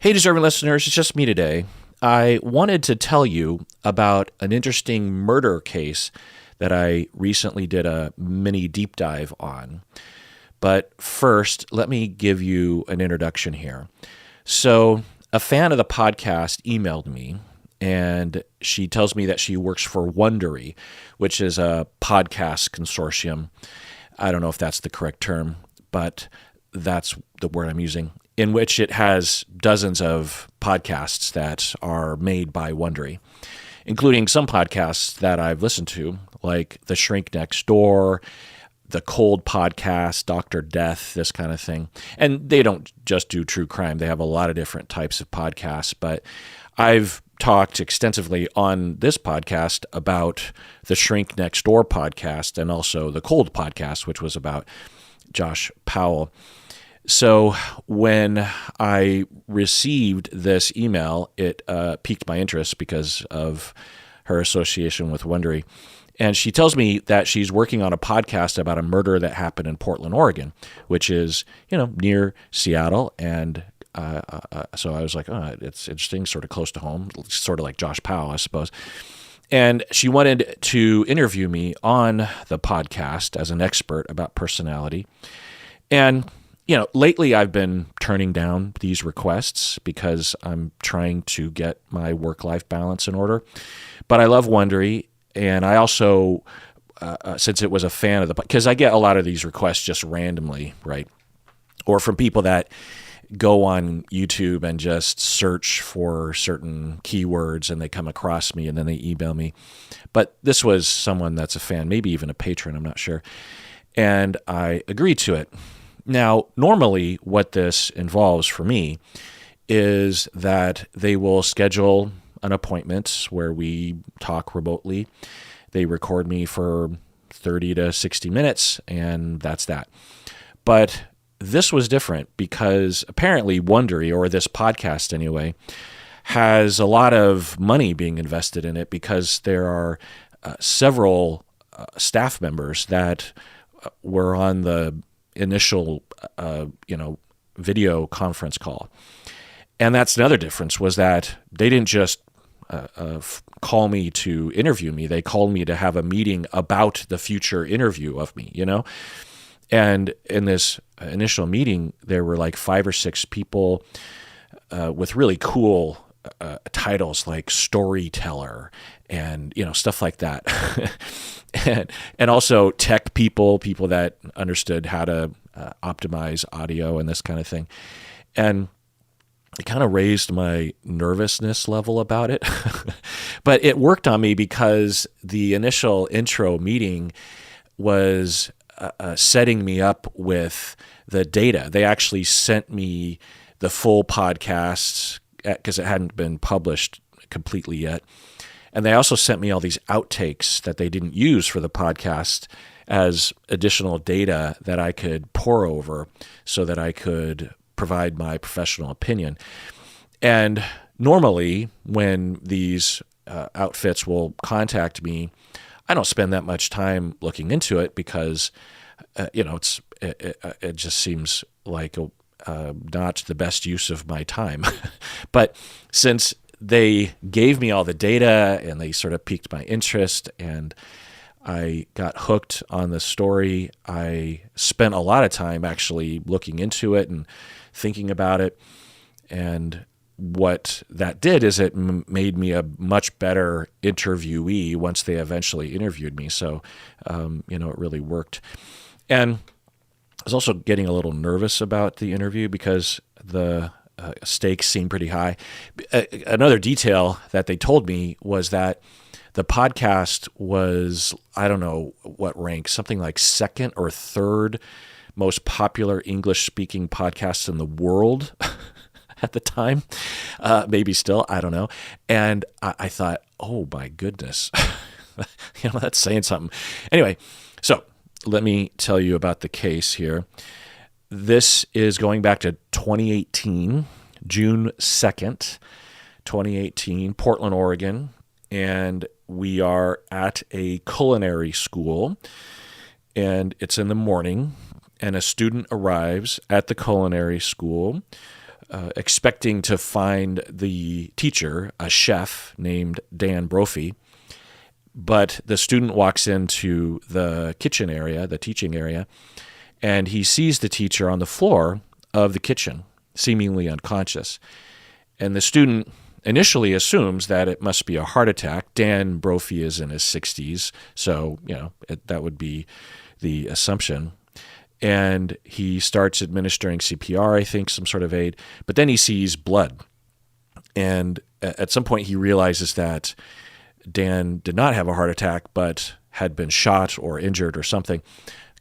Hey, deserving listeners, it's just me today. I wanted to tell you about an interesting murder case that I recently did a mini deep dive on. But first, let me give you an introduction here. So, a fan of the podcast emailed me, and she tells me that she works for Wondery, which is a podcast consortium. I don't know if that's the correct term, but that's the word I'm using, in which it has dozens of podcasts that are made by Wondery, including some podcasts that I've listened to, like The Shrink Next Door, The Cold Podcast, Dr. Death, this kind of thing. And they don't just do true crime. They have a lot of different types of podcasts. But I've talked extensively on this podcast about The Shrink Next Door podcast and also The Cold Podcast, which was about Josh Powell. So when I received this email, it piqued my interest because of her association with Wondery. And she tells me that she's working on a podcast about a murder that happened in Portland, Oregon, which is, near Seattle. And so I was like, oh, it's interesting, sort of close to home, sort of like Josh Powell, I suppose. And she wanted to interview me on the podcast as an expert about personality. And lately I've been turning down these requests because I'm trying to get my work-life balance in order. But I love Wondery, and I also, since it was a fan of because I get a lot of these requests just randomly, right? Or from people that go on YouTube and just search for certain keywords and they come across me and then they email me. But this was someone that's a fan, maybe even a patron, I'm not sure. And I agreed to it. Now, normally what this involves for me is that they will schedule an appointment where we talk remotely. They record me for 30 to 60 minutes, and that's that. But this was different because apparently Wondery, or this podcast anyway, has a lot of money being invested in it because there are several staff members that were on the initial, video conference call. And that's another difference, was that they didn't just call me to interview me. They called me to have a meeting about the future interview of me, And in this initial meeting, there were like 5 or 6 people with really cool titles like storyteller and, stuff like that. and also tech people that understood how to optimize audio and this kind of thing. And it kind of raised my nervousness level about it. But it worked on me because the initial intro meeting was setting me up with the data. They actually sent me the full podcast because it hadn't been published completely yet. And they also sent me all these outtakes that they didn't use for the podcast as additional data that I could pore over so that I could provide my professional opinion. And normally when these outfits will contact me, I don't spend that much time looking into it because, it just seems like not the best use of my time. But since they gave me all the data and they sort of piqued my interest and I got hooked on the story, I spent a lot of time actually looking into it and thinking about it. And what that did is it made me a much better interviewee once they eventually interviewed me. So, it really worked. And I was also getting a little nervous about the interview because the stakes seemed pretty high. Another detail that they told me was that the podcast was, I don't know what rank, something like 2nd or 3rd most popular English-speaking podcast in the world at the time. Maybe still, I don't know. And I thought, oh my goodness, that's saying something. Anyway, so let me tell you about the case here. This is going back to 2018, June 2nd, 2018, Portland, Oregon. And we are at a culinary school, and it's in the morning, and a student arrives at the culinary school expecting to find the teacher, a chef named Dan Brophy, but the student walks into the kitchen area, the teaching area, and he sees the teacher on the floor of the kitchen, seemingly unconscious. And the student initially assumes that it must be a heart attack. Dan Brophy is in his 60s, so that would be the assumption. And he starts administering CPR, I think, some sort of aid. But then he sees blood. And at some point he realizes that Dan did not have a heart attack, but had been shot or injured or something.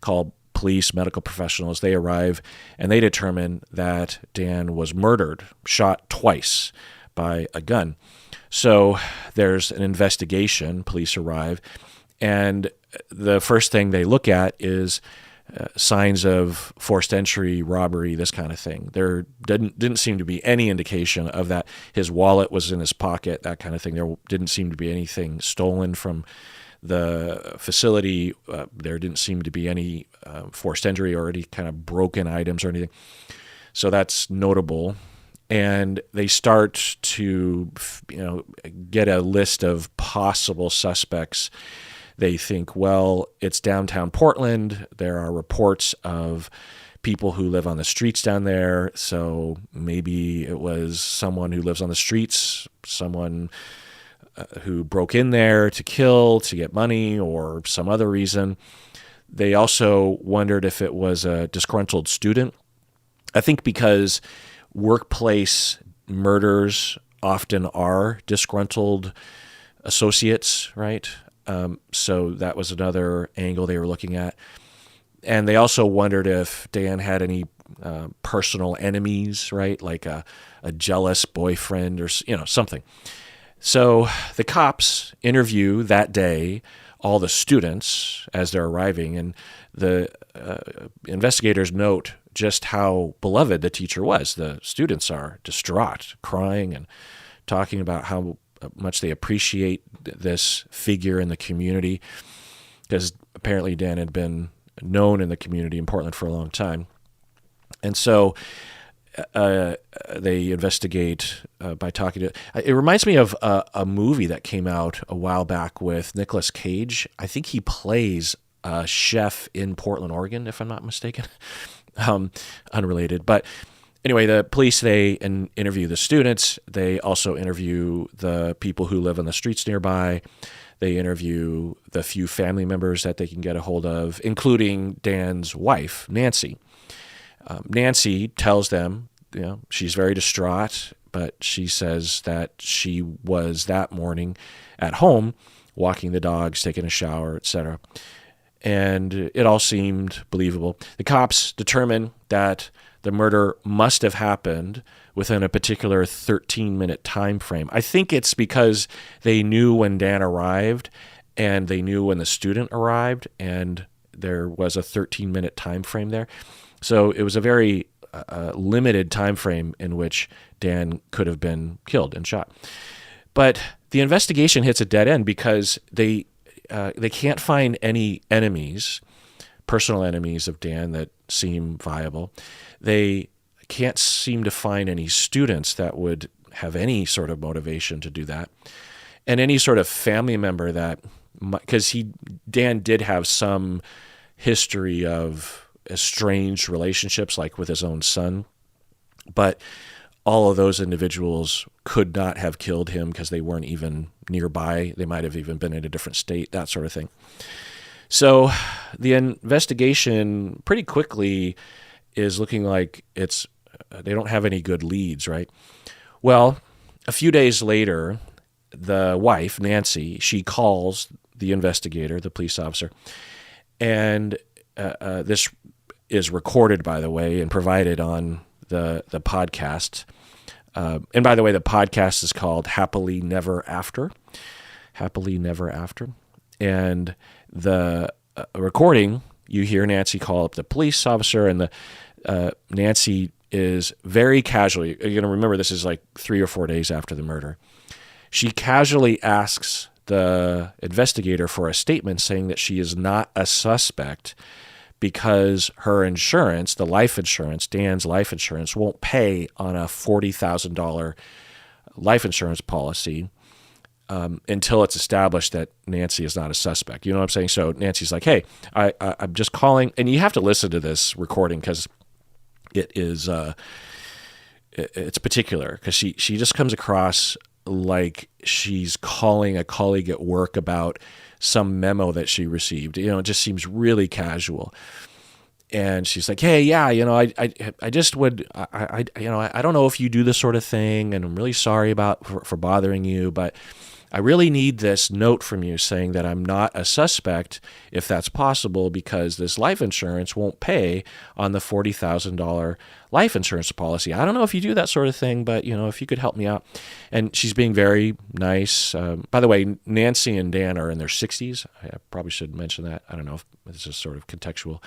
Called police, medical professionals. They arrive, and they determine that Dan was murdered, shot twice by a gun. So there's an investigation. Police arrive, and the first thing they look at is signs of forced entry, robbery, this kind of thing. There didn't seem to be any indication of that. His wallet was in his pocket, that kind of thing. There didn't seem to be anything stolen from the facility. There didn't seem to be any forced entry or any kind of broken items or anything. So that's notable. And they start to get a list of possible suspects. They think, well, it's downtown Portland. There are reports of people who live on the streets down there. So maybe it was someone who lives on the streets, someone who broke in there to kill, to get money, or some other reason. They also wondered if it was a disgruntled student. I think because workplace murders often are disgruntled associates, right? So that was another angle they were looking at. And they also wondered if Dan had any personal enemies, right? Like a jealous boyfriend or something. So the cops interview that day all the students as they're arriving, and the investigators note just how beloved the teacher was. The students are distraught, crying and talking about how much they appreciate this figure in the community, because apparently Dan had been known in the community in Portland for a long time. And so they investigate by talking to... It reminds me of a movie that came out a while back with Nicolas Cage. I think he plays a chef in Portland, Oregon, if I'm not mistaken. Unrelated. But anyway, the police, they interview the students. They also interview the people who live on the streets nearby. They interview the few family members that they can get a hold of, including Dan's wife, Nancy. Nancy tells them, she's very distraught, but she says that she was that morning at home walking the dogs, taking a shower, etc. And it all seemed believable. The cops determined that the murder must have happened within a particular 13-minute time frame. I think it's because they knew when Dan arrived and they knew when the student arrived, and there was a 13-minute time frame there. So it was a very limited time frame in which Dan could have been killed and shot. But the investigation hits a dead end because they can't find any enemies, personal enemies of Dan that seem viable. They can't seem to find any students that would have any sort of motivation to do that. And any sort of family member that, because Dan did have some history of estranged relationships, like with his own son, but all of those individuals could not have killed him because they weren't even nearby. They might have even been in a different state, that sort of thing. So the investigation pretty quickly is looking like they don't have any good leads, right? Well, a few days later, the wife, Nancy, she calls the investigator, the police officer, and this is recorded, by the way, and provided on the podcast. And by the way, the podcast is called Happily Never After. Happily Never After. And the recording, you hear Nancy call up the police officer, and Nancy is very casually, you're going to remember this is like 3 or 4 days after the murder. She casually asks the investigator for a statement saying that she is not a suspect because her insurance, the life insurance, Dan's life insurance, won't pay on a $40,000 life insurance policy until it's established that Nancy is not a suspect. You know what I'm saying? So Nancy's like, hey, I'm just calling. And you have to listen to this recording because it is it's particular, because she just comes across like she's calling a colleague at work about some memo that she received. It just seems really casual. And she's like, hey, yeah, I just would, I don't know if you do this sort of thing, and I'm really sorry for bothering you, but I really need this note from you saying that I'm not a suspect, if that's possible, because this life insurance won't pay on the $40,000 life insurance policy. I don't know if you do that sort of thing, but, if you could help me out. And she's being very nice. By the way, Nancy and Dan are in their 60s. I probably should mention that. I don't know if this is sort of contextual.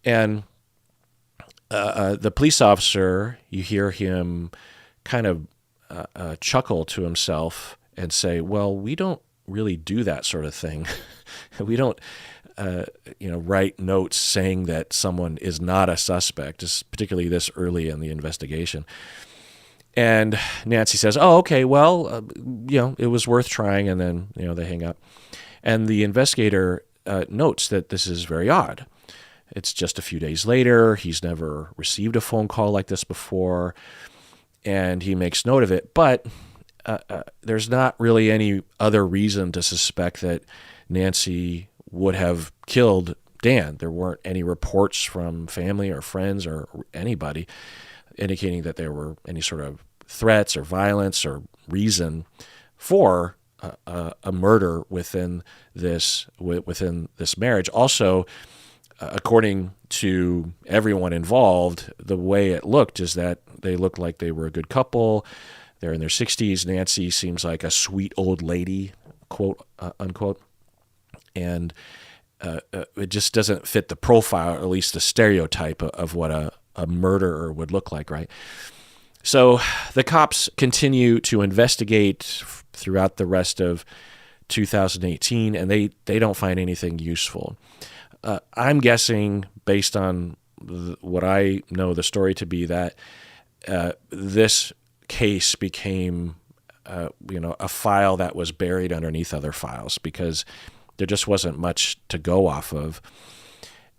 And the police officer, you hear him kind of chuckle to himself and say, well, we don't really do that sort of thing. We don't, write notes saying that someone is not a suspect, particularly this early in the investigation. And Nancy says, oh, okay, well, it was worth trying. And then, they hang up. And the investigator notes that this is very odd. It's just a few days later. He's never received a phone call like this before, and he makes note of it. But there's not really any other reason to suspect that Nancy would have killed Dan. There weren't any reports from family or friends or anybody indicating that there were any sort of threats or violence or reason for a murder within this marriage. Also, according to everyone involved, the way it looked is that they looked like they were a good couple. They're in their 60s. Nancy seems like a sweet old lady, quote, unquote. And it just doesn't fit the profile, or at least the stereotype of what a murderer would look like, right? So the cops continue to investigate throughout the rest of 2018, and they don't find anything useful. I'm guessing, based on what I know the story to be, that this case became, a file that was buried underneath other files because there just wasn't much to go off of,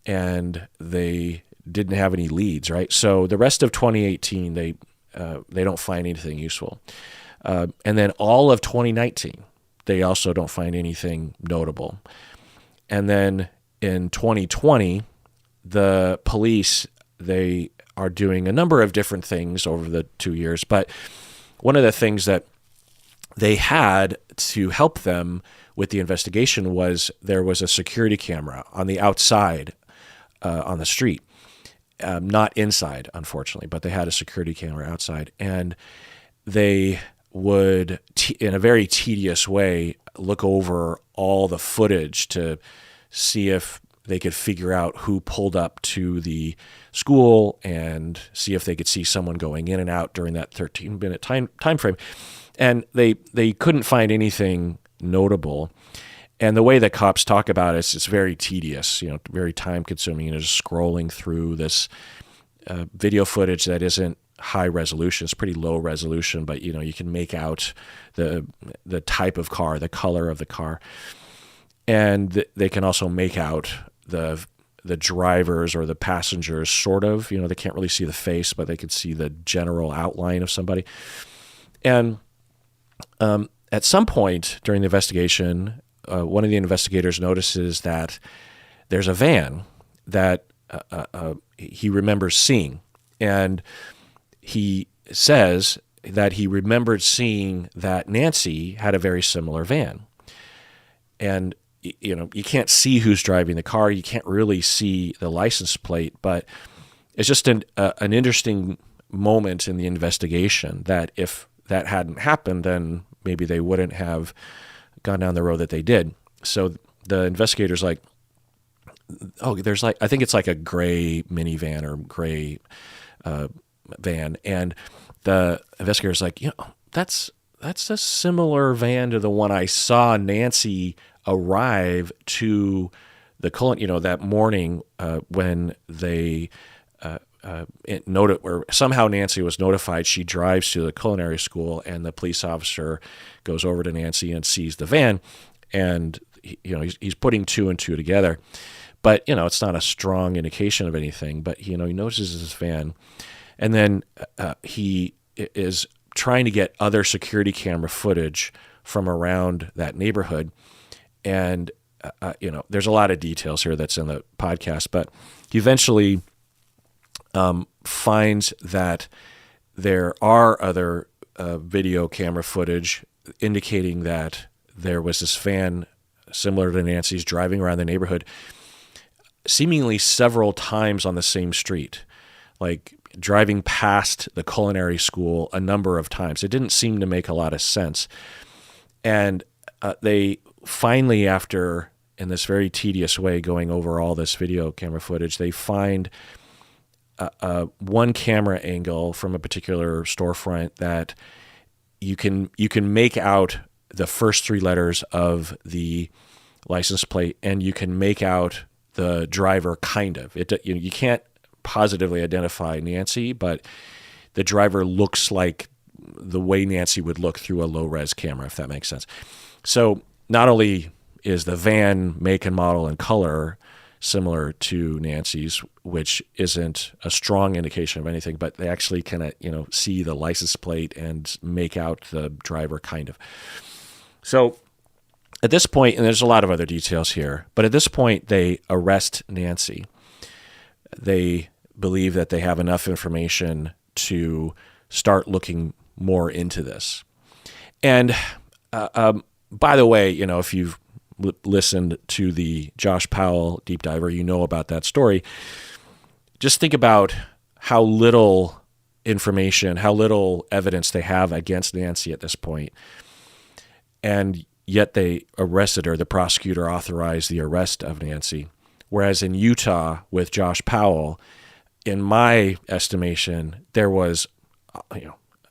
and they didn't have any leads, right? So the rest of 2018, they don't find anything useful, and then all of 2019, they also don't find anything notable, and then in 2020, the police, they are doing a number of different things over the 2 years, but one of the things that they had to help them with the investigation was there was a security camera on the outside on the street, not inside, unfortunately, but they had a security camera outside, and they would, in a very tedious way, look over all the footage to see if they could figure out who pulled up to the school and see if they could see someone going in and out during that 13-minute time frame. And they couldn't find anything notable. And the way that cops talk about it, it's very tedious, very time-consuming, just scrolling through this video footage that isn't high resolution. It's pretty low resolution, but you can make out the type of car, the color of the car. And they can also make out the drivers or the passengers, sort of. They can't really see the face, but they can see the general outline of somebody. And at some point during the investigation, one of the investigators notices that there's a van that he remembers seeing. And he says that he remembered seeing that Nancy had a very similar van. And you can't see who's driving the car. You can't really see the license plate, but it's just an interesting moment in the investigation that if that hadn't happened, then maybe they wouldn't have gone down the road that they did. So the investigator's like, oh, I think it's like a gray minivan or gray van. And the investigator's like, that's a similar van to the one I saw Nancy arrive to that morning when they where somehow Nancy was notified, she drives to the culinary school, and the police officer goes over to Nancy and sees the van, and he's putting two and two together, but it's not a strong indication of anything. But he notices his van, and then he is trying to get other security camera footage from around that neighborhood, and there's a lot of details here that's in the podcast, but he eventually finds that there are other video camera footage indicating that there was this van similar to Nancy's driving around the neighborhood seemingly several times on the same street, like driving past the culinary school a number of times. It didn't seem to make a lot of sense. And they finally, after, in this very tedious way, going over all this video camera footage, they find one camera angle from a particular storefront that you can make out the first three letters of the license plate, and you can make out the driver kind of. You can't positively identify Nancy, but the driver looks like the way Nancy would look through a low-res camera, if that makes sense. So not only is the van make and model and color similar to Nancy's, which isn't a strong indication of anything, but they actually can, see the license plate and make out the driver kind of. So at this point, and there's a lot of other details here, but at this point they arrest Nancy. They believe that they have enough information to start looking more into this. And by the way, if you've listened to the Josh Powell deep diver, about that story. Just think about how little information, how little evidence they have against Nancy at this point. And yet they arrested her. The prosecutor authorized the arrest of Nancy. Whereas in Utah with Josh Powell, in my estimation, there was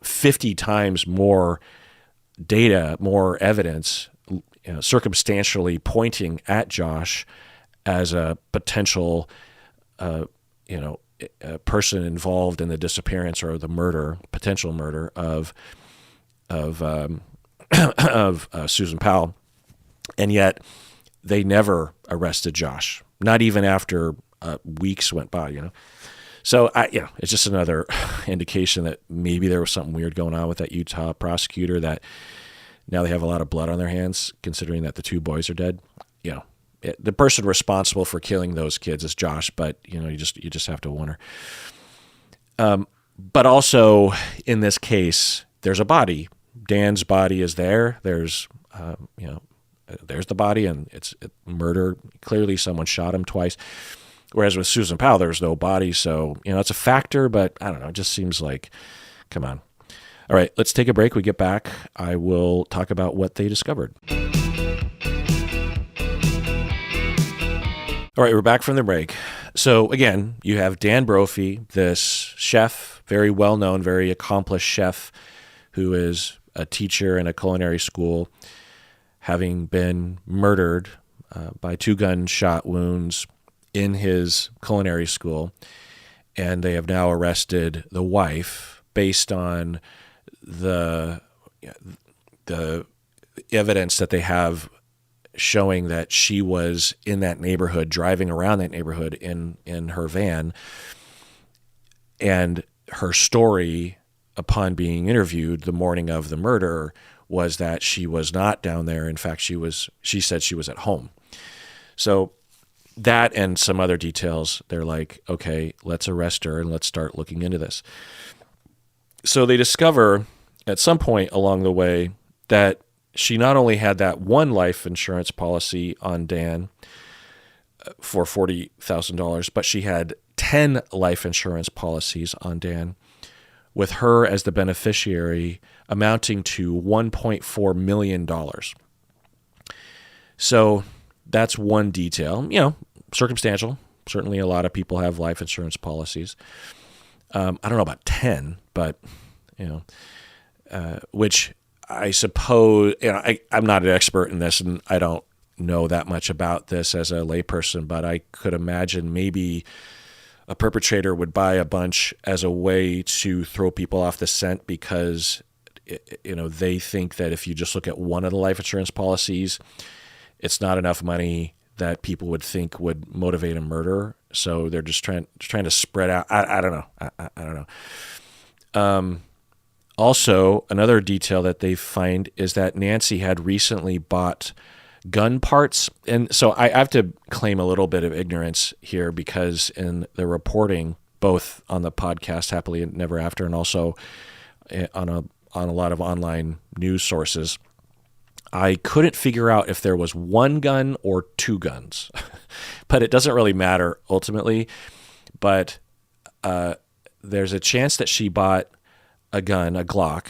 50 times more data, more evidence, circumstantially pointing at Josh as a potential, person involved in the disappearance or the murder, potential murder of Susan Powell, and yet they never arrested Josh, not even after weeks went by. So it's just another indication that maybe there was something weird going on with that Utah prosecutor, that now they have a lot of blood on their hands, considering that the two boys are dead. The person responsible for killing those kids is Josh, but you just have to wonder. But also in this case, there's a body. Dan's body is there. There's there's the body, and it's murder. Clearly, someone shot him twice. Whereas with Susan Powell, there's no body, so it's a factor. But I don't know. It just seems like, come on. All right, let's take a break. We get back, I will talk about what they discovered. All right, we're back from the break. So again, you have Dan Brophy, this chef, very well-known, very accomplished chef, who is a teacher in a culinary school, having been murdered by 2 gunshot wounds in his culinary school. And they have now arrested the wife based on the evidence that they have showing that she was in that neighborhood, driving around that neighborhood in her van. And her story upon being interviewed the morning of the murder was that she was not down there. In fact, she said she was at home. So that and some other details, they're like, okay, let's arrest her and let's start looking into this. So they discover at some point along the way that she not only had that one life insurance policy on Dan for $40,000, but she had 10 life insurance policies on Dan, with her as the beneficiary, amounting to $1.4 million. So that's one detail, circumstantial. Certainly a lot of people have life insurance policies. I don't know about 10, but, which I suppose, I'm not an expert in this, and I don't know that much about this as a layperson, but I could imagine maybe a perpetrator would buy a bunch as a way to throw people off the scent because, they think that if you just look at one of the life insurance policies, it's not enough money that people would think would motivate a murder. So they're just trying to spread out. I don't know. I don't know. Also, another detail that they find is that Nancy had recently bought gun parts. And so I have to claim a little bit of ignorance here because in the reporting, both on the podcast Happily Never After and also on a lot of online news sources, I couldn't figure out if there was one gun or two guns. But it doesn't really matter ultimately. But there's a chance that she bought a gun, a Glock,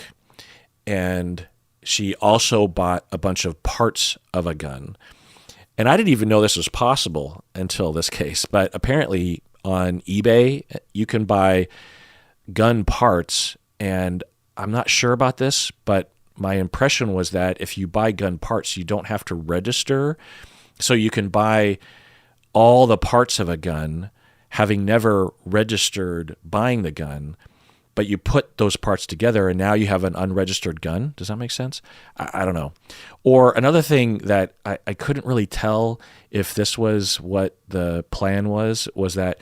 and she also bought a bunch of parts of a gun. And I didn't even know this was possible until this case. But apparently on eBay, you can buy gun parts. And I'm not sure about this, but my impression was that if you buy gun parts, you don't have to register. So you can buy all the parts of a gun, having never registered buying the gun, but you put those parts together and now you have an unregistered gun. Does that make sense? I don't know. Or another thing that I couldn't really tell if this was what the plan was that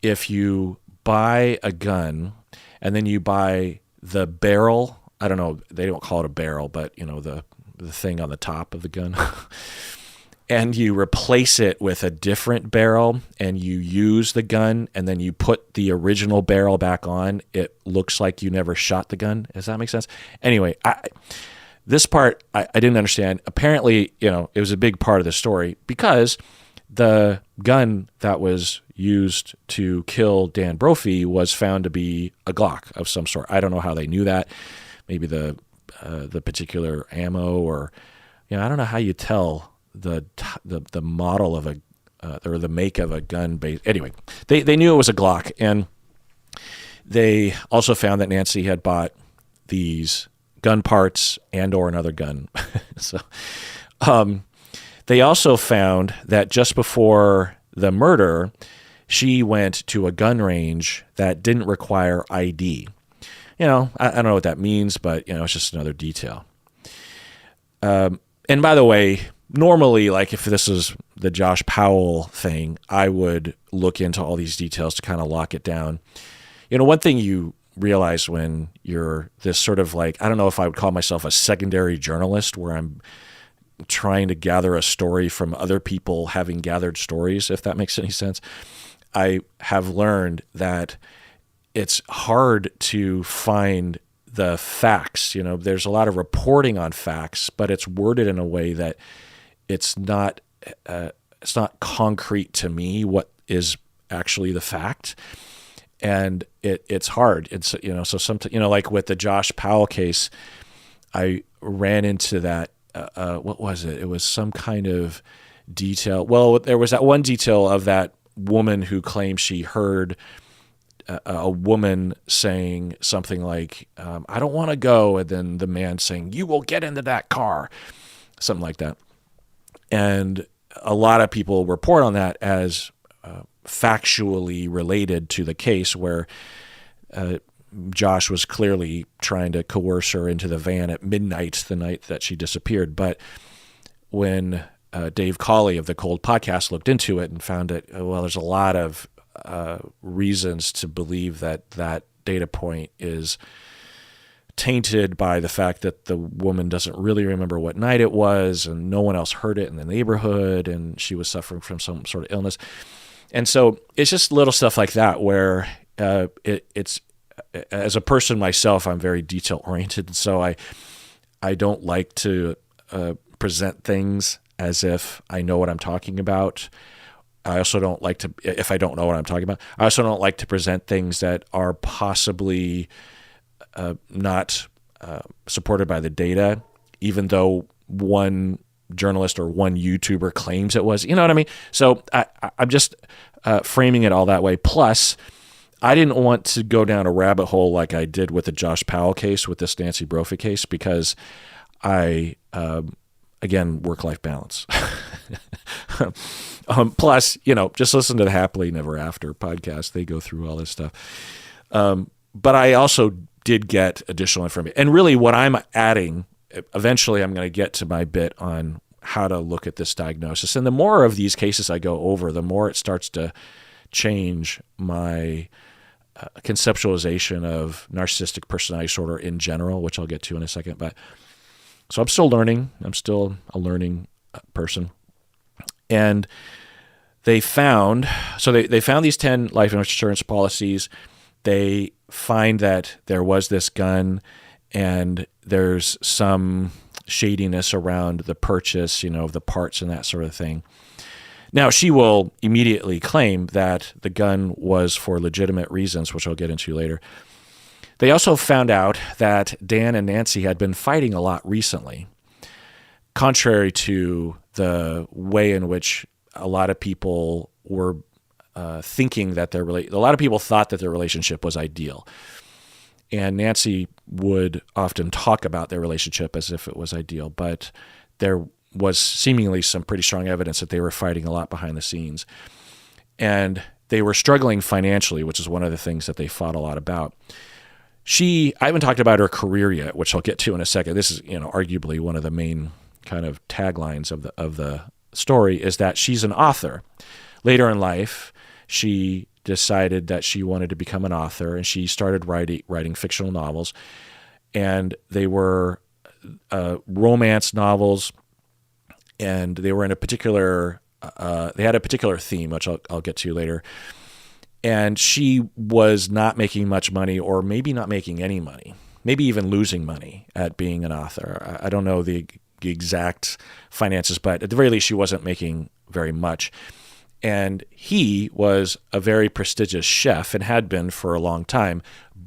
if you buy a gun and then you buy the barrel, I don't know, they don't call it a barrel, but the thing on the top of the gun, and you replace it with a different barrel and you use the gun and then you put the original barrel back on, it looks like you never shot the gun. Does that make sense? Anyway, this part I didn't understand. Apparently, it was a big part of the story because the gun that was used to kill Dan Brophy was found to be a Glock of some sort. I don't know how they knew that. Maybe the particular ammo, or I don't know how you tell the model of or the make of a gun. Anyway, they knew it was a Glock, and they also found that Nancy had bought these gun parts and or another gun. So they also found that just before the murder, she went to a gun range that didn't require ID. I don't know what that means, but it's just another detail. And by the way, normally, like if this is the Josh Powell thing, I would look into all these details to kind of lock it down. One thing you realize when you're this sort of like, I don't know if I would call myself a secondary journalist, where I'm trying to gather a story from other people having gathered stories, if that makes any sense. I have learned that it's hard to find the facts. There's a lot of reporting on facts, but it's worded in a way that it's not concrete to me what is actually the fact. And it's hard. It's, so sometimes, like with the Josh Powell case, I ran into that, what was it? It was some kind of detail. Well, there was that one detail of that woman who claimed she heard a woman saying something like, I don't want to go. And then the man saying, you will get into that car, something like that. And a lot of people report on that as factually related to the case, where Josh was clearly trying to coerce her into the van at midnight, the night that she disappeared. But when Dave Cawley of the Cold Podcast looked into it and found it, well, there's a lot of reasons to believe that that data point is tainted by the fact that the woman doesn't really remember what night it was, and no one else heard it in the neighborhood, and she was suffering from some sort of illness. And so it's just little stuff like that where it's as a person myself, I'm very detail oriented, so I don't like to present things as if I know what I'm talking about. I also don't like to, if I don't know what I'm talking about, I also don't like to present things that are possibly not supported by the data, even though one journalist or one YouTuber claims it was. You know what I mean? So I'm just framing it all that way. Plus, I didn't want to go down a rabbit hole like I did with the Josh Powell case, with this Nancy Brophy case, because I again, work-life balance. Plus, just listen to the Happily Never After podcast. They go through all this stuff. But I also did get additional information. And really what I'm adding, eventually I'm going to get to my bit on how to look at this diagnosis. And the more of these cases I go over, the more it starts to change my conceptualization of narcissistic personality disorder in general, which I'll get to in a second. But so I'm still learning. I'm still a learning person. And they found these 10 life insurance policies. They find that there was this gun and there's some shadiness around the purchase, of the parts and that sort of thing. Now, she will immediately claim that the gun was for legitimate reasons, which I'll get into later. They also found out that Dan and Nancy had been fighting a lot recently, contrary to the way in which a lot of people were thinking that a lot of people thought that their relationship was ideal. And Nancy would often talk about their relationship as if it was ideal, but there was seemingly some pretty strong evidence that they were fighting a lot behind the scenes. And they were struggling financially, which is one of the things that they fought a lot about. I haven't talked about her career yet, which I'll get to in a second. This is, arguably one of the main kind of taglines of the story, is that she's an author. Later in life, she decided that she wanted to become an author, and she started writing fictional novels. And they were romance novels, and they were in a particular they had a particular theme, which I'll get to later. And she was not making much money, or maybe not making any money, maybe even losing money at being an author. I don't know the exact finances, but at the very least, she wasn't making very much. And he was a very prestigious chef and had been for a long time,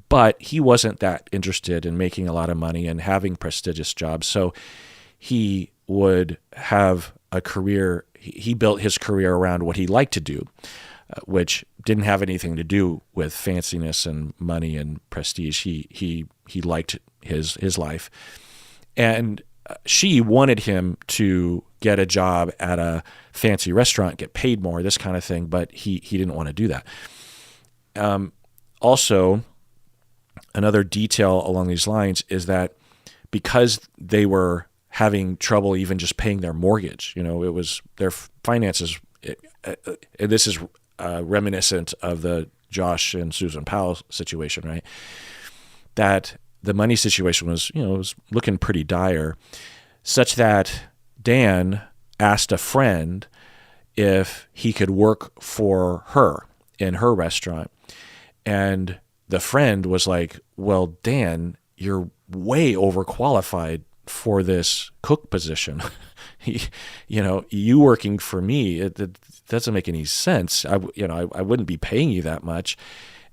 but he wasn't that interested in making a lot of money and having prestigious jobs. So he would have a career. He built his career around what he liked to do, which didn't have anything to do with fanciness and money and prestige. He liked his life. And she wanted him to get a job at a fancy restaurant, get paid more, this kind of thing, but he didn't want to do that. Also, another detail along these lines is that because they were having trouble even just paying their mortgage, it was their finances. This is reminiscent of the Josh and Susan Powell situation, right? That the money situation was, was looking pretty dire, such that Dan asked a friend if he could work for her in her restaurant. And the friend was like, well, Dan, you're way overqualified for this cook position. You working for me, it doesn't make any sense. I wouldn't be paying you that much,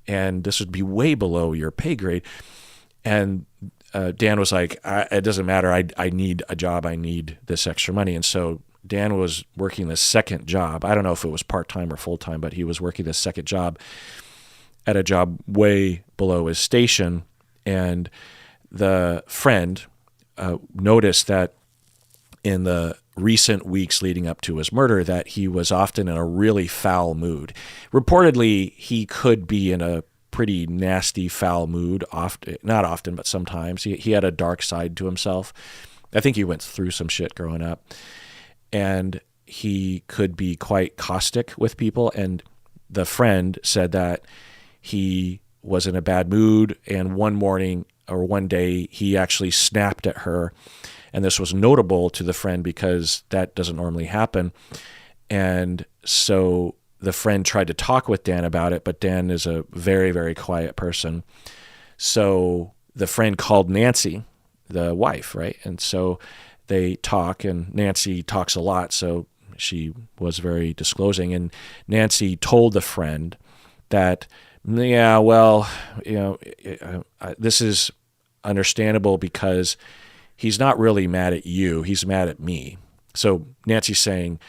and this would be way below your pay grade. And Dan was like, it doesn't matter. I need a job. I need this extra money. And so Dan was working this second job. I don't know if it was part-time or full-time, but he was working this second job at a job way below his station. And the friend noticed that in the recent weeks leading up to his murder that he was often in a really foul mood. Reportedly, he could be in a pretty nasty, foul mood, not often, but sometimes. He had a dark side to himself. I think he went through some shit growing up. And he could be quite caustic with people. And the friend said that he was in a bad mood, and one day he actually snapped at her. And this was notable to the friend because that doesn't normally happen. And so the friend tried to talk with Dan about it, but Dan is a very, very quiet person. So the friend called Nancy, the wife, right? And so they talk, and Nancy talks a lot, so she was very disclosing. And Nancy told the friend that, yeah, well, this is understandable because he's not really mad at you. He's mad at me. So Nancy's saying,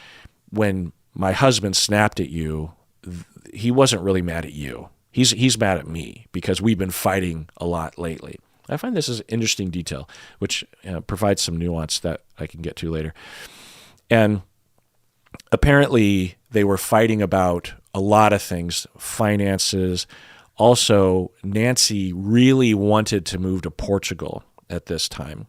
when my husband snapped at you, he wasn't really mad at you. He's mad at me because we've been fighting a lot lately. I find this is an interesting detail, which provides some nuance that I can get to later. And apparently they were fighting about a lot of things, finances. Also, Nancy really wanted to move to Portugal at this time.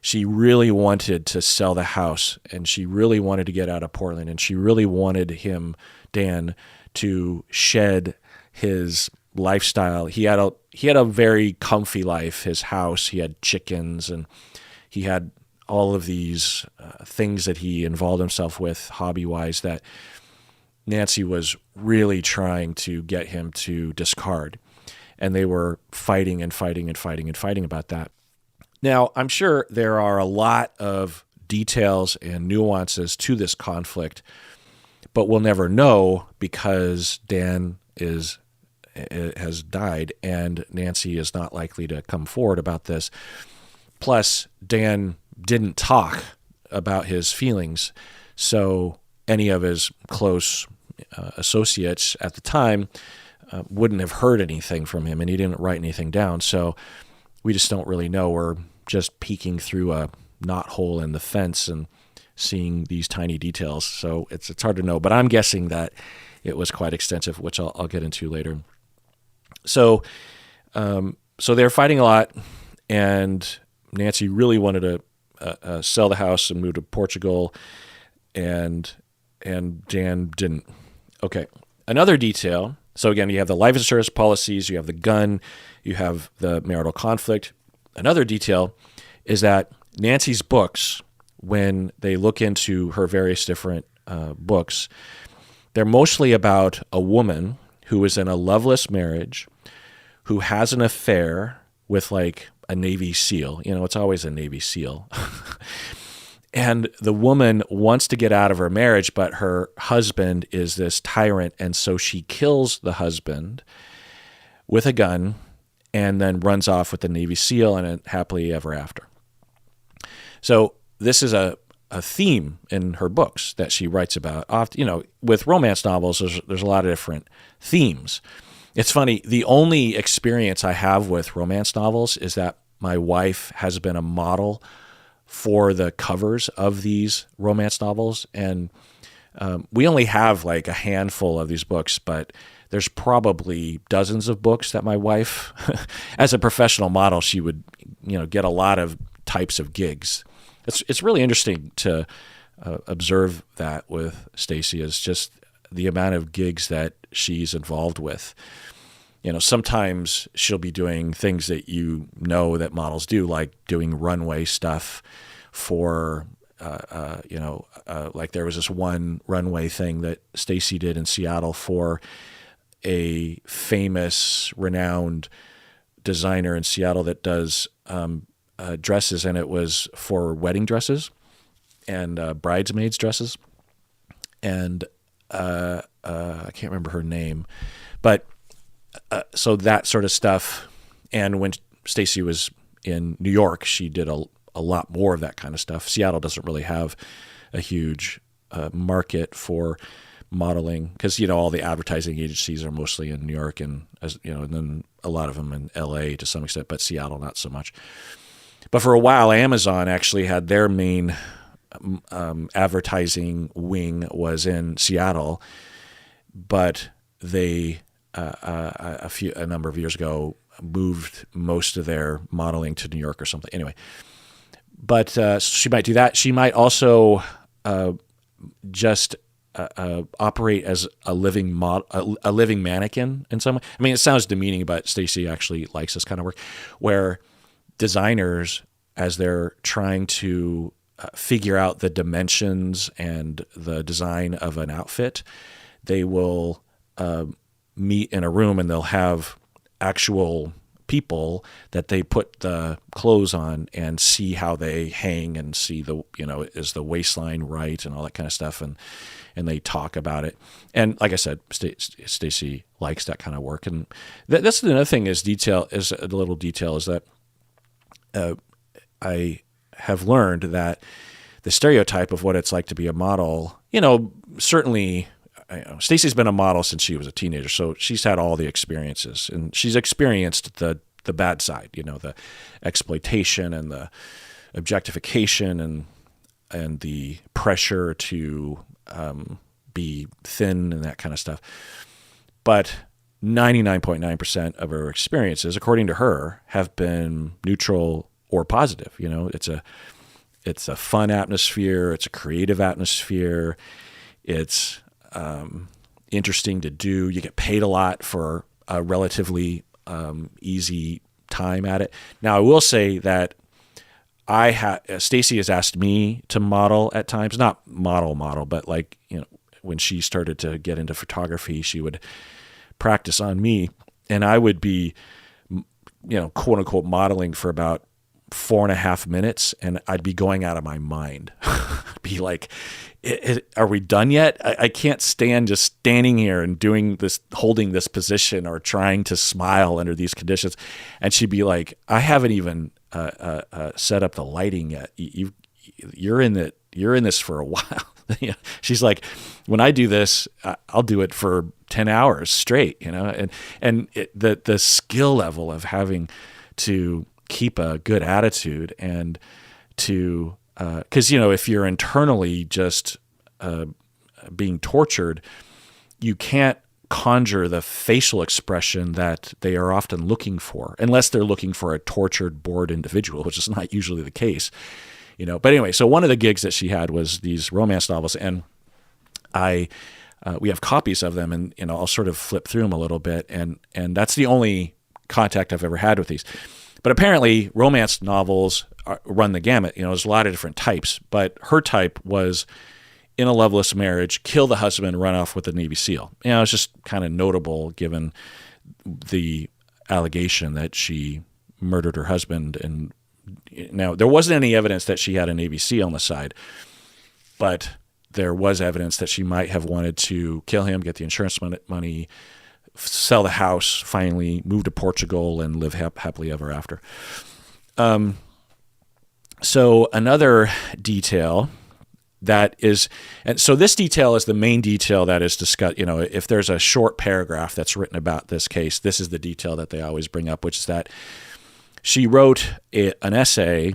She really wanted to sell the house, and she really wanted to get out of Portland, and she really wanted him, Dan, to shed his lifestyle. He had a very comfy life, his house. He had chickens, and he had all of these things that he involved himself with hobby-wise that Nancy was really trying to get him to discard. And they were fighting and fighting and fighting and fighting about that. Now, I'm sure there are a lot of details and nuances to this conflict, but we'll never know because Dan has died and Nancy is not likely to come forward about this. Plus, Dan didn't talk about his feelings, so any of his close associates at the time wouldn't have heard anything from him, and he didn't write anything down. So we just don't really know. We're just peeking through a knothole in the fence and seeing these tiny details. So it's hard to know, but I'm guessing that it was quite extensive, which I'll get into later. So they're fighting a lot, and Nancy really wanted to sell the house and move to Portugal, and Dan didn't. Okay, another detail. So again, you have the life insurance policies, you have the gun, you have the marital conflict. Another detail is that Nancy's books, when they look into her various different books, they're mostly about a woman who is in a loveless marriage, who has an affair with like a Navy SEAL. You know, it's always a Navy SEAL. And the woman wants to get out of her marriage, but her husband is this tyrant, and so she kills the husband with a gun and then runs off with the Navy SEAL and happily ever after. So this is a theme in her books that she writes about. You know, with romance novels, there's a lot of different themes. It's funny, the only experience I have with romance novels is that my wife has been a model for the covers of these romance novels. And we only have like a handful of these books, but there's probably dozens of books that my wife, as a professional model, she would, get a lot of types of gigs. It's really interesting to observe that with Stacy, is just the amount of gigs that she's involved with. Sometimes she'll be doing things that that models do, like doing runway stuff for, like there was this one runway thing that Stacy did in Seattle for a famous, renowned designer in Seattle that does dresses, and it was for wedding dresses and bridesmaids dresses. And I can't remember her name, but so that sort of stuff. And when Stacy was in New York, she did a lot more of that kind of stuff. Seattle doesn't really have a huge market for modeling because, all the advertising agencies are mostly in New York and then a lot of them in LA to some extent, but Seattle not so much. But for a while, Amazon actually had their main advertising wing was in Seattle, but they a number of years ago moved most of their modeling to New York or something. Anyway, but she might do that. She might also just operate as a living a living mannequin in some way. I mean, it sounds demeaning, but Stacy actually likes this kind of work, where designers, as they're trying to figure out the dimensions and the design of an outfit, they will meet in a room and they'll have actual people that they put the clothes on and see how they hang and see is the waistline right and all that kind of stuff, and they talk about it. And like I said, Stacy likes that kind of work. And that's another thing is a little detail is that I have learned that the stereotype of what it's like to be a model, certainly Stacy's been a model since she was a teenager, so she's had all the experiences, and she's experienced the the bad side, the exploitation and the objectification and the pressure to be thin and that kind of stuff. But 99.9% of her experiences, according to her, have been neutral or positive. It's a fun atmosphere. It's a creative atmosphere. It's interesting to do. You get paid a lot for a relatively easy time at it. Now, I will say that Stacy has asked me to model at times, not model, but when she started to get into photography, she would practice on me, and I would be, quote unquote, modeling for about 4.5 minutes, and I'd be going out of my mind. Be like, are we done yet? I can't stand just standing here and doing this, holding this position or trying to smile under these conditions. And she'd be like, I haven't even set up the lighting yet. You're in this for a while. She's like, when I do this, I'll do it for 10 hours straight, and the skill level of having to keep a good attitude and to, because, if you're internally just being tortured, you can't conjure the facial expression that they are often looking for, unless they're looking for a tortured, bored individual, which is not usually the case. But anyway, so one of the gigs that she had was these romance novels, and we have copies of them, and I'll sort of flip through them a little bit, and that's the only contact I've ever had with these. But apparently, romance novels run the gamut. There's a lot of different types, but her type was in a loveless marriage, kill the husband, run off with a Navy SEAL. It's just kind of notable given the allegation that she murdered her husband. And now, there wasn't any evidence that she had a Navy SEAL on the side, but there was evidence that she might have wanted to kill him, get the insurance money, sell the house, finally move to Portugal and live happily ever after. So another detail that is, and so this detail is the main detail that is discussed. If there's a short paragraph that's written about this case, this is the detail that they always bring up, which is that she wrote an essay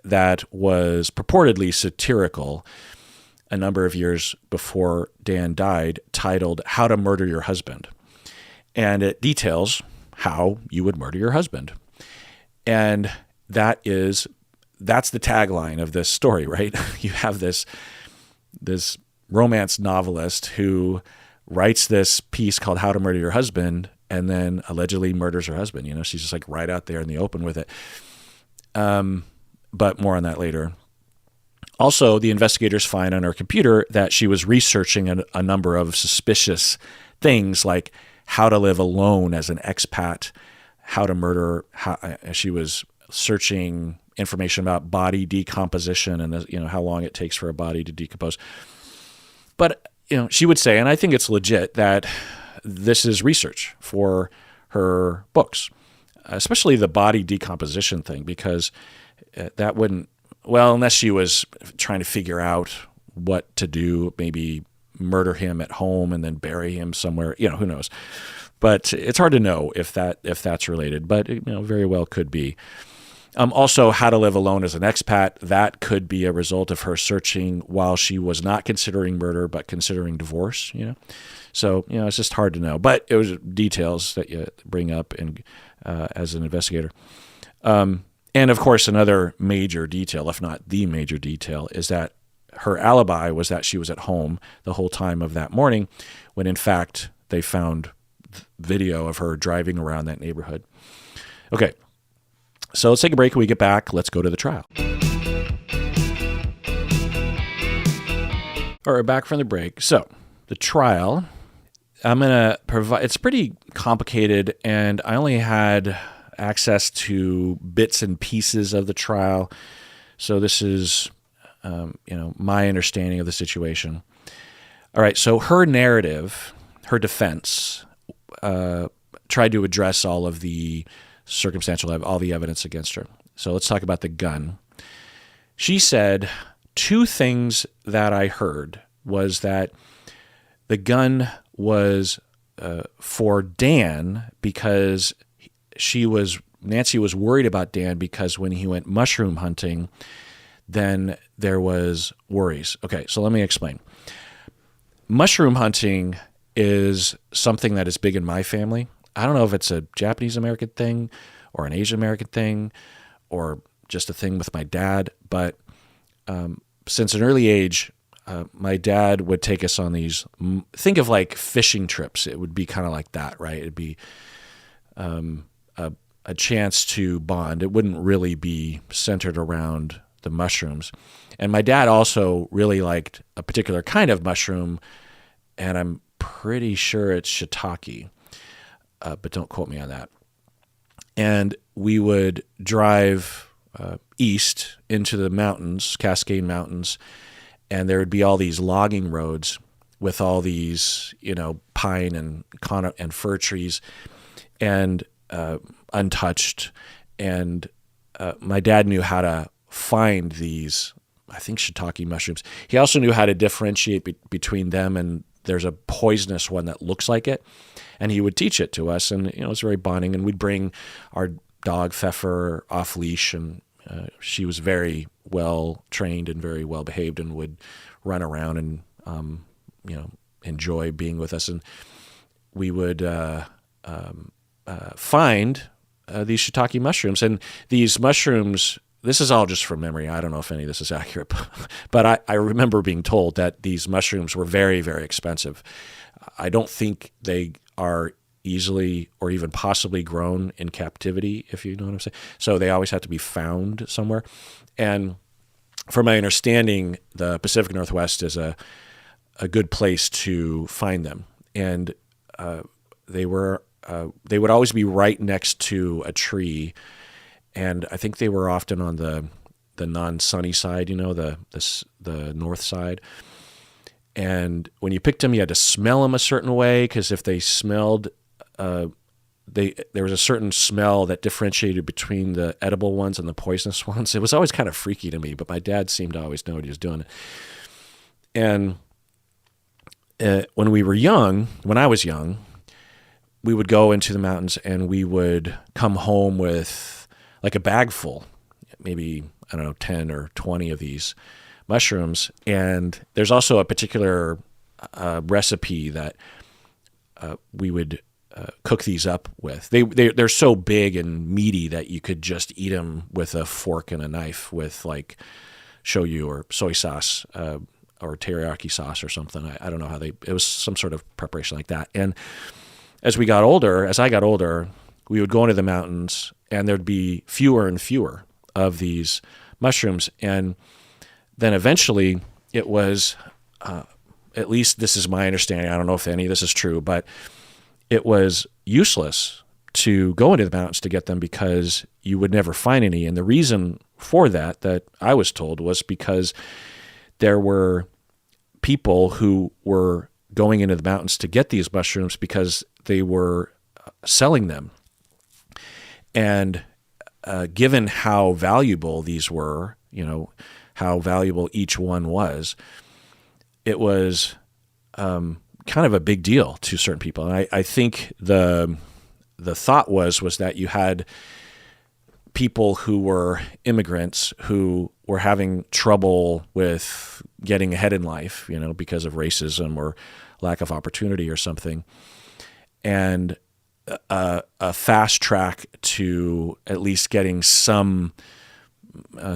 that was purportedly satirical a number of years before Dan died, titled "How to Murder Your Husband." And it details how you would murder your husband. And that's the tagline of this story, right? You have this romance novelist who writes this piece called "How to Murder Your Husband," and then allegedly murders her husband. She's just like right out there in the open with it. But more on that later. Also, the investigators find on her computer that she was researching a number of suspicious things, like how to live alone as an expat, how to murder. She was searching information about body decomposition and how long it takes for a body to decompose. But she would say, and I think it's legit, that this is research for her books, especially the body decomposition thing, because that wouldn't, well, unless she was trying to figure out what to do, maybe murder him at home and then bury him somewhere, who knows. But it's hard to know if that's related, but very well could be. Also, how to live alone as an expat, that could be a result of her searching while she was not considering murder, but considering divorce, So, it's just hard to know. But it was details that you bring up as an investigator. And, of course, another major detail, if not the major detail, is that her alibi was that she was at home the whole time of that morning, when, in fact, they found video of her driving around that neighborhood. Okay. So let's take a break. When we get back, let's go to the trial. All right, back from the break. So the trial, I'm going to provide, it's pretty complicated, and I only had access to bits and pieces of the trial. So this is, my understanding of the situation. All right, so her narrative, her defense, tried to address all of the all the evidence against her. So let's talk about the gun. She said 2 things that I heard was that the gun was for Dan because she was Nancy was worried about Dan because when he went mushroom hunting, then there was worries. Okay, so let me explain. Mushroom hunting is something that is big in my family. I don't know if it's a Japanese American thing or an Asian American thing or just a thing with my dad, but since an early age, my dad would take us on these, think of like fishing trips. It would be kind of like that, right? It'd be a chance to bond. It wouldn't really be centered around the mushrooms. And my dad also really liked a particular kind of mushroom, and I'm pretty sure it's shiitake, but don't quote me on that. And we would drive east into the mountains, Cascade Mountains, and there would be all these logging roads with all these, pine and conifer and fir trees, and untouched. And my dad knew how to find these, I think, shiitake mushrooms. He also knew how to differentiate between them, and there's a poisonous one that looks like it. And he would teach it to us, and it was very bonding. And we'd bring our dog Pfeffer off leash, and she was very well trained and very well behaved, and would run around and enjoy being with us. And we would find these shiitake mushrooms, and these mushrooms. This is all just from memory. I don't know if any of this is accurate, but I remember being told that these mushrooms were very, very expensive. I don't think they are easily or even possibly grown in captivity, if you know what I'm saying. So they always have to be found somewhere. And from my understanding, the Pacific Northwest is a good place to find them. And they would always be right next to a tree. And I think they were often on the non-sunny side, the north side. And when you picked them, you had to smell them a certain way, because if they smelled, there was a certain smell that differentiated between the edible ones and the poisonous ones. It was always kind of freaky to me, but my dad seemed to always know what he was doing. And when I was young, we would go into the mountains and we would come home with like a bag full, maybe, 10 or 20 of these mushrooms. And there's also a particular recipe that we would cook these up with. They're so big and meaty that you could just eat them with a fork and a knife with like shoyu or soy sauce or teriyaki sauce or something. I don't know it was some sort of preparation like that. And as I got older, we would go into the mountains, and there'd be fewer and fewer of these mushrooms. And then eventually it was, at least this is my understanding, I don't know if any of this is true, but it was useless to go into the mountains to get them because you would never find any. And the reason for that I was told, was because there were people who were going into the mountains to get these mushrooms because they were selling them. And given how valuable these were, how valuable each one was, it was kind of a big deal to certain people. And I think the thought was that you had people who were immigrants who were having trouble with getting ahead in life, because of racism or lack of opportunity or something. And a fast track to at least getting some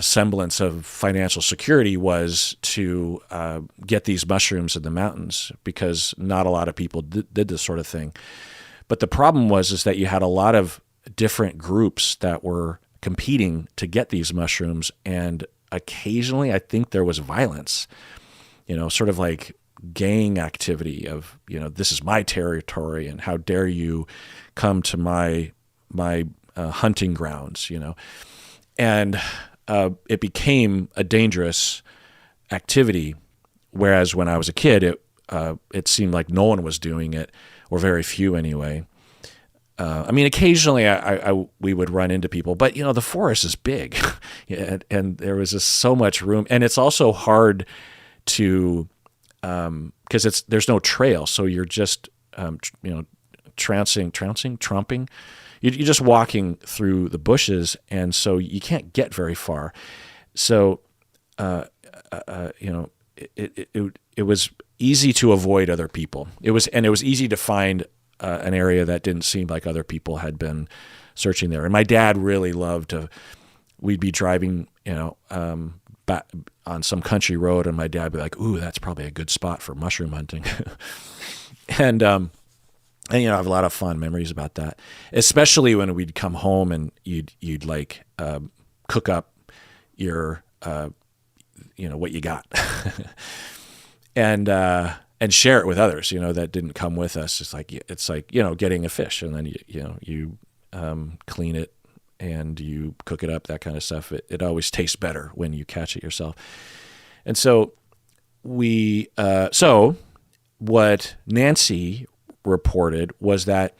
semblance of financial security was to get these mushrooms in the mountains, because not a lot of people did this sort of thing. But the problem was that you had a lot of different groups that were competing to get these mushrooms, and occasionally I think there was violence, sort of like gang activity of, this is my territory and how dare you come to my hunting grounds, and it became a dangerous activity. Whereas when I was a kid, it seemed like no one was doing it, or very few anyway. Occasionally we would run into people, but the forest is big, and there was just so much room, and it's also hard to because there's no trail, so you're just trumping. you're just walking through the bushes, and so you can't get very far. So, it was easy to avoid other people. It was easy to find an area that didn't seem like other people had been searching there. And my dad really loved to. We'd be driving, back on some country road, and my dad would be like, "Ooh, that's probably a good spot for mushroom hunting," and I have a lot of fond memories about that, especially when we'd come home and you'd like cook up your what you got, and share it with others, that didn't come with us. It's like getting a fish, and then you clean it and you cook it up, that kind of stuff. It always tastes better when you catch it yourself. And so so what Nancy reported was that,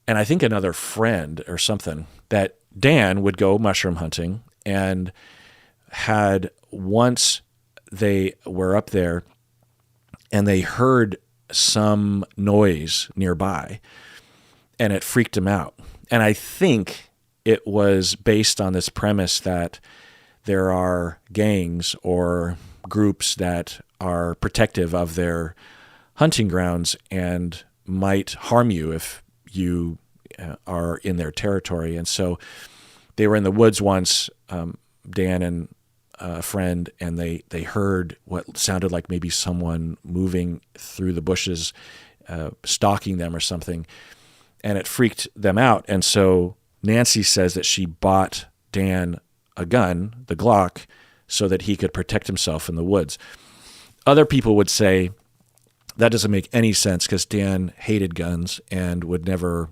and I think another friend or something, that Dan would go mushroom hunting, and had once they were up there and they heard some noise nearby, and it freaked him out. And I think it was based on this premise that there are gangs or groups that are protective of their hunting grounds and might harm you if you are in their territory. And so they were in the woods once, Dan and a friend, and they heard what sounded like maybe someone moving through the bushes, stalking them or something, and it freaked them out. And so Nancy says that she bought Dan a gun, the Glock, so that he could protect himself in the woods. Other people would say that doesn't make any sense because Dan hated guns and would never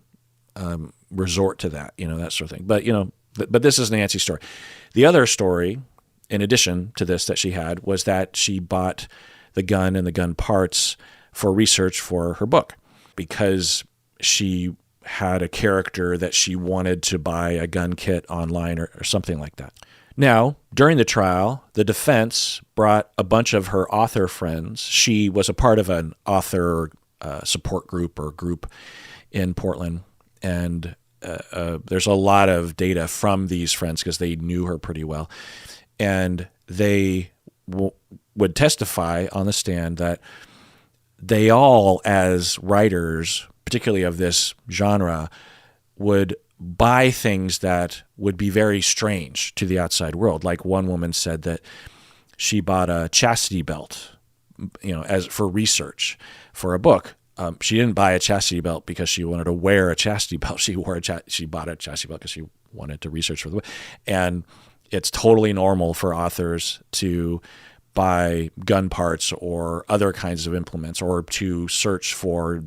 resort to that, that sort of thing. But this is Nancy's story. The other story, in addition to this that she had, was that she bought the gun and the gun parts for research for her book because she had a character that she wanted to buy a gun kit online or something like that. Now, during the trial, the defense brought a bunch of her author friends. She was a part of an author support group in Portland, and there's a lot of data from these friends because they knew her pretty well. And they would testify on the stand that they all, as writers, particularly of this genre, would buy things that would be very strange to the outside world. Like one woman said that she bought a chastity belt, as for research for a book. She didn't buy a chastity belt because she wanted to wear a chastity belt. She bought a chastity belt because she wanted to research for the book. And it's totally normal for authors to buy gun parts or other kinds of implements, or to search for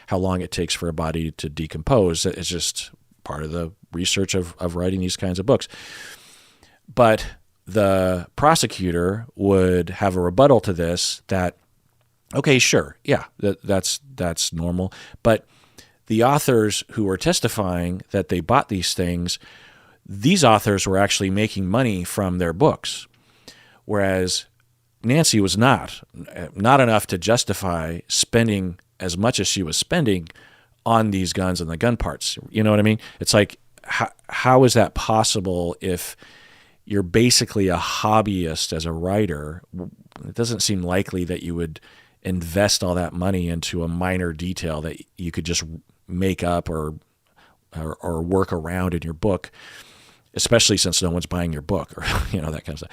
how long it takes for a body to decompose. It's just part of the research of writing these kinds of books. But the prosecutor would have a rebuttal to this that, okay, sure, yeah, that's normal. But the authors who were testifying that they bought these things, these authors were actually making money from their books. Whereas Nancy was not enough to justify spending as much as she was spending on these guns and the gun parts. You know what I mean? It's like, how is that possible if you're basically a hobbyist as a writer? It doesn't seem likely that you would invest all that money into a minor detail that you could just make up or work around in your book, especially since no one's buying your book or that kind of stuff.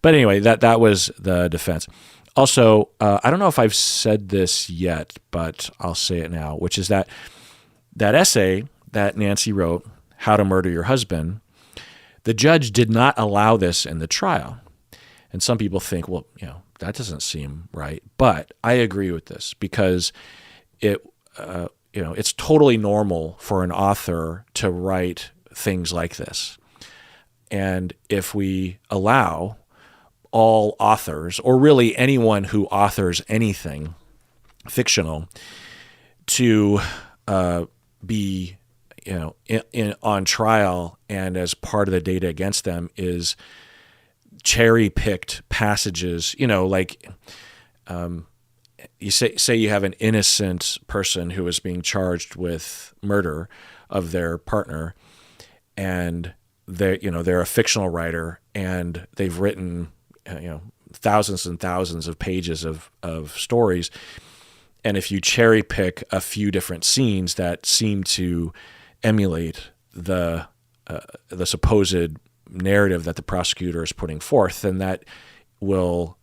But anyway, that was the defense. Also, I don't know if I've said this yet, but I'll say it now, which is that essay that Nancy wrote, How to Murder Your Husband, the judge did not allow this in the trial. And some people think, well, that doesn't seem right. But I agree with this because it's totally normal for an author to write things like this. And if we allow all authors, or really anyone who authors anything fictional, to be on trial, and as part of the data against them is cherry-picked passages, you say you have an innocent person who is being charged with murder of their partner, and they're a fictional writer, and they've written thousands and thousands of pages of stories. And if you cherry pick a few different scenes that seem to emulate the supposed narrative that the prosecutor is putting forth, then that will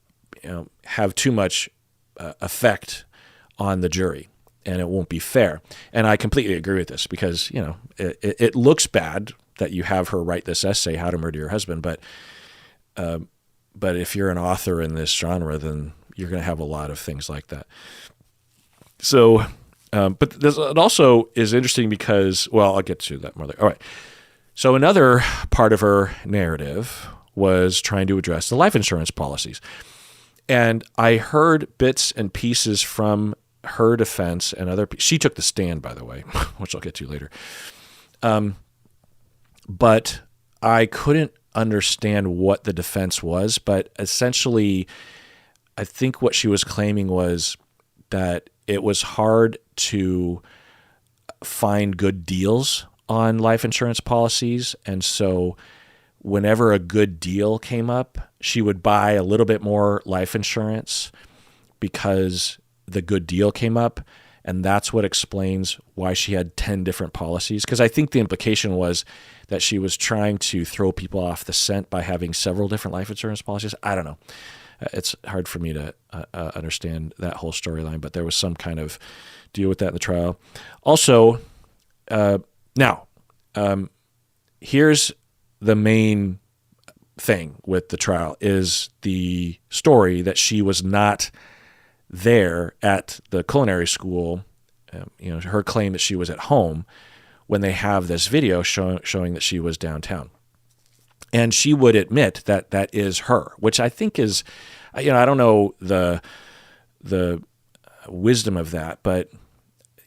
have too much effect on the jury, and it won't be fair. And I completely agree with this, because it looks bad that you have her write this essay, How to Murder Your Husband, but if you're an author in this genre, then you're going to have a lot of things like that. So, but it also is interesting because, well, I'll get to that more later. All right. So another part of her narrative was trying to address the life insurance policies. And I heard bits and pieces from her defense and she took the stand, by the way, which I'll get to later. But I couldn't understand what the defense was, but essentially I think what she was claiming was that it was hard to find good deals on life insurance policies. And so whenever a good deal came up, she would buy a little bit more life insurance because the good deal came up. And that's what explains why she had 10 different policies. Because I think the implication was that she was trying to throw people off the scent by having several different life insurance policies. I don't know. It's hard for me to understand that whole storyline, but there was some kind of deal with that in the trial. Also, now, here's the main thing with the trial is the story that she was not there at the culinary school, her claim that she was at home when they have this video showing that she was downtown. And she would admit that that is her, which I think is, I don't know the wisdom of that, but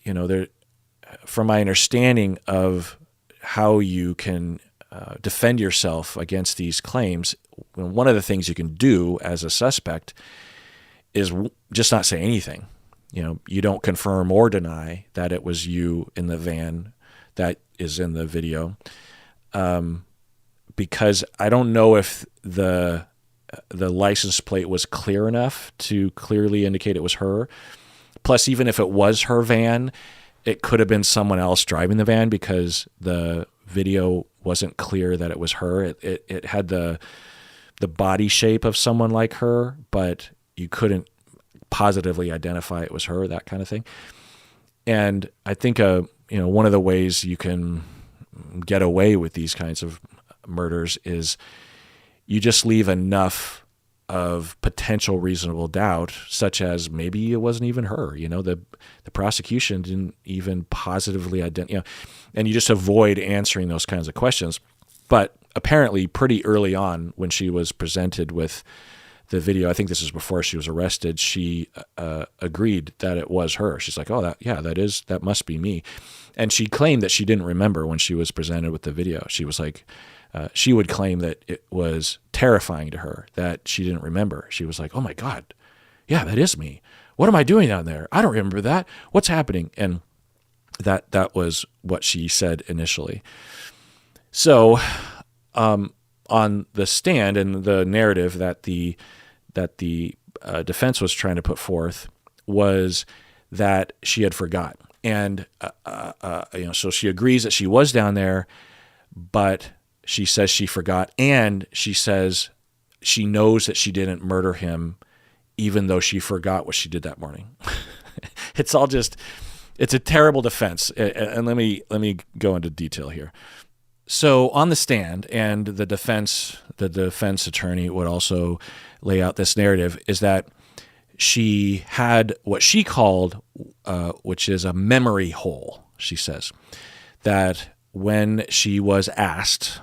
there, from my understanding of how you can defend yourself against these claims, one of the things you can do as a suspect is just not say anything. You don't confirm or deny that it was you in the van that is in the video. Because I don't know if the license plate was clear enough to clearly indicate it was her. Plus, even if it was her van, it could have been someone else driving the van because the video wasn't clear that it was her. It had the body shape of someone like her, but you couldn't positively identify it was her, that kind of thing. And I think one of the ways you can get away with these kinds of murders is you just leave enough of potential reasonable doubt, such as maybe it wasn't even her. The prosecution didn't even positively identify, and you just avoid answering those kinds of questions. But apparently pretty early on when she was presented with the video, I think this is before she was arrested, she agreed that it was her. She's like, oh, that must be me. And she claimed that she didn't remember when she was presented with the video. She was like, she would claim that it was terrifying to her that she didn't remember. She was like, oh my God, yeah, that is me. What am I doing down there? I don't remember that. What's happening? And that was what she said initially. So on the stand and the narrative that the defense was trying to put forth was that she had forgot. And so she agrees that she was down there, but she says she forgot, and she says she knows that she didn't murder him, even though she forgot what she did that morning. It's a terrible defense. And let me go into detail here. So on the stand, and the defense attorney would also lay out this narrative, is that she had what she called, which is a memory hole, she says, that when she was asked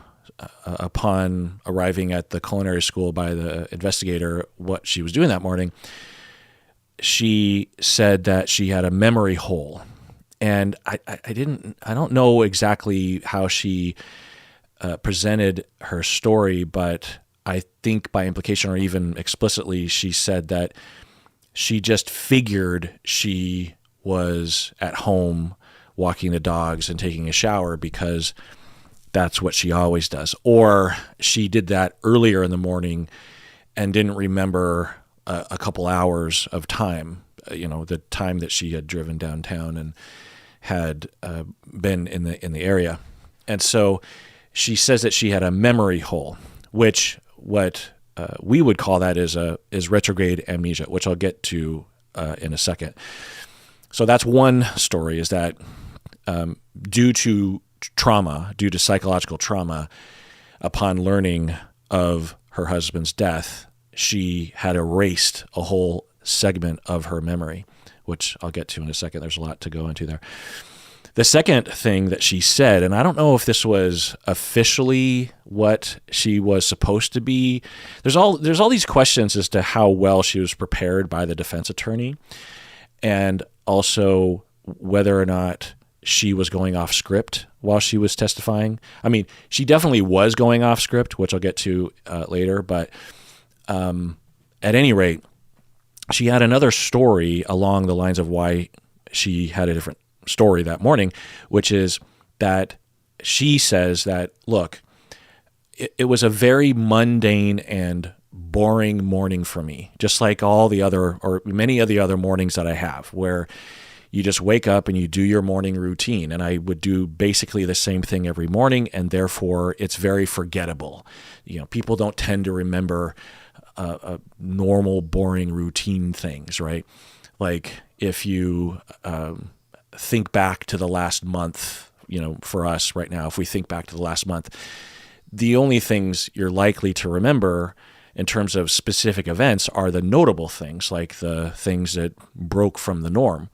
upon arriving at the culinary school by the investigator what she was doing that morning, she said that she had a memory hole. And I don't know exactly how she presented her story, but I think by implication or even explicitly, she said that she just figured she was at home walking the dogs and taking a shower because that's what she always does. Or she did that earlier in the morning and didn't remember a couple hours of time, the time that she had driven downtown and had been in the area. And so she says that she had a memory hole, which what we would call that is retrograde amnesia, which I'll get to in a second. So that's one story, is that due to psychological trauma, upon learning of her husband's death, she had erased a whole segment of her memory, which I'll get to in a second. There's a lot to go into there. The second thing that she said, and I don't know if this was officially what she was supposed to be. There's all these questions as to how well she was prepared by the defense attorney, and also whether or not she was going off script while she was testifying. I mean, she definitely was going off script, which I'll get to later. But at any rate, she had another story along the lines of why she had a different story that morning, which is that she says that, look, it was a very mundane and boring morning for me, just like all the other, or many of the other mornings that I have, where you just wake up and you do your morning routine. And I would do basically the same thing every morning, and therefore it's very forgettable. People don't tend to remember normal, boring routine things, right? Like if you think back to the last month, for us right now, if we think back to the last month, the only things you're likely to remember in terms of specific events are the notable things, like the things that broke from the norm.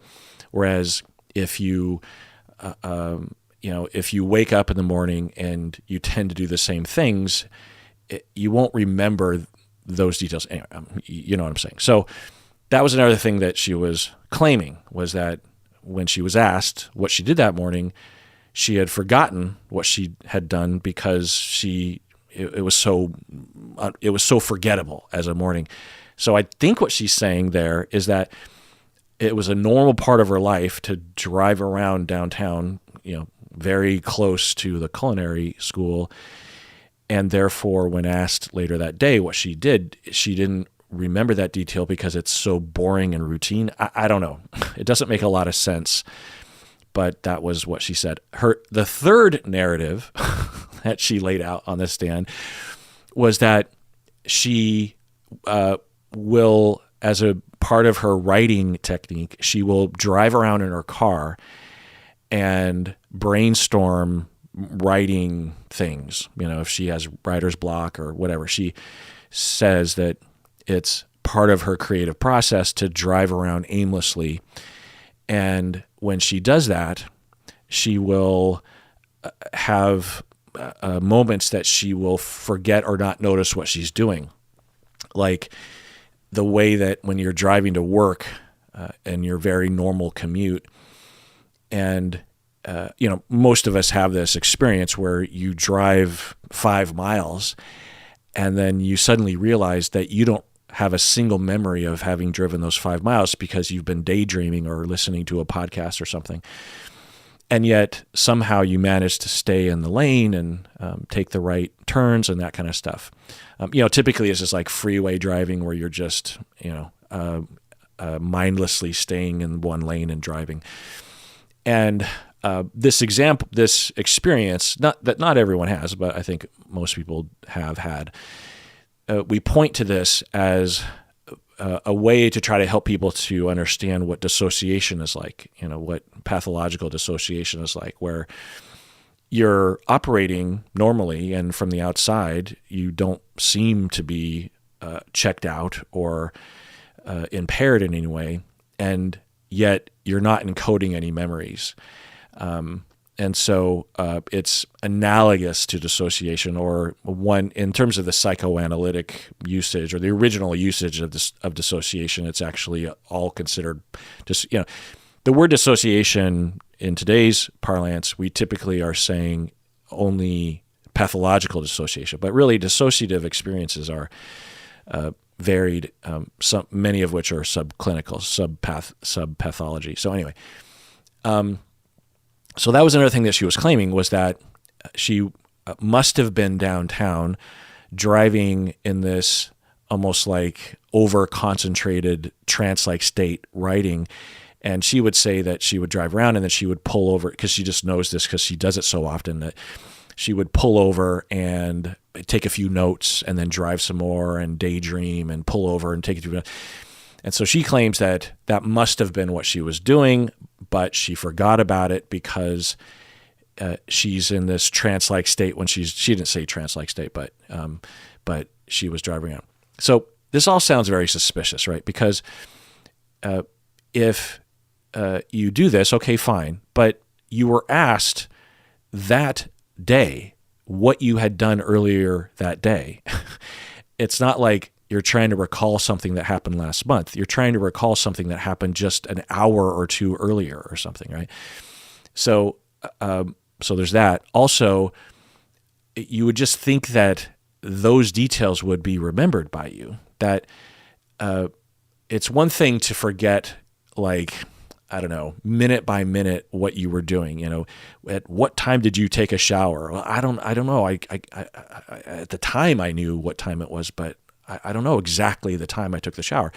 Whereas if you, if you wake up in the morning and you tend to do the same things, you won't remember those details. Anyway, you know what I'm saying. So that was another thing that she was claiming, was that when she was asked what she did that morning, she had forgotten what she had done because it was so forgettable as a morning. So I think what she's saying there is that it was a normal part of her life to drive around downtown, very close to the culinary school. And therefore, when asked later that day what she did, she didn't remember that detail because it's so boring and routine. I don't know. It doesn't make a lot of sense, but that was what she said. The third narrative that she laid out on the stand was that she will, as a part of her writing technique, she will drive around in her car and brainstorm writing things. If she has writer's block or whatever, she says that it's part of her creative process to drive around aimlessly. And when she does that, she will have moments that she will forget or not notice what she's doing. Like the way that when you're driving to work and your very normal commute, and most of us have this experience where you drive 5 miles and then you suddenly realize that you don't have a single memory of having driven those 5 miles because you've been daydreaming or listening to a podcast or something. And yet somehow you manage to stay in the lane and take the right turns and that kind of stuff. Typically it's just like freeway driving where you're just, mindlessly staying in one lane and driving. And this experience, not everyone has, but I think most people have had. We point to this as a way to try to help people to understand what dissociation is like, what pathological dissociation is like, where you're operating normally and from the outside, you don't seem to be checked out or impaired in any way, and yet you're not encoding any memories. And so it's analogous to dissociation, or one in terms of the psychoanalytic usage or the original usage of dissociation. It's actually all considered the word dissociation in today's parlance. We typically are saying only pathological dissociation, but really dissociative experiences are varied, many of which are subclinical, subpathology. So anyway, so that was another thing that she was claiming, was that she must have been downtown driving in this almost like over-concentrated trance-like state writing. And she would say that she would drive around and then she would pull over, because she just knows this because she does it so often, that she would pull over and take a few notes and then drive some more and daydream and pull over and take a few notes. And so she claims that that must have been what she was doing, but she forgot about it because she's in this trance-like state when she didn't say trance-like state, but she was driving around. So this all sounds very suspicious, right? Because if you do this, okay, fine, but you were asked that day what you had done earlier that day. It's not like you're trying to recall something that happened last month. You're trying to recall something that happened just an hour or two earlier or something, right? So there's that. Also, you would just think that those details would be remembered by you. That it's one thing to forget, like, I don't know, minute by minute what you were doing. You know, at what time did you take a shower? Well, I don't know. I at the time I knew what time it was, but I don't know exactly the time I took the shower.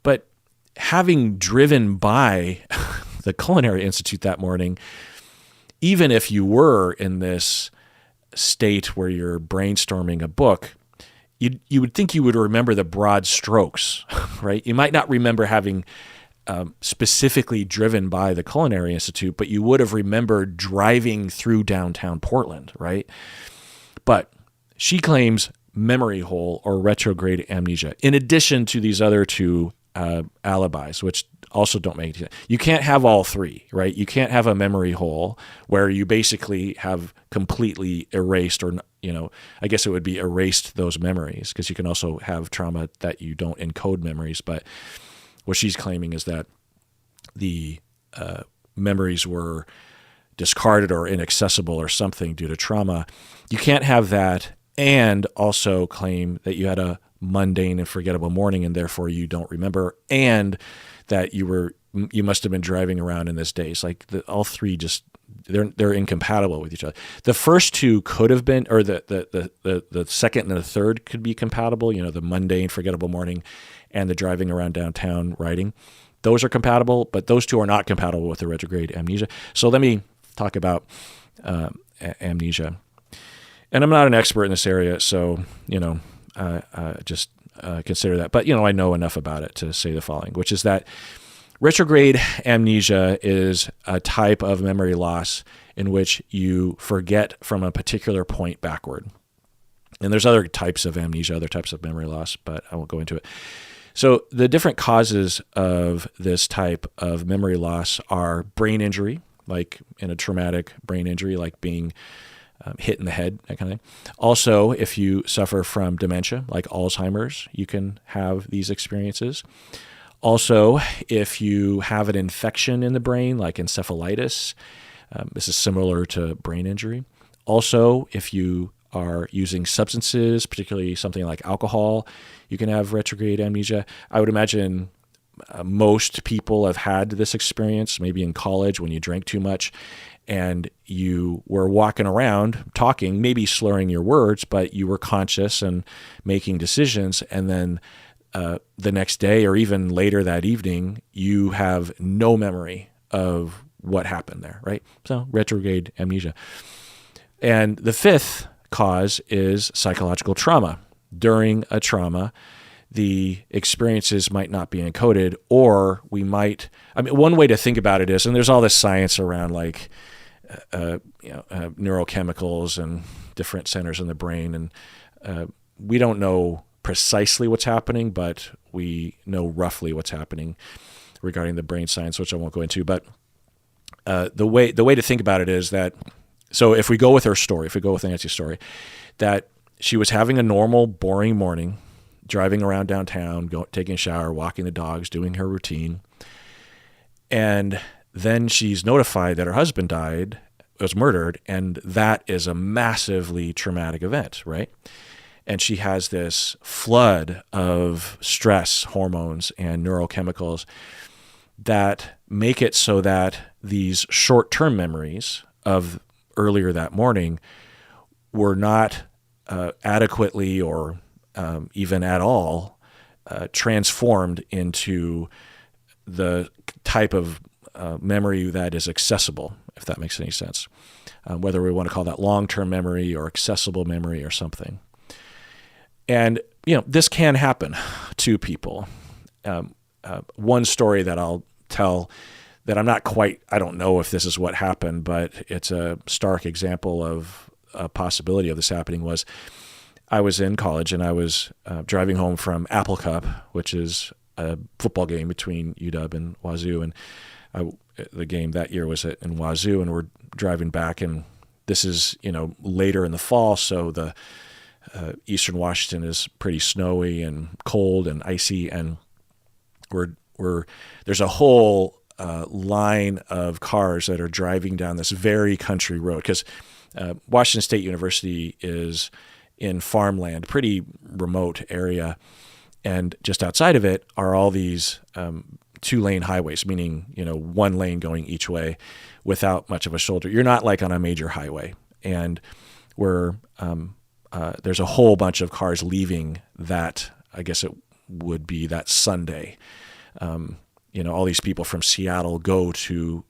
But having driven by the Culinary Institute that morning, even if you were in this state where you're brainstorming a book, you would think you would remember the broad strokes, right? You might not remember having specifically driven by the Culinary Institute, but you would have remembered driving through downtown Portland, right? But she claims memory hole or retrograde amnesia, in addition to these other two alibis, which also don't make sense. You can't have all three, right? You can't have a memory hole where you basically have completely erased, or, you know, I guess it would be erased those memories, because you can also have trauma that you don't encode memories. But what she's claiming is that the memories were discarded or inaccessible or something due to trauma. You can't have that and also claim that you had a mundane and forgettable morning and therefore you don't remember, and that you must have been driving around in this daze. Like all three just they're incompatible with each other. The first two could have been, or the second and the third could be compatible. You know, the mundane, forgettable morning and the driving around downtown writing. Those are compatible, but those two are not compatible with the retrograde amnesia. So let me talk about amnesia. And I'm not an expert in this area, so, you know, just consider that. But, you know, I know enough about it to say the following, which is that retrograde amnesia is a type of memory loss in which you forget from a particular point backward. And there's other types of amnesia, other types of memory loss, but I won't go into it. So the different causes of this type of memory loss are brain injury, like in a traumatic brain injury, like being hit in the head, that kind of thing. Also, if you suffer from dementia, like Alzheimer's, you can have these experiences. Also, if you have an infection in the brain, like encephalitis, this is similar to brain injury. Also, if you are using substances, particularly something like alcohol, you can have retrograde amnesia. I would imagine most people have had this experience, maybe in college when you drank too much and you were walking around talking, maybe slurring your words, but you were conscious and making decisions. And then the next day or even later that evening, you have no memory of what happened there, right? So retrograde amnesia. And the fifth cause is psychological trauma. During a trauma, the experiences might not be encoded, or we might, I mean, one way to think about it is, and there's all this science around like, neurochemicals and different centers in the brain. And we don't know precisely what's happening, but we know roughly what's happening regarding the brain science, which I won't go into. But the way to think about it is that, so if we go with her story, if we go with Nancy's story, that she was having a normal, boring morning, driving around downtown, taking a shower, walking the dogs, doing her routine. And then she's notified that her husband was murdered, and that is a massively traumatic event, right? and she has this flood of stress hormones and neurochemicals that make it so that these short-term memories of earlier that morning were not adequately or even at all transformed into the type of memory that is accessible, if that makes any sense. Whether we want to call that long-term memory or accessible memory or something. And, this can happen to people. One story that I'll tell that I don't know if this is what happened, but it's a stark example of a possibility of this happening was I was in college and I was driving home from Apple Cup, which is a football game between UW and Wazoo. And the game that year was in Wazoo, and we're driving back, and this is, later in the fall. So the Eastern Washington is pretty snowy and cold and icy. And there's a whole line of cars that are driving down this very country road, because Washington State University is in farmland, pretty remote area, and just outside of it are all these 2-lane highways, meaning one lane going each way without much of a shoulder. You're not like on a major highway, and there's a whole bunch of cars leaving that. I guess it would be that Sunday. All these people from Seattle go to,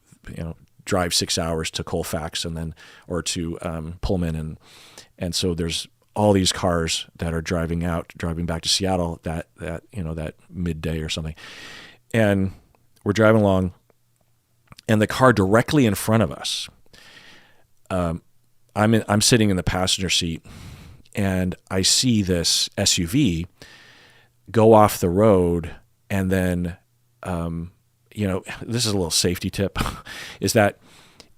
drive 6 hours to Colfax or to Pullman. And so there's all these cars that are driving back to Seattle that midday or something. And we're driving along, and the car directly in front of us, I'm sitting in the passenger seat, and I see this SUV go off the road, and then, this is a little safety tip, is that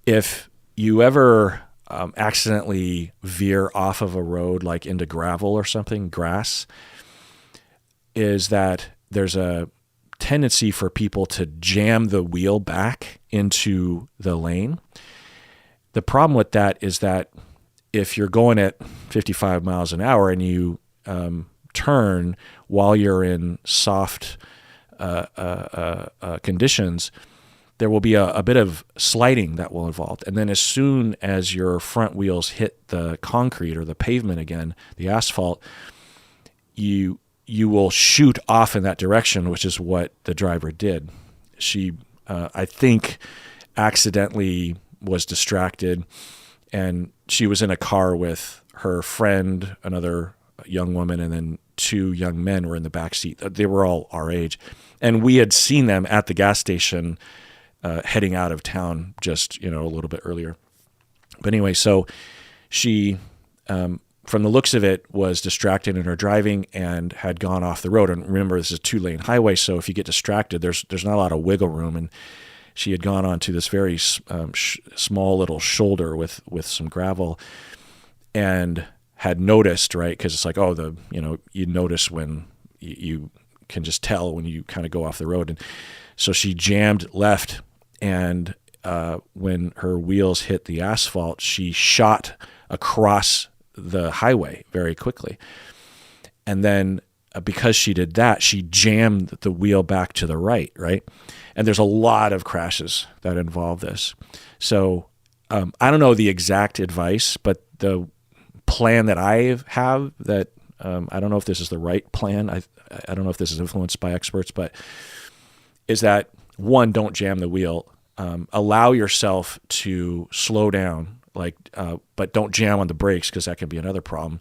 if you ever accidentally veer off of a road, like into gravel or something, grass, is that there's a tendency for people to jam the wheel back into the lane. The problem with that is that if you're going at 55 miles an hour and you turn while you're in soft conditions, there will be a bit of sliding that will involve. And then as soon as your front wheels hit the concrete or the pavement again, the asphalt, you will shoot off in that direction, which is what the driver did. She, I think, accidentally was distracted, and she was in a car with her friend, another young woman, and then 2 young men were in the back seat. They were all our age, and we had seen them at the gas station heading out of town just a little bit earlier. But anyway, so she, from the looks of it, was distracted in her driving and had gone off the road. And remember, this is a 2-lane highway, so if you get distracted, there's not a lot of wiggle room. And she had gone onto this very small little shoulder with some gravel, and had noticed, right? Because it's like, you notice when you can just tell when you kind of go off the road. And so she jammed left, and when her wheels hit the asphalt, she shot across the highway very quickly. And then because she did that, she jammed the wheel back to the right? And there's a lot of crashes that involve this. So I don't know the exact advice, but the plan that I have that I don't know if this is the right plan. I don't know if this is influenced by experts, but is that, one, don't jam the wheel. Allow yourself to slow down, but don't jam on the brakes, because that can be another problem.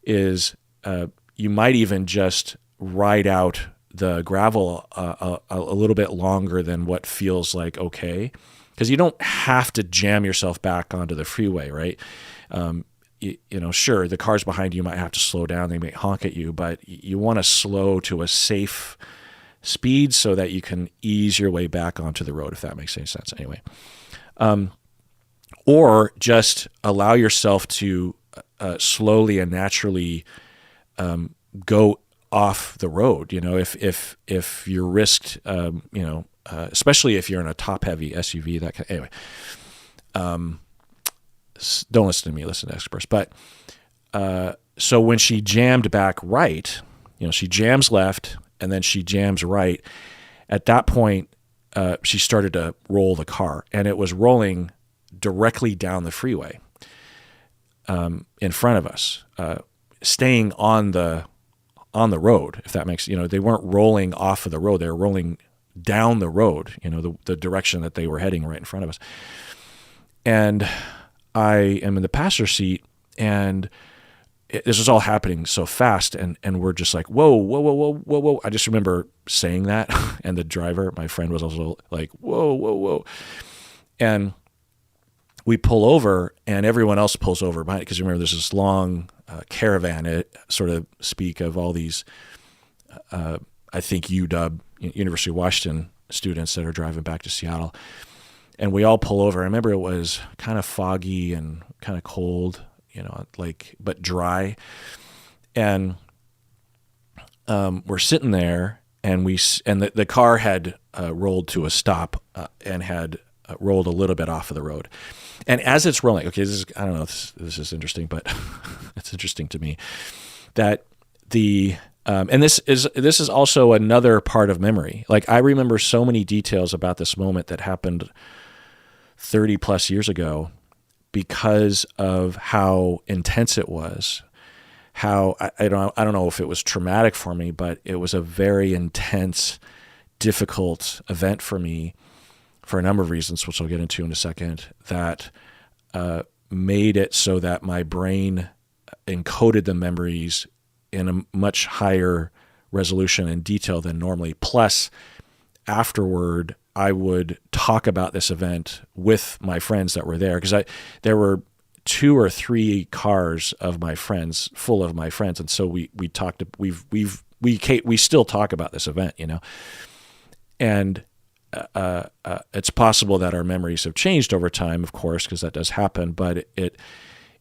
You might even just ride out the gravel a little bit longer than what feels like okay, because you don't have to jam yourself back onto the freeway, right? Sure, the cars behind you might have to slow down. They may honk at you, but you want to slow to a safe speed so that you can ease your way back onto the road, if that makes any sense. Anyway, or just allow yourself to slowly and naturally go off the road. If you're risked, especially if you're in a top-heavy SUV. Anyway. Don't listen to me, listen to experts. But so when she jammed back right, she jams left and then she jams right. At that point, she started to roll the car, and it was rolling directly down the freeway in front of us, staying on the road. If that makes, they weren't rolling off of the road; they were rolling down the road. The direction that they were heading right in front of us. And I am in the passenger seat, and this was all happening so fast, and we're just like, whoa, whoa, whoa, whoa, whoa, whoa. I just remember saying that, and the driver, my friend, was also like, whoa, whoa, whoa. And we pull over, and everyone else pulls over behind it, because remember, there's this long caravan, sort of speak, of all these, I think UW, University of Washington students that are driving back to Seattle. And we all pull over. I remember it was kind of foggy and kind of cold, but dry. And we're sitting there, and the car had rolled to a stop and had rolled a little bit off of the road. And as it's rolling, okay, I don't know if this is interesting, but it's interesting to me that and this is also another part of memory. Like, I remember so many details about this moment that happened 30 plus years ago, because of how intense it was. How I don't know if it was traumatic for me, but it was a very intense, difficult event for me, for a number of reasons, which I'll get into in a second, that made it so that my brain encoded the memories in a much higher resolution and detail than normally. Plus, afterward, I would talk about this event with my friends that were there, because there were 2 or 3 cars of my friends, full of my friends, and so we talked. We still talk about this event, and it's possible that our memories have changed over time, of course, because that does happen. But it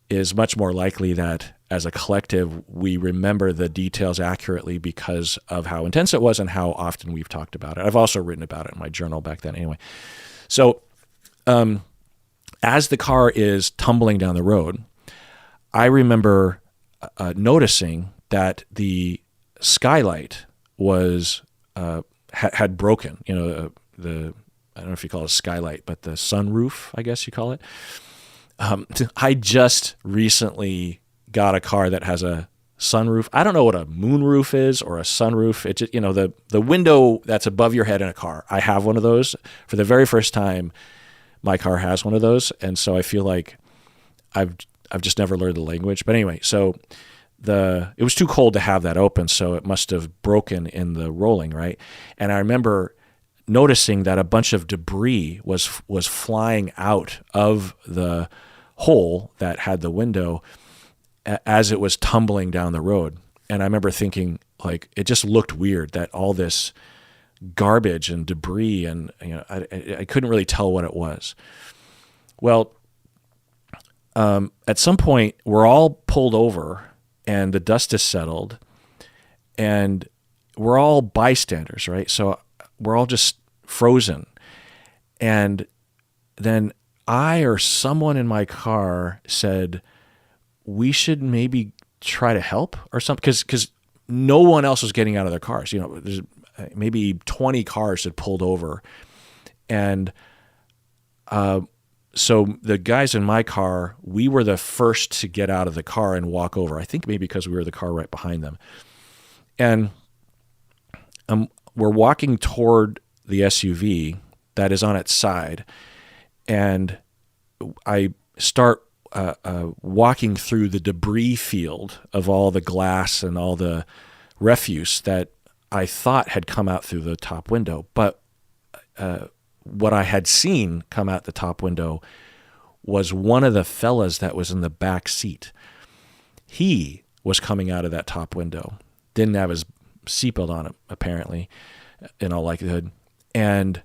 is much more likely that, as a collective, we remember the details accurately because of how intense it was and how often we've talked about it. I've also written about it in my journal back then anyway. So as the car is tumbling down the road, I remember noticing that the skylight was had broken. I don't know if you call it a skylight, but the sunroof, I guess you call it. I just recently got a car that has a sunroof. I don't know what a moonroof is or a sunroof. It's just, the window that's above your head in a car. I have one of those. For the very first time, my car has one of those, and so I feel like I've just never learned the language. But anyway, so it was too cold to have that open, so it must have broken in the rolling, right? And I remember noticing that a bunch of debris was flying out of the hole that had the window as it was tumbling down the road. And I remember thinking, like, it just looked weird that all this garbage and debris, and I couldn't really tell what it was. Well, at some point, we're all pulled over, and the dust is settled, and we're all bystanders, right? So we're all just frozen. And then I or someone in my car said, we should maybe try to help or something, because no one else was getting out of their cars. There's maybe 20 cars had pulled over. And so the guys in my car, we were the first to get out of the car and walk over. I think maybe because we were the car right behind them. And we're walking toward the SUV that is on its side. And I start walking through the debris field of all the glass and all the refuse that I thought had come out through the top window. But what I had seen come out the top window was one of the fellas that was in the back seat. He was coming out of that top window, didn't have his seatbelt on, apparently, in all likelihood, and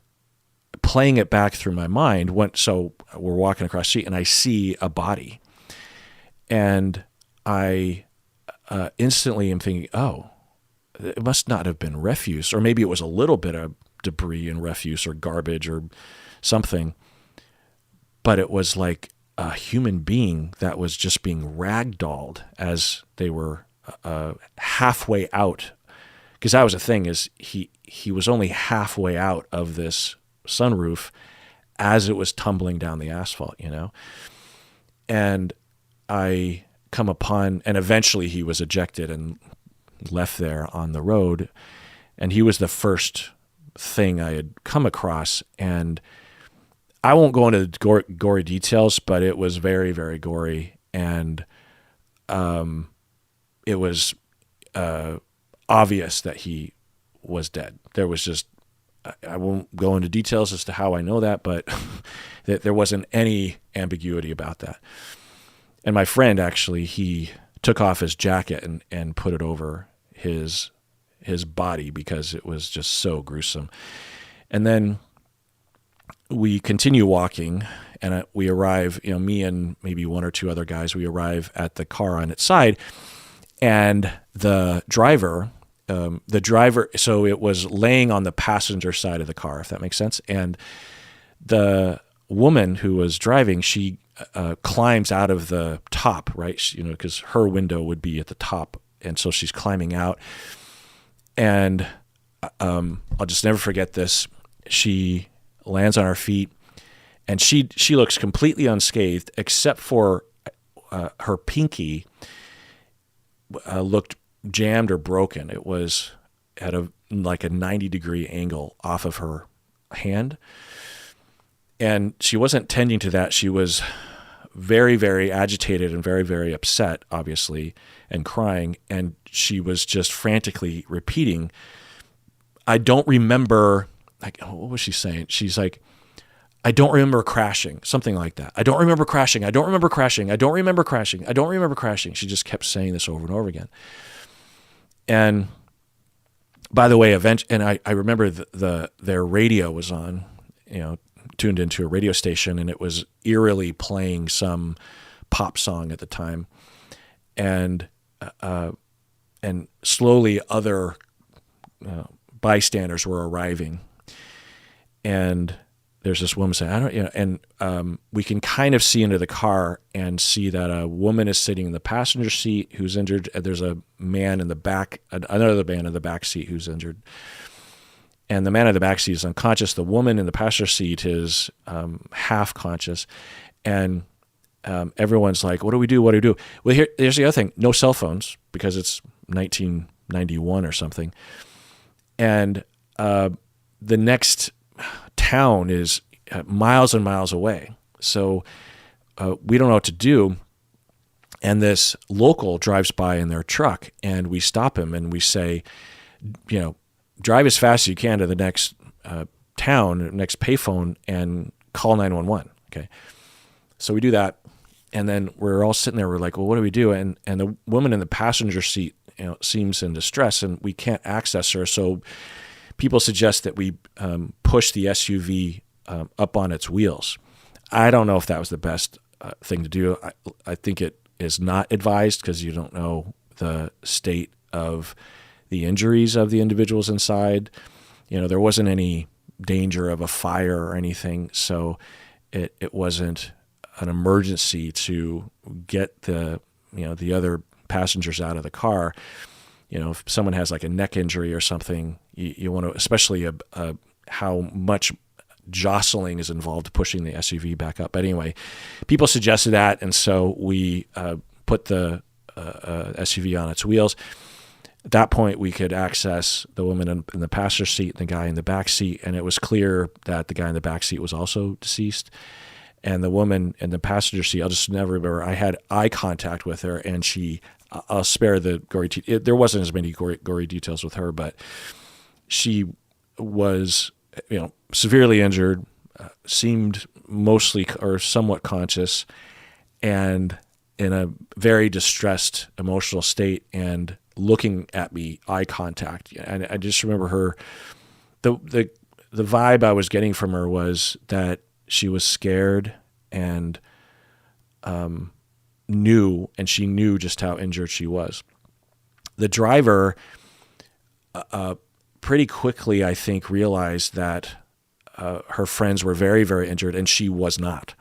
playing it back through my mind, so we're walking across the street, and I see a body, and I instantly am thinking, oh, it must not have been refuse, or maybe it was a little bit of debris and refuse or garbage or something, but it was like a human being that was just being ragdolled as they were halfway out. Because that was the thing, is he was only halfway out of this sunroof as it was tumbling down the asphalt, And I come upon, and eventually he was ejected and left there on the road. And he was the first thing I had come across. And I won't go into gory details, but it was very, very gory. And it was obvious that he was dead. There was just, I won't go into details as to how I know that, but there wasn't any ambiguity about that. And my friend, actually, he took off his jacket and put it over his body because it was just so gruesome. And then we continue walking, and we arrive, me and maybe one or two other guys, we arrive at the car on its side, and the driver, so it was laying on the passenger side of the car, if that makes sense. And the woman who was driving, she climbs out of the top, right? Because her window would be at the top. And so she's climbing out. And I'll just never forget this. She lands on her feet, and she looks completely unscathed, except for her pinky looked jammed or broken. It was at a 90-degree angle off of her hand. And she wasn't tending to that. She was very, very agitated and very, very upset, obviously, and crying. And she was just frantically repeating, I don't remember, what was she saying? She's like, I don't remember crashing, something like that. I don't remember crashing. I don't remember crashing. I don't remember crashing. I don't remember crashing. She just kept saying this over and over again. And by the way, and I remember their radio was on, tuned into a radio station, and it was eerily playing some pop song at the time. And slowly other bystanders were arriving. And there's this woman saying, we can kind of see into the car and see that a woman is sitting in the passenger seat who's injured. There's a man in the back, another man in the back seat who's injured. And the man in the back seat is unconscious. The woman in the passenger seat is half conscious. And everyone's like, what do we do? What do we do? Well, here's the other thing. No cell phones, because it's 1991 or something. And the next town is miles and miles away. So we don't know what to do. And this local drives by in their truck, and we stop him and we say, drive as fast as you can to the next town, next payphone, and call 911. Okay. So we do that. And then we're all sitting there. We're like, well, what do we do? And the woman in the passenger seat, seems in distress, and we can't access her. So people suggest that we push the SUV up on its wheels. I don't know if that was the best thing to do. I think it is not advised, because you don't know the state of the injuries of the individuals inside. There wasn't any danger of a fire or anything, so it wasn't an emergency to get the other passengers out of the car. If someone has like a neck injury or something, you want to, especially how much jostling is involved pushing the SUV back up. But anyway, people suggested that, and so we put the SUV on its wheels. At that point, we could access the woman in the passenger seat and the guy in the back seat, and it was clear that the guy in the back seat was also deceased. And the woman in the passenger seat, I'll just never remember, I had eye contact with her, and I'll spare the gory there wasn't as many gory details with her, but she was, severely injured, seemed mostly or somewhat conscious, and in a very distressed emotional state, and looking at me, eye contact. And I just remember her, the vibe I was getting from her was that she was scared and she knew just how injured she was. The driver pretty quickly, I think, realized that her friends were very, very injured, and she was not.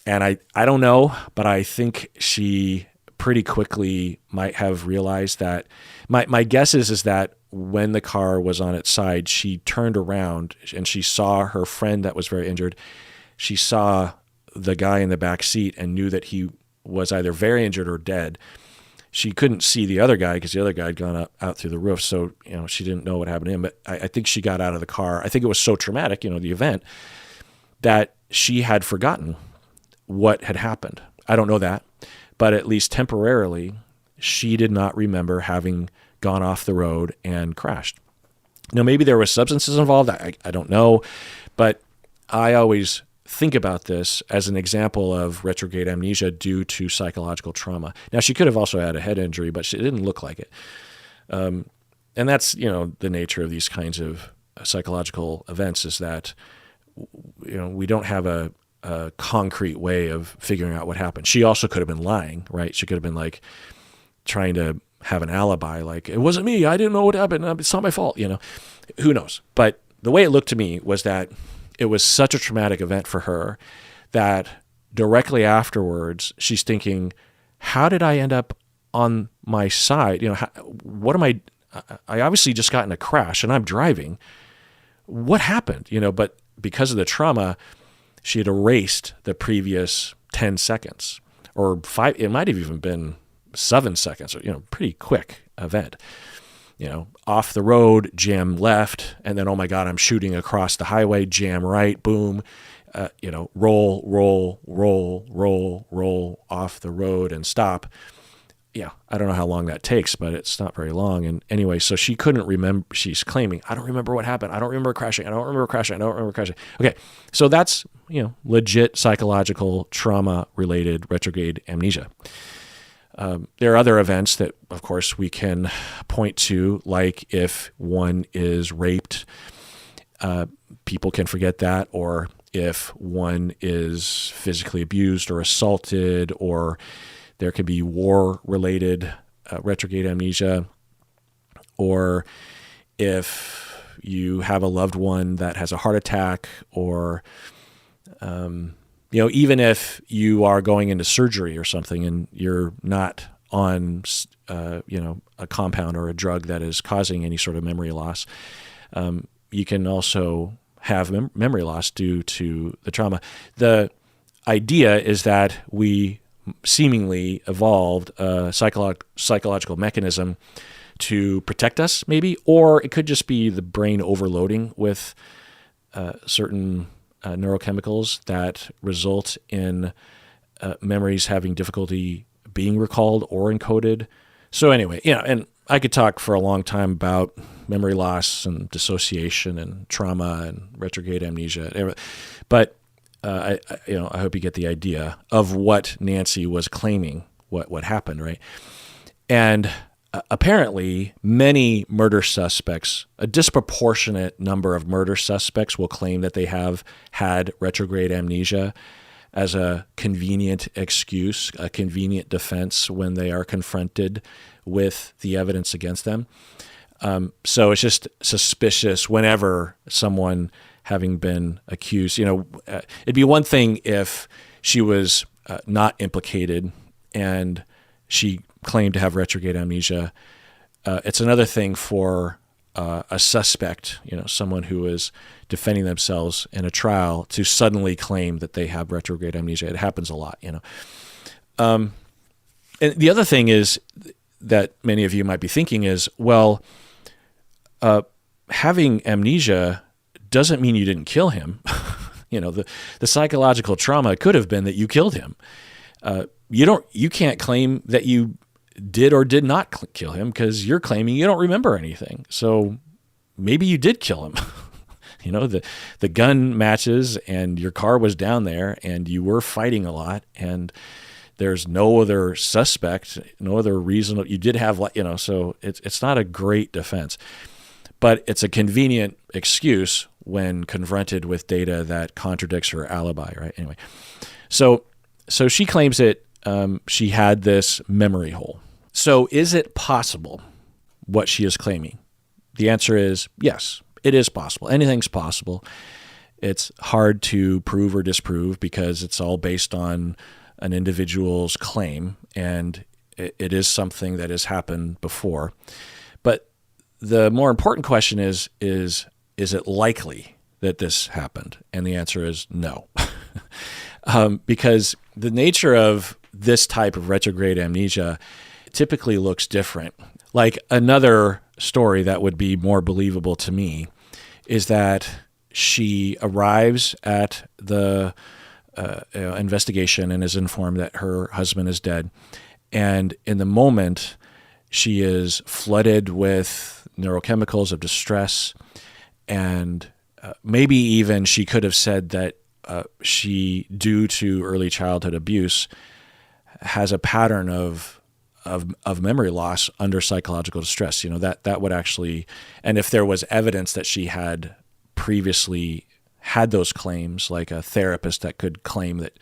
And I don't know, but I think she pretty quickly might have realized that. My guess is that when the car was on its side, she turned around and she saw her friend that was very injured. She saw the guy in the back seat and knew that he was either very injured or dead. She couldn't see the other guy because the other guy had gone out through the roof. So, she didn't know what happened to him. But I think she got out of the car. I think it was so traumatic, the event, that she had forgotten what had happened. I don't know that, but at least temporarily, she did not remember having gone off the road and crashed. Now, maybe there was substances involved. I don't know, but I always think about this as an example of retrograde amnesia due to psychological trauma. Now, she could have also had a head injury, but it didn't look like it. And that's, the nature of these kinds of psychological events is that, we don't have a concrete way of figuring out what happened. She also could have been lying, right? She could have been like trying to have an alibi, like, it wasn't me. I didn't know what happened. It's not my fault, Who knows? But the way it looked to me was that it was such a traumatic event for her that directly afterwards, she's thinking, how did I end up on my side? What am I obviously just got in a crash and I'm driving. What happened? But because of the trauma, she had erased the previous 10 seconds or 5. It might have even been 7 seconds, or, pretty quick event. Off the road, jam left, and then, oh my God, I'm shooting across the highway, jam right, boom, roll off the road and stop. Yeah, I don't know how long that takes, but it's not very long. And anyway, so she couldn't remember. She's claiming, I don't remember what happened. I don't remember crashing. I don't remember crashing. Okay, so that's, legit psychological trauma-related retrograde amnesia. There are other events that, of course, we can point to, like if one is raped, people can forget that, or if one is physically abused or assaulted, or there could be war-related retrograde amnesia, or if you have a loved one that has a heart attack, or even if you are going into surgery or something and you're not on, a compound or a drug that is causing any sort of memory loss, you can also have memory loss due to the trauma. The idea is that we seemingly evolved a psychological mechanism to protect us, maybe, or it could just be the brain overloading with certain neurochemicals that result in memories having difficulty being recalled or encoded. So anyway, and I could talk for a long time about memory loss and dissociation and trauma and retrograde amnesia, but I hope you get the idea of what Nancy was claiming, what happened, right? And apparently, many murder suspects, a disproportionate number of murder suspects, will claim that they have had retrograde amnesia as a convenient excuse, a convenient defense when they are confronted with the evidence against them. So it's just suspicious whenever someone having been accused, it'd be one thing if she was not implicated and she claimed to have retrograde amnesia. It's another thing for a suspect, someone who is defending themselves in a trial, to suddenly claim that they have retrograde amnesia. It happens a lot, And the other thing is that many of you might be thinking is, well, having amnesia doesn't mean you didn't kill him. The psychological trauma could have been that you killed him. You can't claim that you did or did not kill him because you're claiming you don't remember anything. So maybe you did kill him. The gun matches and your car was down there and you were fighting a lot and there's no other suspect, no other reason. You did have, so it's not a great defense, but it's a convenient excuse when confronted with data that contradicts her alibi, right? Anyway, so she claims that she had this memory hole. So is it possible what she is claiming? The answer is yes, it is possible. Anything's possible. It's hard to prove or disprove because it's all based on an individual's claim, and it is something that has happened before. But the more important question is it likely that this happened? And the answer is no. Because the nature of this type of retrograde amnesia typically looks different. Like, another story that would be more believable to me is that she arrives at the investigation and is informed that her husband is dead. And in the moment, she is flooded with neurochemicals of distress. And maybe even she could have said that she, due to early childhood abuse, has a pattern of memory loss under psychological distress. That would actually, and if there was evidence that she had previously had those claims, like a therapist that could claim that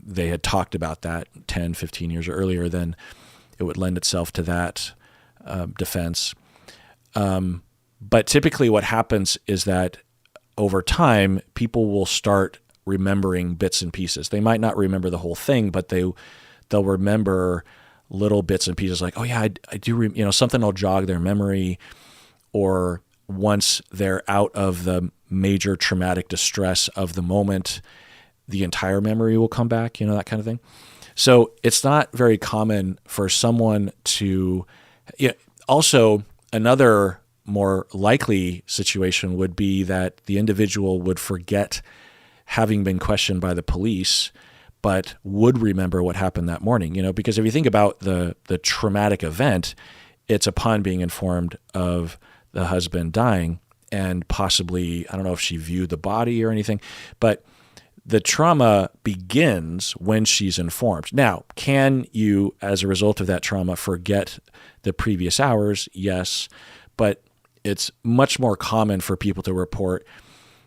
they had talked about that 10, 15 years earlier, then it would lend itself to that defense. But typically what happens is that over time, people will start remembering bits and pieces. They might not remember the whole thing, but they'll remember little bits and pieces, like, oh yeah, I do, something will jog their memory, or once they're out of the major traumatic distress of the moment, the entire memory will come back, that kind of thing. So it's not very common for someone to, also another more likely situation would be that the individual would forget having been questioned by the police, but would remember what happened that morning, because if you think about the traumatic event, it's upon being informed of the husband dying, and possibly, I don't know if she viewed the body or anything, but the trauma begins when she's informed. Now, can you, as a result of that trauma, forget the previous hours? Yes, but it's much more common for people to report,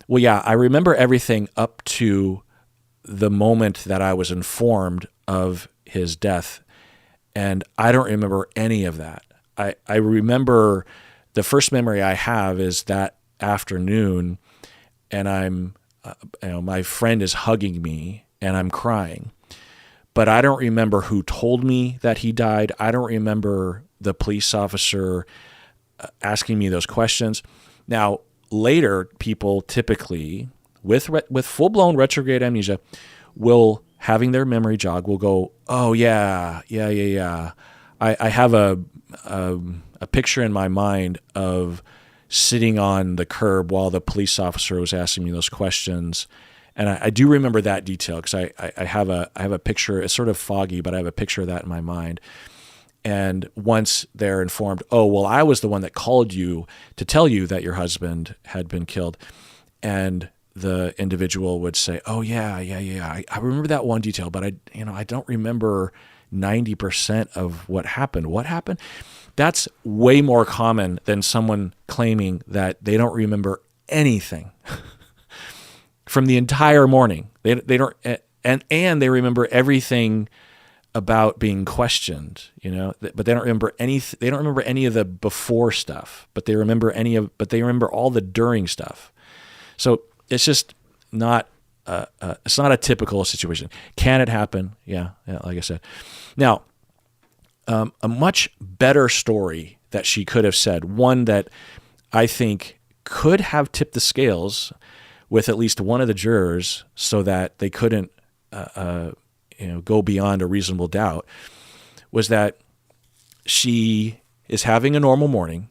well, yeah, I remember everything up to the moment that I was informed of his death, and I don't remember any of that. I remember the first memory I have is that afternoon, and I'm, my friend is hugging me, and I'm crying. But I don't remember who told me that he died. I don't remember the police officer asking me those questions. Now, later, people typically, with full-blown retrograde amnesia, will, having their memory jog, will go, oh, yeah. I have a picture in my mind of sitting on the curb while the police officer was asking me those questions. And I do remember that detail because I have a picture. It's sort of foggy, but I have a picture of that in my mind. And once they're informed, oh, well, I was the one that called you to tell you that your husband had been killed. And the individual would say, oh, yeah. I remember that one detail, but I don't remember 90% of what happened. What happened? That's way more common than someone claiming that they don't remember anything from the entire morning. They don't, and they remember everything about being questioned, but they don't remember any. They don't remember any of the before stuff, but they remember all the during stuff. So it's just not. It's not a typical situation. Can it happen? Yeah, like I said. Now, a much better story that she could have said, one that I think could have tipped the scales with at least one of the jurors so that they couldn't go beyond a reasonable doubt, was that she is having a normal morning.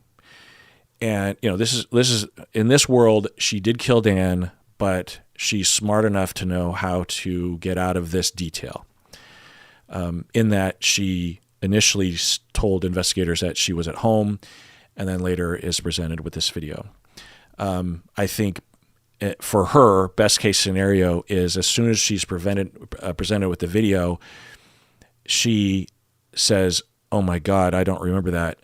And, this is in this world, she did kill Dan, but she's smart enough to know how to get out of this detail. In that she initially told investigators that she was at home, and then later is presented with this video. I think for her, best case scenario is as soon as she's presented with the video, she says, oh my God, I don't remember that.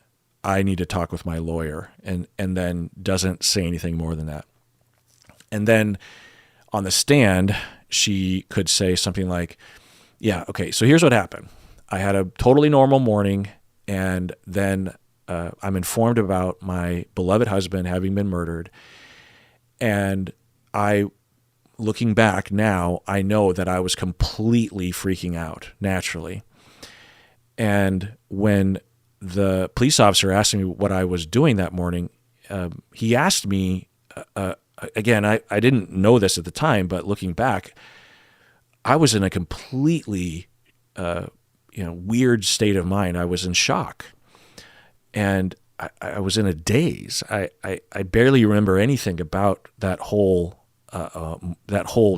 I need to talk with my lawyer, and then doesn't say anything more than that. And then on the stand, she could say something like, yeah, okay, so here's what happened. I had a totally normal morning, and then I'm informed about my beloved husband having been murdered, and looking back now, I know that I was completely freaking out naturally. And when the police officer asked me what I was doing that morning, he asked me, again, I didn't know this at the time, but looking back, I was in a completely weird state of mind. I was in shock. And I was in a daze. I barely remember anything about that whole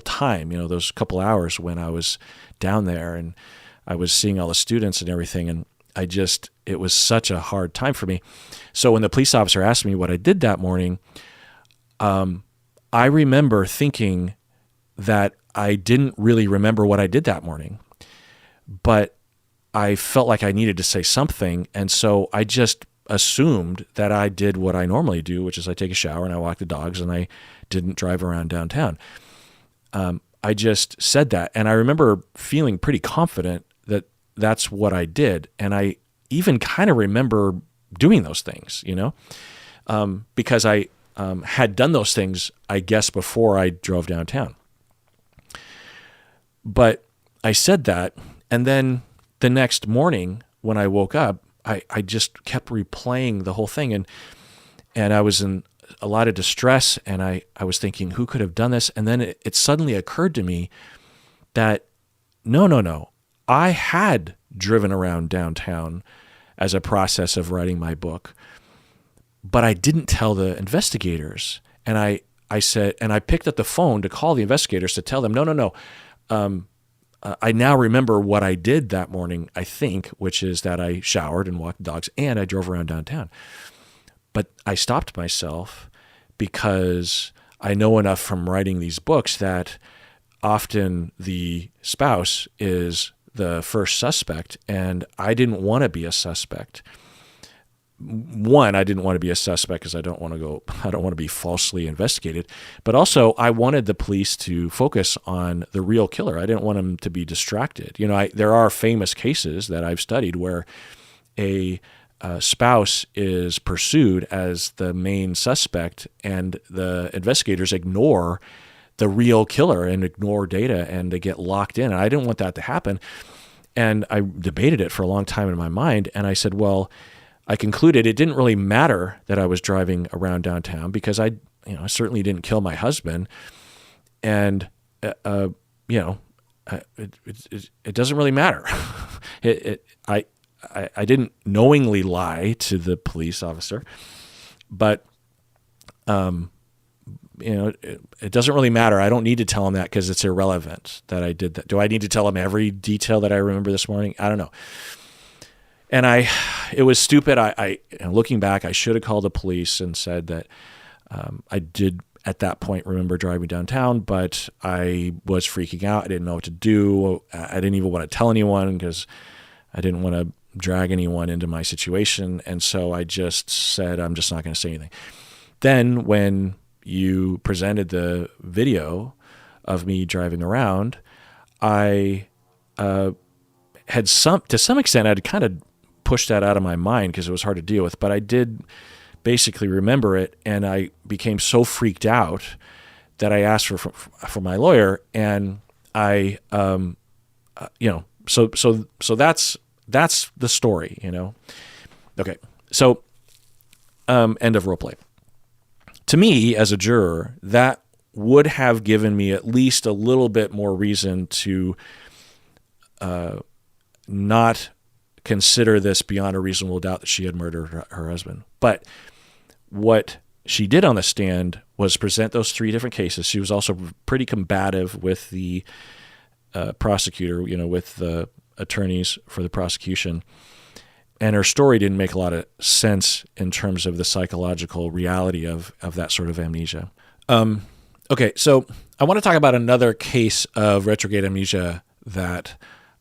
time, those couple hours when I was down there and I was seeing all the students and everything. And it was such a hard time for me. So when the police officer asked me what I did that morning, I remember thinking that I didn't really remember what I did that morning, but I felt like I needed to say something. And so I just assumed that I did what I normally do, which is I take a shower and I walk the dogs and I didn't drive around downtown. I just said that. And I remember feeling pretty confident that that's what I did. And I even kind of remember doing those things, because I had done those things, I guess, before I drove downtown. But I said that, and then the next morning when I woke up, I just kept replaying the whole thing, and I was in a lot of distress, and I was thinking, who could have done this? And then it suddenly occurred to me that no, I had driven around downtown as a process of writing my book, but I didn't tell the investigators. And I said, and I picked up the phone to call the investigators to tell them, no. I now remember what I did that morning, I think, which is that I showered and walked the dogs and I drove around downtown. But I stopped myself because I know enough from writing these books that often the spouse is the first suspect, and I didn't want to be a suspect. One, I didn't want to be a suspect because I don't want to be falsely investigated. But also, I wanted the police to focus on the real killer. I didn't want them to be distracted. There are famous cases that I've studied where a spouse is pursued as the main suspect, and the investigators ignore the real killer and ignore data, and they get locked in. And I didn't want that to happen. And I debated it for a long time in my mind, and I said, well, I concluded it didn't really matter that I was driving around downtown because I certainly didn't kill my husband, and it doesn't really matter. I didn't knowingly lie to the police officer, but it doesn't really matter. I don't need to tell him that because it's irrelevant that I did that. Do I need to tell him every detail that I remember this morning? I don't know. And it was stupid. Looking back, I should have called the police and said that I did at that point remember driving downtown, but I was freaking out. I didn't know what to do. I didn't even want to tell anyone because I didn't want to drag anyone into my situation. And so I just said, I'm just not going to say anything. Then when you presented the video of me driving around, I had to some extent, I'd kind of pushed that out of my mind because it was hard to deal with, but I did basically remember it, and I became so freaked out that I asked for my lawyer, and I, so that's the story, Okay, so end of role play. To me, as a juror, that would have given me at least a little bit more reason to not consider this beyond a reasonable doubt that she had murdered her husband. But what she did on the stand was present those three different cases. She was also pretty combative with the prosecutor, with the attorneys for the prosecution. And her story didn't make a lot of sense in terms of the psychological reality of that sort of amnesia. Okay, so I want to talk about another case of retrograde amnesia that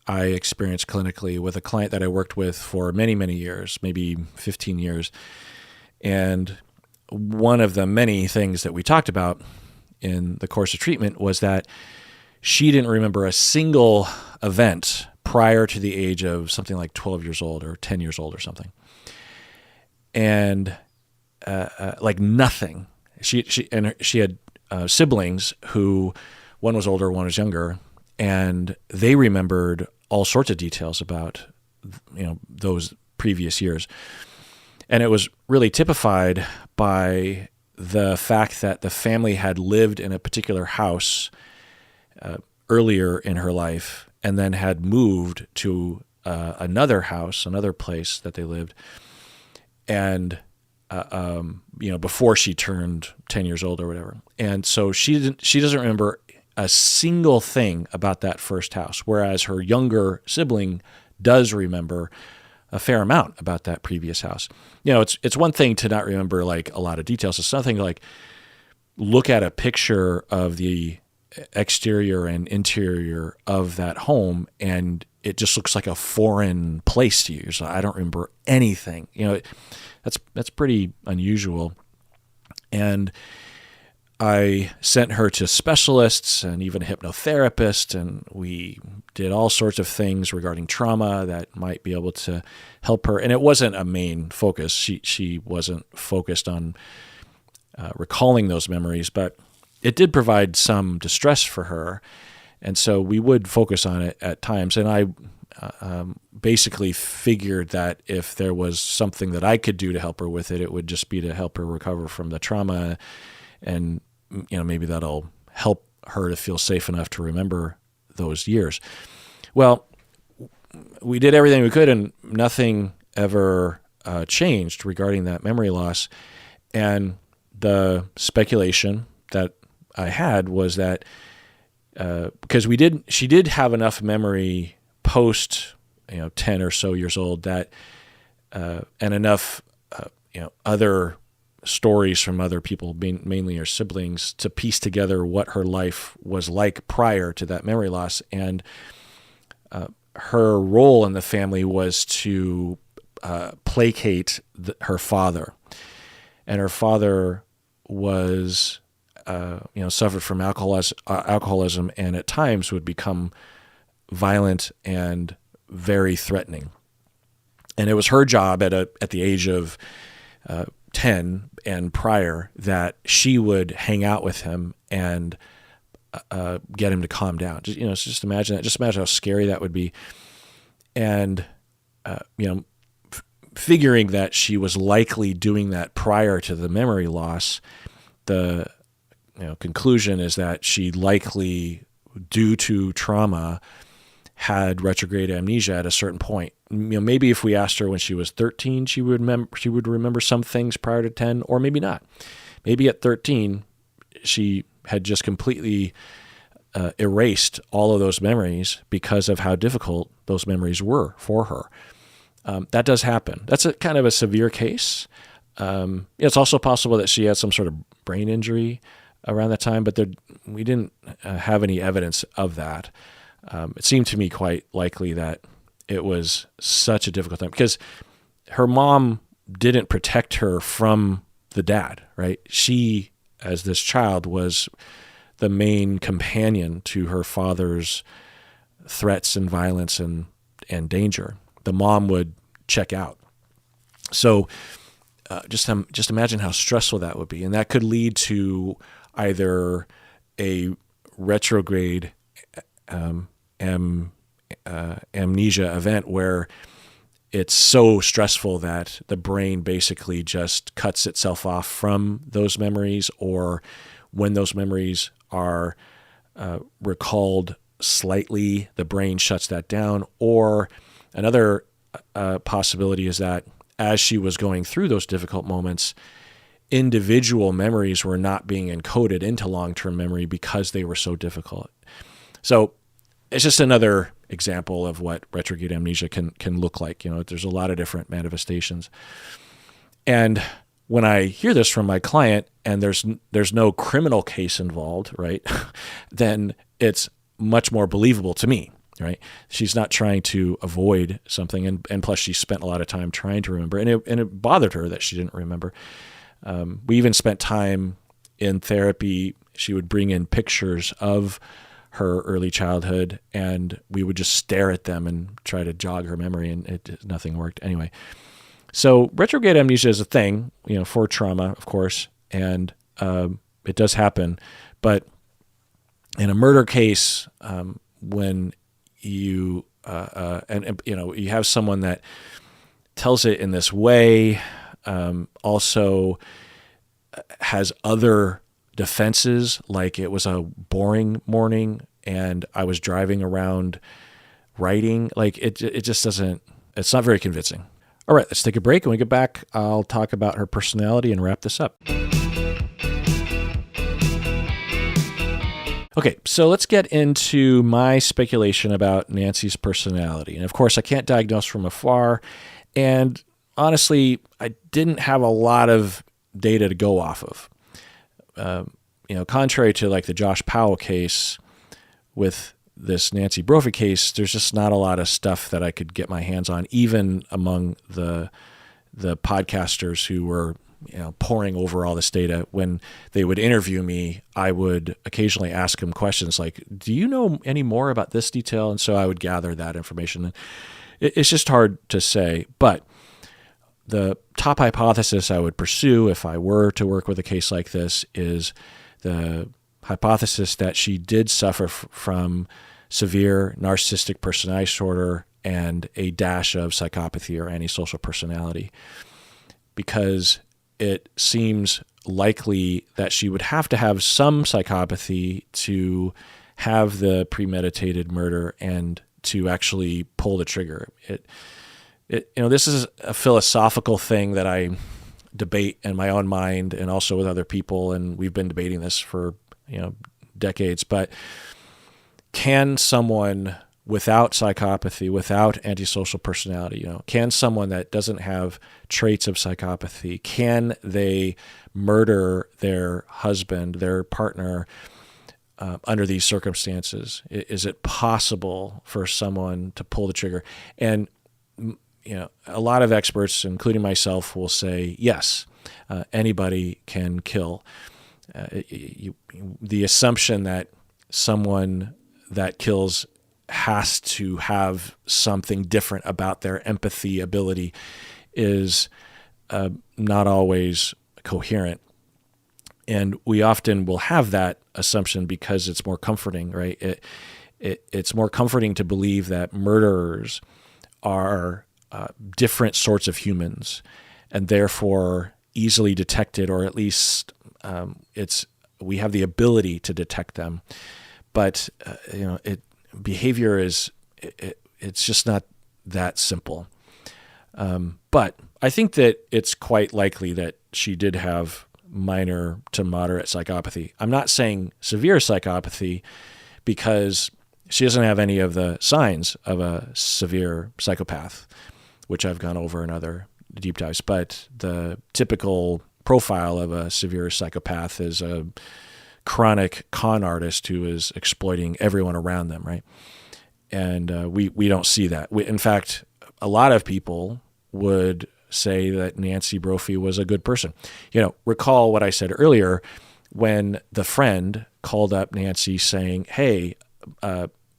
I experienced clinically with a client that I worked with for many, many years, maybe 15 years. And one of the many things that we talked about in the course of treatment was that she didn't remember a single event prior to the age of something like 12 years old or 10 years old or something. And like nothing. She had siblings who, one was older, one was younger, and they remembered all sorts of details about, those previous years. And it was really typified by the fact that the family had lived in a particular house earlier in her life and then had moved to another house, another place that they lived, and before she turned 10 years old or whatever. And so she doesn't remember a single thing about that first house, whereas her younger sibling does remember a fair amount about that previous house. It's one thing to not remember like a lot of details. It's something like look at a picture of the exterior and interior of that home, and it just looks like a foreign place to you. So I don't remember anything. That's pretty unusual. And I sent her to specialists and even a hypnotherapist, and we did all sorts of things regarding trauma that might be able to help her. And it wasn't a main focus. She wasn't focused on recalling those memories, but it did provide some distress for her. And so we would focus on it at times. And I basically figured that if there was something that I could do to help her with it, it would just be to help her recover from the trauma. And, maybe that'll help her to feel safe enough to remember those years. Well, we did everything we could, and nothing ever changed regarding that memory loss. And the speculation that I had was that because she did have enough memory post 10 or so years old that and enough other stories from other people, mainly her siblings, to piece together what her life was like prior to that memory loss. And her role in the family was to placate her father. And her father was suffered from alcoholism, and at times would become violent and very threatening. And it was her job at the age of 10 and prior that she would hang out with him and get him to calm down. Just imagine that. Just imagine how scary that would be. And figuring that she was likely doing that prior to the memory loss, the conclusion is that she likely, due to trauma, had retrograde amnesia at a certain point. Maybe if we asked her when she was 13, she would remember some things prior to 10, or maybe not. Maybe at 13, she had just completely erased all of those memories because of how difficult those memories were for her. That does happen. That's a kind of a severe case. It's also possible that she had some sort of brain injury around that time, but we didn't have any evidence of that. It seemed to me quite likely that it was such a difficult time because her mom didn't protect her from the dad, right? She, as this child, was the main companion to her father's threats and violence and danger. The mom would check out. So just imagine how stressful that would be. And that could lead to either a retrograde amnesia event where it's so stressful that the brain basically just cuts itself off from those memories, or when those memories are recalled slightly, the brain shuts that down. Or another possibility is that as she was going through those difficult moments, individual memories were not being encoded into long-term memory because they were so difficult. So it's just another example of what retrograde amnesia can look like. There's a lot of different manifestations. And when I hear this from my client and there's no criminal case involved, right, then it's much more believable to me, right? She's not trying to avoid something, and plus she spent a lot of time trying to remember, and it bothered her that she didn't remember. We even spent time in therapy. She would bring in pictures of her early childhood, and we would just stare at them and try to jog her memory, and nothing worked. Anyway, so retrograde amnesia is a thing, for trauma, of course, and it does happen, But in a murder case, when you you have someone that tells it in this way, also has other defenses, like it was a boring morning and I was driving around writing, like it just doesn't, it's not very convincing. All right, let's take a break. When we get back, I'll talk about her personality and wrap this up. Okay, so let's get into my speculation about Nancy's personality. And of course, I can't diagnose from afar. And honestly, I didn't have a lot of data to go off of. Contrary to like the Josh Powell case with this Nancy Brophy case, there's just not a lot of stuff that I could get my hands on, even among the podcasters who were poring over all this data. When they would interview me, I would occasionally ask them questions like, do you know any more about this detail? And so I would gather that information. It's just hard to say, but the top hypothesis I would pursue if I were to work with a case like this is the hypothesis that she did suffer from severe narcissistic personality disorder and a dash of psychopathy or antisocial personality, because it seems likely that she would have to have some psychopathy to have the premeditated murder and to actually pull the trigger. This is a philosophical thing that I debate in my own mind and also with other people, and we've been debating this for decades. But can someone without psychopathy, without antisocial personality, can someone that doesn't have traits of psychopathy, can they murder their husband, their partner, under these circumstances? Is it possible for someone to pull the trigger? And a lot of experts, including myself, will say yes, anybody can kill. The assumption that someone that kills has to have something different about their empathy ability is not always coherent. And we often will have that assumption because it's more comforting, right? It's more comforting to believe that murderers are different sorts of humans and therefore easily detected, or at least we have the ability to detect them. But behavior it's just not that simple. But I think that it's quite likely that she did have minor to moderate psychopathy. I'm not saying severe psychopathy because she doesn't have any of the signs of a severe psychopath, which I've gone over in other deep dives. But the typical profile of a severe psychopath is a chronic con artist who is exploiting everyone around them, right? And we don't see that. In fact, a lot of people would say that Nancy Brophy was a good person. Recall what I said earlier when the friend called up Nancy saying, hey,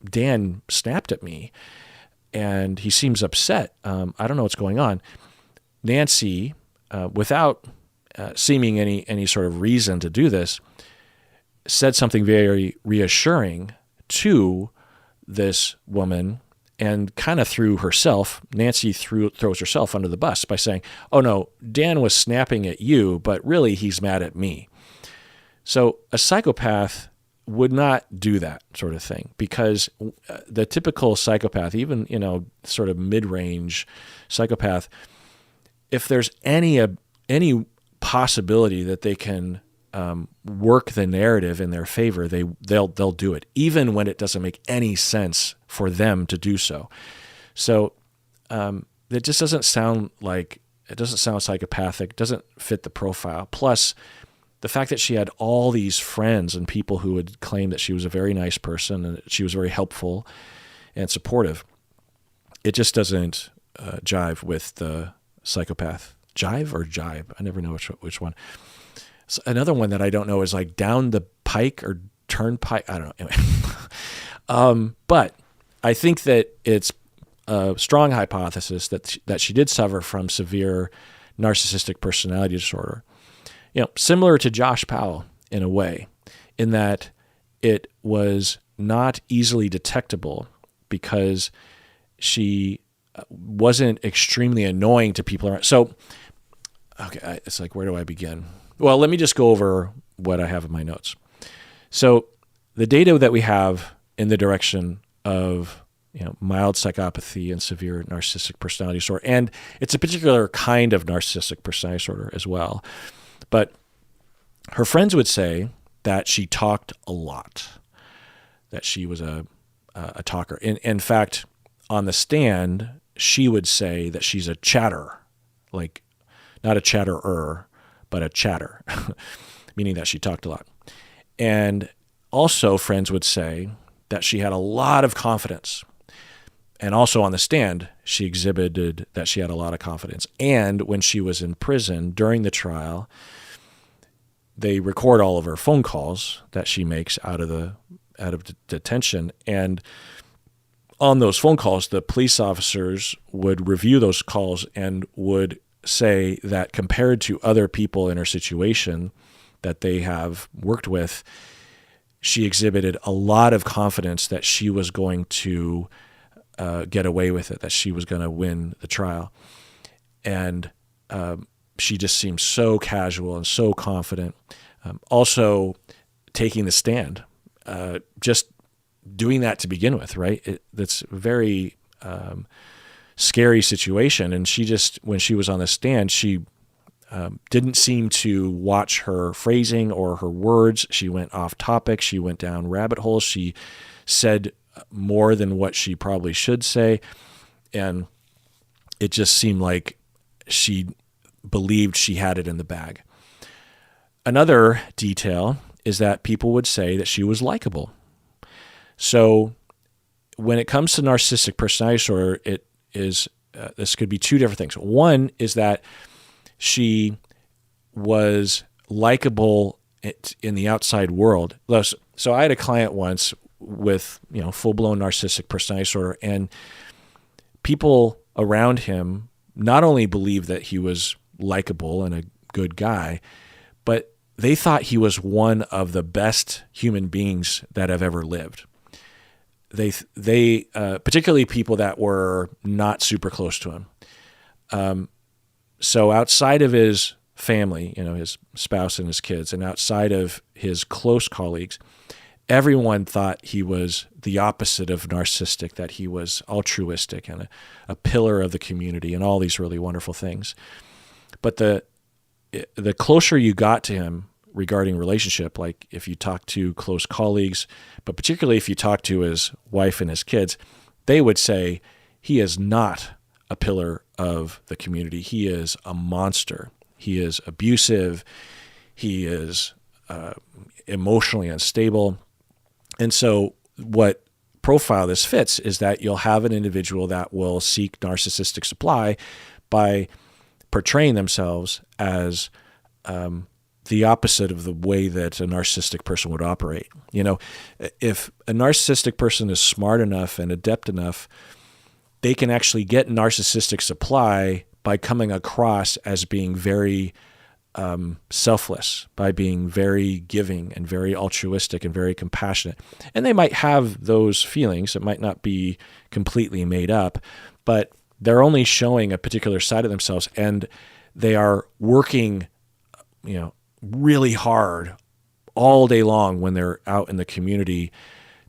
Dan snapped at me and he seems upset. I don't know what's going on. Nancy, without seeming any sort of reason to do this, said something very reassuring to this woman and kind of threw herself. Nancy throws herself under the bus by saying, oh no, Dan was snapping at you, but really he's mad at me. So a psychopath would not do that sort of thing, because the typical psychopath, even, sort of mid-range psychopath, if there's any possibility that they can work the narrative in their favor, they'll do it, even when it doesn't make any sense for them to do so. So it just doesn't sound psychopathic, doesn't fit the profile. Plus, the fact that she had all these friends and people who would claim that she was a very nice person and that she was very helpful and supportive, it just doesn't jive with the psychopath. Jive or jibe? I never know which one. So another one that I don't know is like down the pike or turnpike. I don't know. Anyway. But I think that it's a strong hypothesis that she did suffer from severe narcissistic personality disorder. Similar to Josh Powell in a way, in that it was not easily detectable because she wasn't extremely annoying to people around. So, okay, it's like, where do I begin? Well, let me just go over what I have in my notes. So the data that we have in the direction of mild psychopathy and severe narcissistic personality disorder, and it's a particular kind of narcissistic personality disorder as well. But her friends would say that she talked a lot, that she was a talker. In fact, on the stand, she would say that she's a chatterer, like not a chatterer, but a chatter, meaning that she talked a lot. And also friends would say that she had a lot of confidence. And also on the stand, she exhibited that she had a lot of confidence. And when she was in prison during the trial, they record all of her phone calls that she makes out of detention. And on those phone calls, the police officers would review those calls and would say that compared to other people in her situation that they have worked with, she exhibited a lot of confidence that she was going to get away with it, that she was going to win the trial. And she just seemed so casual and so confident. Also taking the stand, just doing that to begin with, right? That's a very scary situation. And she just, when she was on the stand, she didn't seem to watch her phrasing or her words. She went off topic. She went down rabbit holes. She said more than what she probably should say. And it just seemed like she believed she had it in the bag. Another detail is that people would say that she was likable. So when it comes to narcissistic personality disorder, it is this could be two different things. One is that she was likable in the outside world. So I had a client once with full-blown narcissistic personality disorder, and people around him not only believed that he was likable and a good guy, but they thought he was one of the best human beings that have ever lived. They particularly people that were not super close to him. So outside of his family, his spouse and his kids, and outside of his close colleagues, everyone thought he was the opposite of narcissistic, that he was altruistic and a pillar of the community and all these really wonderful things. But the closer you got to him regarding relationship, like if you talk to close colleagues, but particularly if you talk to his wife and his kids, they would say he is not a pillar of the community. He is a monster. He is abusive. He is emotionally unstable. And so what profile this fits is that you'll have an individual that will seek narcissistic supply by portraying themselves as the opposite of the way that a narcissistic person would operate. If a narcissistic person is smart enough and adept enough, they can actually get narcissistic supply by coming across as being very selfless, by being very giving and very altruistic and very compassionate. And they might have those feelings. It might not be completely made up, but they're only showing a particular side of themselves, and they are working, really hard all day long when they're out in the community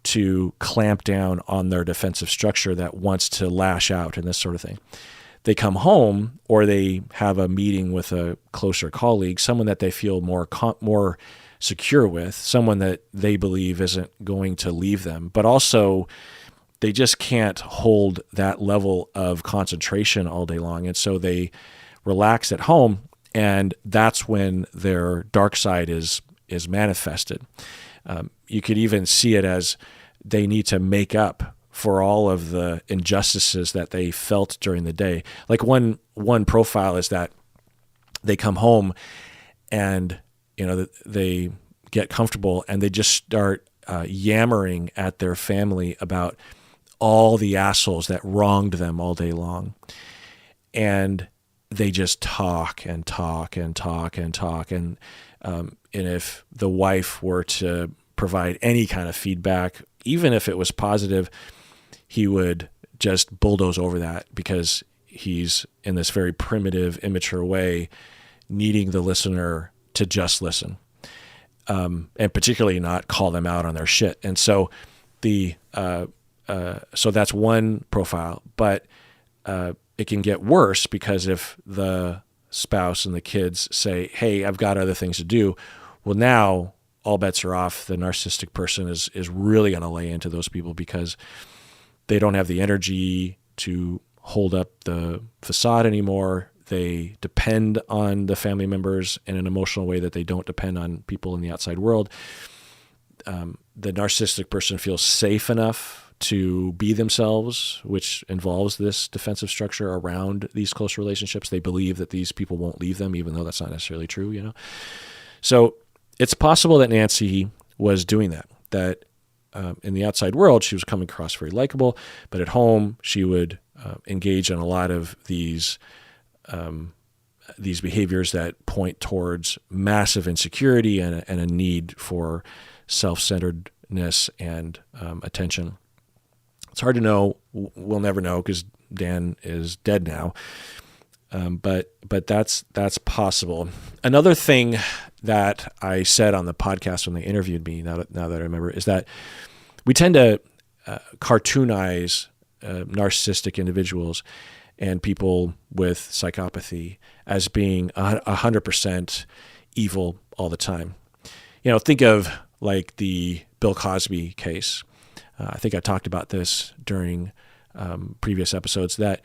to clamp down on their defensive structure that wants to lash out and this sort of thing. They come home or they have a meeting with a closer colleague, someone that they feel more secure with, someone that they believe isn't going to leave them, but also they just can't hold that level of concentration all day long. And so they relax at home, and that's when their dark side is manifested. You could even see it as they need to make up for all of the injustices that they felt during the day. Like one profile is that they come home and they get comfortable and they just start yammering at their family about all the assholes that wronged them all day long. And they just talk and talk and talk and talk. And if the wife were to provide any kind of feedback, even if it was positive, he would just bulldoze over that because he's in this very primitive, immature way, needing the listener to just listen, and particularly not call them out on their shit. And so so that's one profile, but it can get worse because if the spouse and the kids say, "Hey, I've got other things to do," well, now all bets are off. The narcissistic person is really going to lay into those people because they don't have the energy to hold up the facade anymore. They depend on the family members in an emotional way that they don't depend on people in the outside world. The narcissistic person feels safe enough to be themselves, which involves this defensive structure around these close relationships. They believe that these people won't leave them, even though that's not necessarily true, you know? So it's possible that Nancy was doing that in the outside world, she was coming across very likable, but at home, she would engage in a lot of these behaviors that point towards massive insecurity and a need for self-centeredness and attention. It's hard to know. We'll never know because Dan is dead now. But that's possible. Another thing that I said on the podcast when they interviewed me, now that I remember, is that we tend to cartoonize narcissistic individuals and people with psychopathy as being 100% evil all the time. You know, think of like the Bill Cosby case. I think I talked about this during previous episodes, that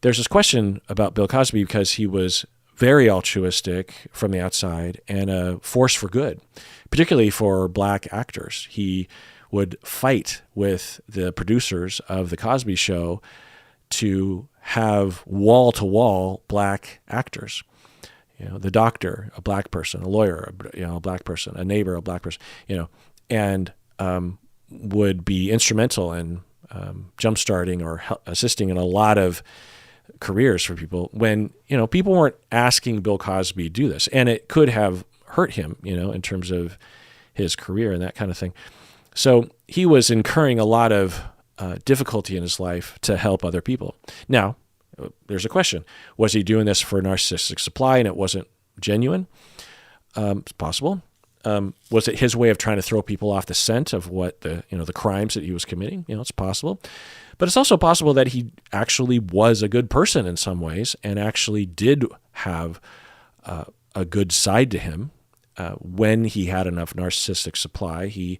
there's this question about Bill Cosby because he was very altruistic from the outside and a force for good, particularly for black actors. He would fight with the producers of The Cosby Show to have wall-to-wall black actors. You know, the doctor, a black person, a lawyer, a black person, a neighbor, a black person, and would be instrumental in jumpstarting or assisting in a lot of careers for people when, people weren't asking Bill Cosby to do this. And it could have hurt him, in terms of his career and that kind of thing. So he was incurring a lot of difficulty in his life to help other people. Now, there's a question. Was he doing this for narcissistic supply and it wasn't genuine? It's possible. Was it his way of trying to throw people off the scent of what the crimes that he was committing? It's possible. But it's also possible that he actually was a good person in some ways and actually did have a good side to him. When he had enough narcissistic supply, he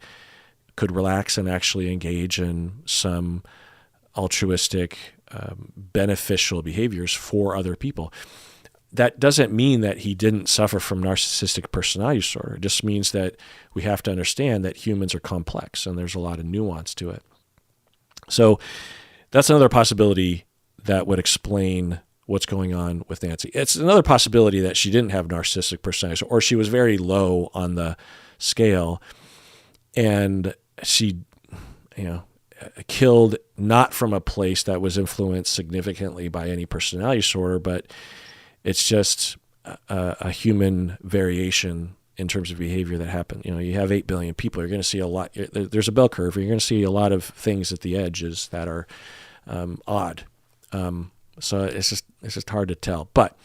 could relax and actually engage in some altruistic, beneficial behaviors for other people. That doesn't mean that he didn't suffer from narcissistic personality disorder. It just means that we have to understand that humans are complex and there's a lot of nuance to it. So that's another possibility that would explain what's going on with Nancy. It's another possibility that she didn't have narcissistic personality or she was very low on the scale and she, killed not from a place that was influenced significantly by any personality disorder, but it's just a human variation in terms of behavior that happened. You have 8 billion people. You're going to see a lot. There's a bell curve. You're going to see a lot of things at the edges that are odd. So it's just hard to tell. But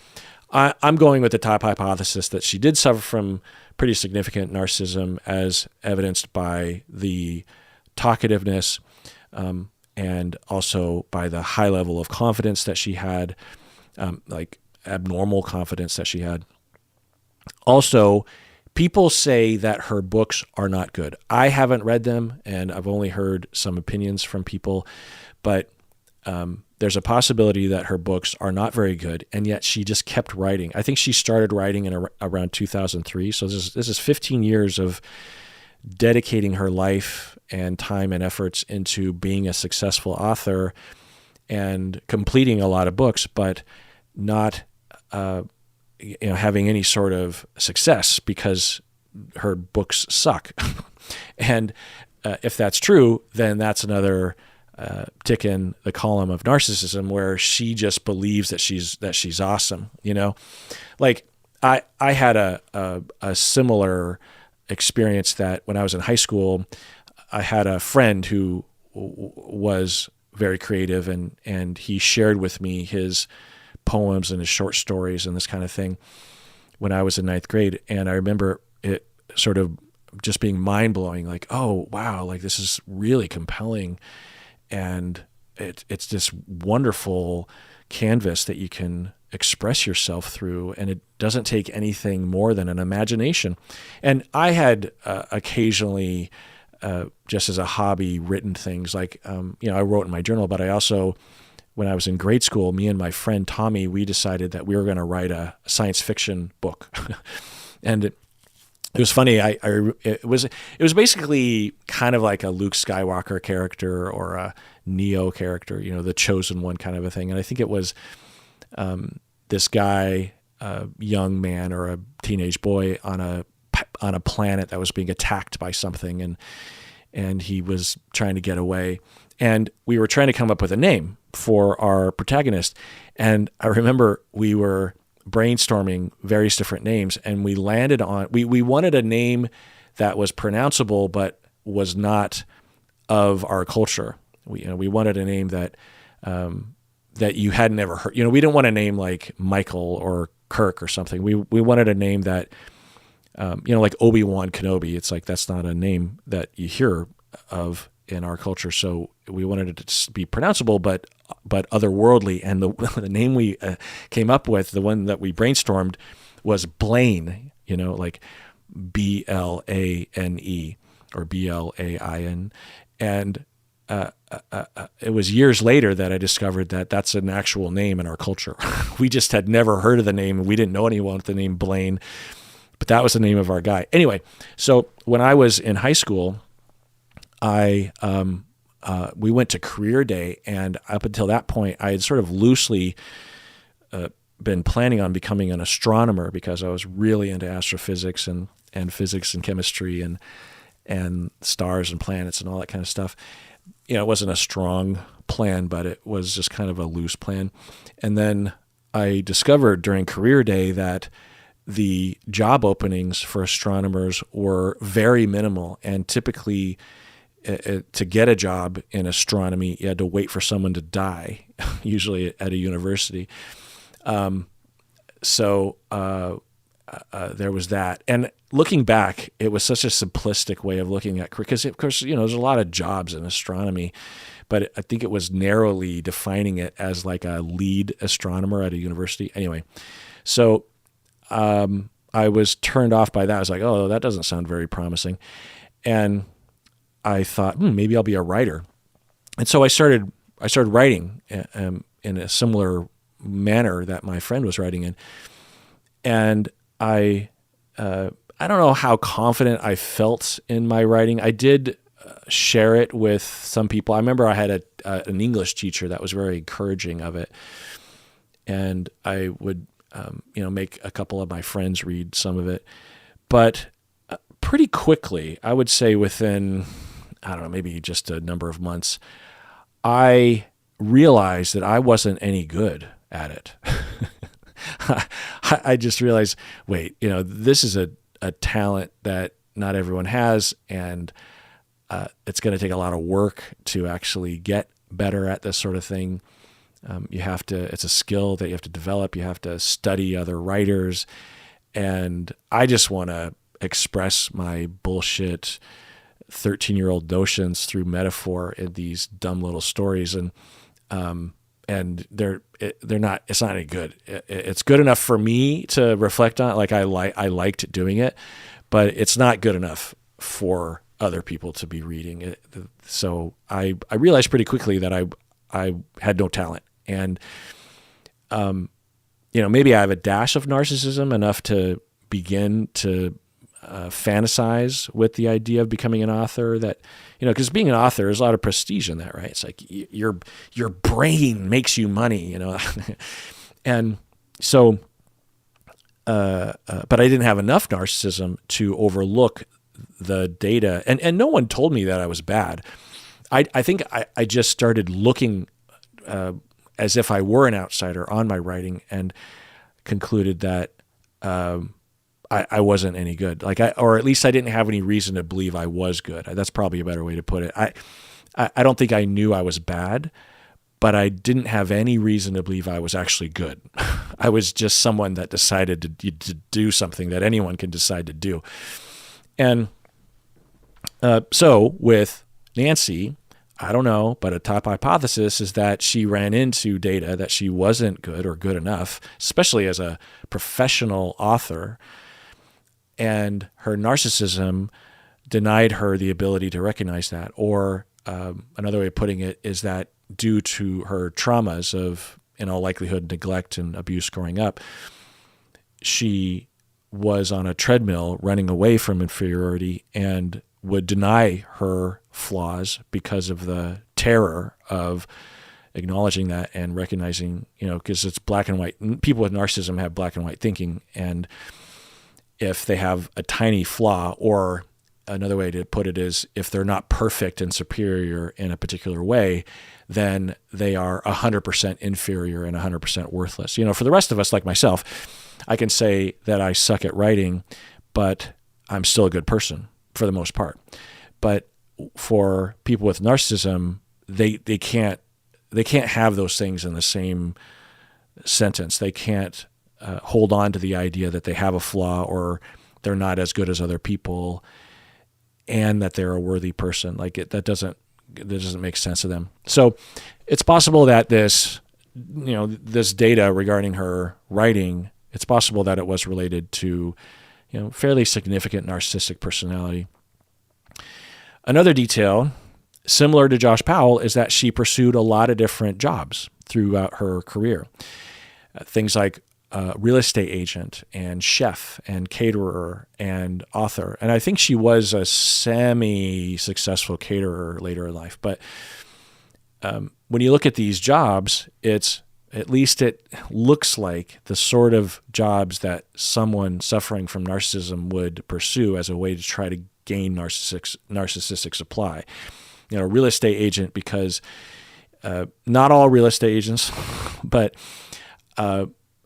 I'm going with the top hypothesis that she did suffer from pretty significant narcissism, as evidenced by the talkativeness and also by the high level of confidence that she had, like abnormal confidence that she had. Also, people say that her books are not good. I haven't read them, and I've only heard some opinions from people, but there's a possibility that her books are not very good, and yet she just kept writing. I think she started writing in around 2003, so this is 15 years of dedicating her life and time and efforts into being a successful author and completing a lot of books, but not having any sort of success because her books suck. And if that's true, then that's another tick in the column of narcissism, where she just believes that she's awesome. Like I had a similar experience that when I was in high school, I had a friend who was very creative, and he shared with me his poems and his short stories and this kind of thing when I was in ninth grade. And I remember it sort of just being mind blowing, like, oh, wow, like this is really compelling. And it's this wonderful canvas that you can express yourself through, and it doesn't take anything more than an imagination. And I had occasionally, just as a hobby, written things like, I wrote in my journal, but I also, when I was in grade school, me and my friend Tommy, we decided that we were going to write a science fiction book. And it was funny. It was basically kind of like a Luke Skywalker character or a Neo character, the chosen one kind of a thing. And I think it was this guy, a young man or a teenage boy on a planet that was being attacked by something, and he was trying to get away. And we were trying to come up with a name for our protagonist. And I remember we were brainstorming various different names, and we landed on, we wanted a name that was pronounceable but was not of our culture. We wanted a name that that you had never heard. We didn't want a name like Michael or Kirk or something. We wanted a name that like Obi-Wan Kenobi. It's like that's not a name that you hear of in our culture. So we wanted it to be pronounceable but otherworldly. And the name we came up with, the one that we brainstormed, was Blaine. Like Blane or Blain. And it was years later that I discovered that that's an actual name in our culture. We just had never heard of the name. We didn't know anyone with the name Blaine, but that was the name of our guy. Anyway, so when I was in high school, we went to career day, and up until that point, I had sort of loosely been planning on becoming an astronomer because I was really into astrophysics and physics and chemistry and stars and planets and all that kind of stuff. It wasn't a strong plan, but it was just kind of a loose plan. And then I discovered during career day that the job openings for astronomers were very minimal, and typically to get a job in astronomy, you had to wait for someone to die, usually at a university. So there was that. And looking back, it was such a simplistic way of looking at career, because of course, there's a lot of jobs in astronomy, but I think it was narrowly defining it as like a lead astronomer at a university. Anyway, so I was turned off by that. I was like, oh, that doesn't sound very promising. And I thought, maybe I'll be a writer. And so I started writing in a similar manner that my friend was writing in. And I don't know how confident I felt in my writing. I did share it with some people. I remember I had an English teacher that was very encouraging of it. And I would, make a couple of my friends read some of it. But pretty quickly, I would say within, I don't know, maybe just a number of months, I realized that I wasn't any good at it. I just realized, wait, this is a talent that not everyone has, and it's going to take a lot of work to actually get better at this sort of thing. It's a skill that you have to develop. You have to study other writers, and I just want to express my bullshit 13-year-old notions through metaphor in these dumb little stories, and they're not. It's not any good. It's good enough for me to reflect on. Like I liked doing it, but it's not good enough for other people to be reading it. So I realized pretty quickly that I had no talent, and maybe I have a dash of narcissism, enough to begin to fantasize with the idea of becoming an author. That, because being an author, there's a lot of prestige in that, right? It's like your brain makes you money, and so, but I didn't have enough narcissism to overlook the data, and no one told me that I was bad. I think I just started looking as if I were an outsider on my writing and concluded that I wasn't any good. Or at least I didn't have any reason to believe I was good. That's probably a better way to put it. I don't think I knew I was bad, but I didn't have any reason to believe I was actually good. I was just someone that decided to do something that anyone can decide to do. And so with Nancy, I don't know, but a top hypothesis is that she ran into data that she wasn't good or good enough, especially as a professional author. And her narcissism denied her the ability to recognize that. Or another way of putting it is that due to her traumas of, in all likelihood, neglect and abuse growing up, she was on a treadmill running away from inferiority and would deny her flaws because of the terror of acknowledging that and recognizing, because it's black and white. People with narcissism have black and white thinking. And if they have a tiny flaw, or another way to put it is if they're not perfect and superior in a particular way, then they are 100% inferior and 100% worthless. For the rest of us, like myself, I can say that I suck at writing, but I'm still a good person for the most part. But for people with narcissism, they can't have those things in the same sentence. They can't hold on to the idea that they have a flaw or they're not as good as other people, and that they're a worthy person. That doesn't make sense to them. So it's possible that this data regarding her writing, it's possible that it was related to, fairly significant narcissistic personality. Another detail, similar to Josh Powell, is that she pursued a lot of different jobs throughout her career. Things like real estate agent and chef and caterer and author. And I think she was a semi-successful caterer later in life. But when you look at these jobs, at least it looks like the sort of jobs that someone suffering from narcissism would pursue as a way to try to gain narcissistic supply. Real estate agent, because not all real estate agents, but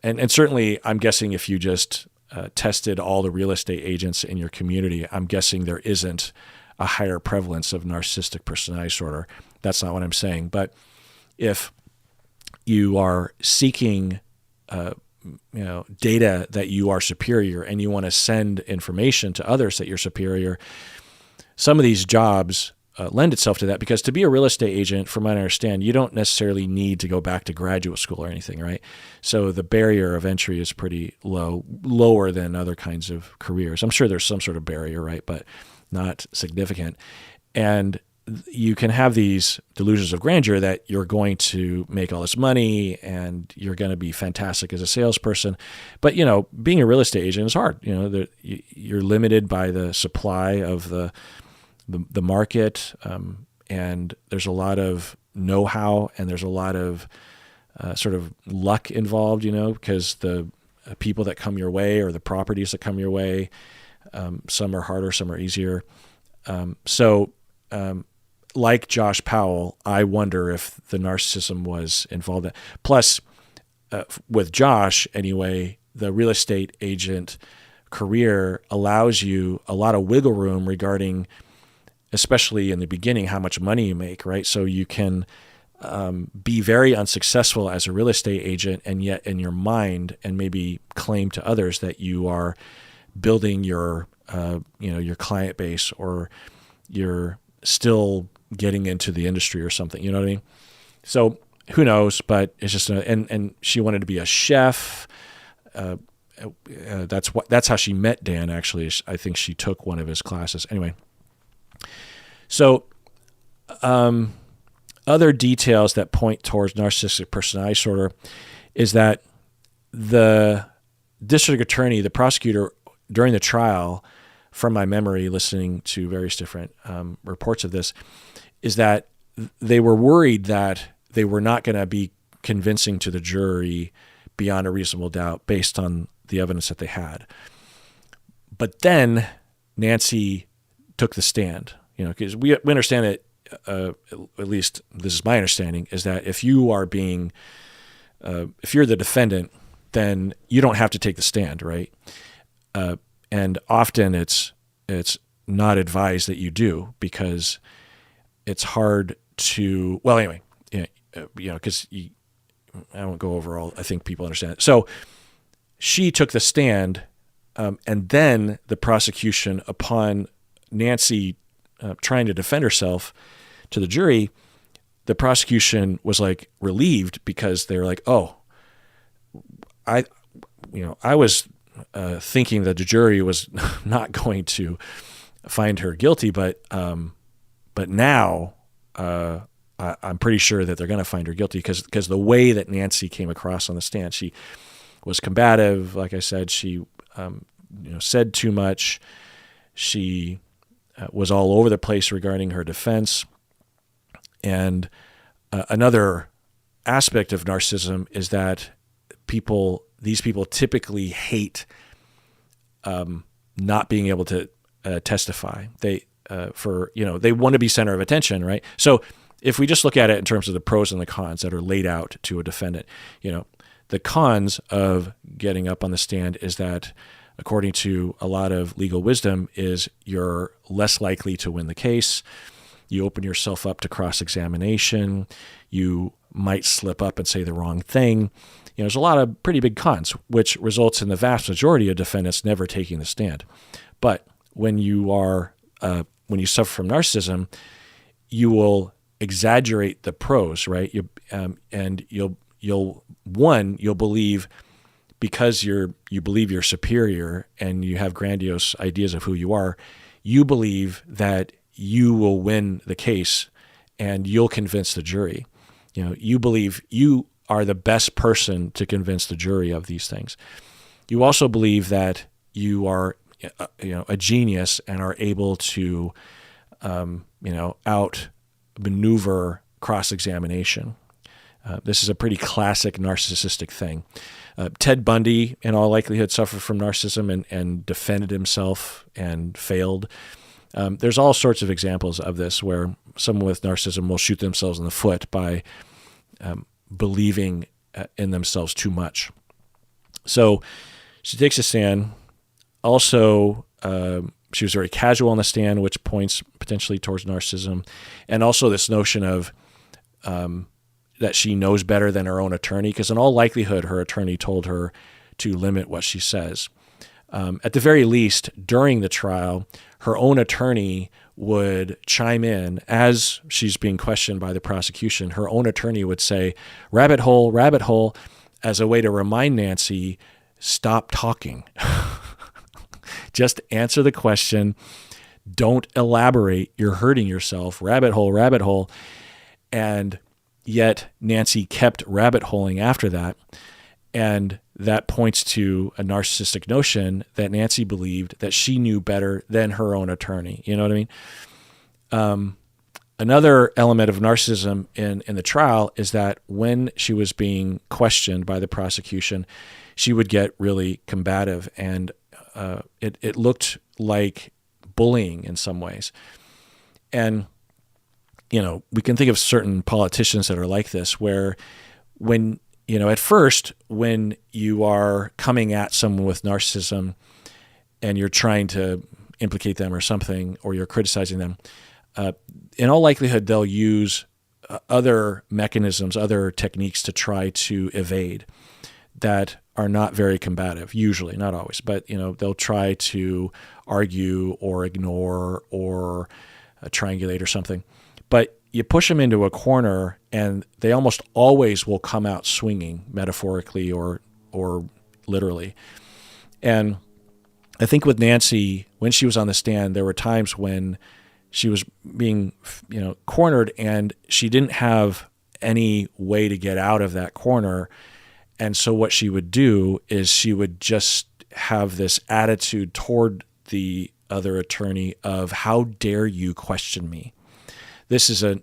and certainly I'm guessing if you just tested all the real estate agents in your community, I'm guessing there isn't a higher prevalence of narcissistic personality disorder. That's not what I'm saying. But if you are seeking data that you are superior and you want to send information to others that you're superior, some of these jobs lend itself to that, because to be a real estate agent, from what I understand, you don't necessarily need to go back to graduate school or anything, right? So the barrier of entry is pretty lower than other kinds of careers. I'm sure there's some sort of barrier, right? But not significant. And you can have these delusions of grandeur that you're going to make all this money and you're going to be fantastic as a salesperson. But, being a real estate agent is hard. You're limited by the supply of the market, and there's a lot of know-how and there's a lot of sort of luck involved, because the people that come your way or the properties that come your way, some are harder, some are easier. Like Josh Powell, I wonder if the narcissism was involved. Plus, with Josh anyway, the real estate agent career allows you a lot of wiggle room regarding, especially in the beginning, how much money you make, right? So you can be very unsuccessful as a real estate agent, and yet in your mind, and maybe claim to others that you are building your client base, or you're still getting into the industry or something. You know what I mean? So who knows? But it's just and she wanted to be a chef. That's how she met Dan. Actually, I think she took one of his classes. Anyway. So, other details that point towards narcissistic personality disorder is that the district attorney, the prosecutor, during the trial, from my memory, listening to various different reports of this, is that they were worried that they were not going to be convincing to the jury beyond a reasonable doubt based on the evidence that they had. But then Nancy took the stand, because we understand that at least this is my understanding, is that if you are being, if you're the defendant, then you don't have to take the stand, right? And often it's not advised that you do, because it's hard to, well, anyway, because I won't go over all, I think people understand it. So she took the stand, and then the prosecution, upon Nancy trying to defend herself to the jury, the prosecution was like relieved, because they're like, oh, I was thinking that the jury was not going to find her guilty, but now I'm pretty sure that they're going to find her guilty, because the way that Nancy came across on the stand, she was combative. Like I said, she said too much. She was all over the place regarding her defense. And another aspect of narcissism is that these people typically hate not being able to testify. They want to be center of attention, right? So if we just look at it in terms of the pros and the cons that are laid out to a defendant, the cons of getting up on the stand is that, according to a lot of legal wisdom, is you're less likely to win the case. You open yourself up to cross-examination. You might slip up and say the wrong thing. There's a lot of pretty big cons, which results in the vast majority of defendants never taking the stand. But when you suffer from narcissism, you will exaggerate the pros, right? And you'll believe, because you believe you're superior and you have grandiose ideas of who you are, you believe that you will win the case and you'll convince the jury. You believe you are the best person to convince the jury of these things. You also believe that you are, a genius and are able to, outmaneuver cross-examination. This is a pretty classic narcissistic thing. Ted Bundy, in all likelihood, suffered from narcissism and defended himself and failed. There's all sorts of examples of this where someone with narcissism will shoot themselves in the foot by believing in themselves too much. So she takes a stand. Also, she was very casual on the stand, which points potentially towards narcissism. And also this notion of that she knows better than her own attorney, because in all likelihood, her attorney told her to limit what she says. At the very least, during the trial, her own attorney would chime in as she's being questioned by the prosecution. Her own attorney would say, rabbit hole, as a way to remind Nancy, stop talking. Just answer the question. Don't elaborate. You're hurting yourself. Rabbit hole. And yet Nancy kept rabbit holing after that. And that points to a narcissistic notion that Nancy believed that she knew better than her own attorney. You know what I mean? Another element of narcissism in the trial is that when she was being questioned by the prosecution, she would get really combative, and it looked like bullying in some ways. And, we can think of certain politicians that are like this, where when, at first, when you are coming at someone with narcissism and you're trying to implicate them or something, or you're criticizing them, in all likelihood, they'll use other mechanisms, other techniques to try to evade that are not very combative, usually, not always, but, they'll try to argue or ignore or triangulate or something. But you push them into a corner and they almost always will come out swinging, metaphorically or literally. And I think with Nancy, when she was on the stand, there were times when she was being, cornered, and she didn't have any way to get out of that corner. And so what she would do is she would just have this attitude toward the other attorney of, how dare you question me? This is a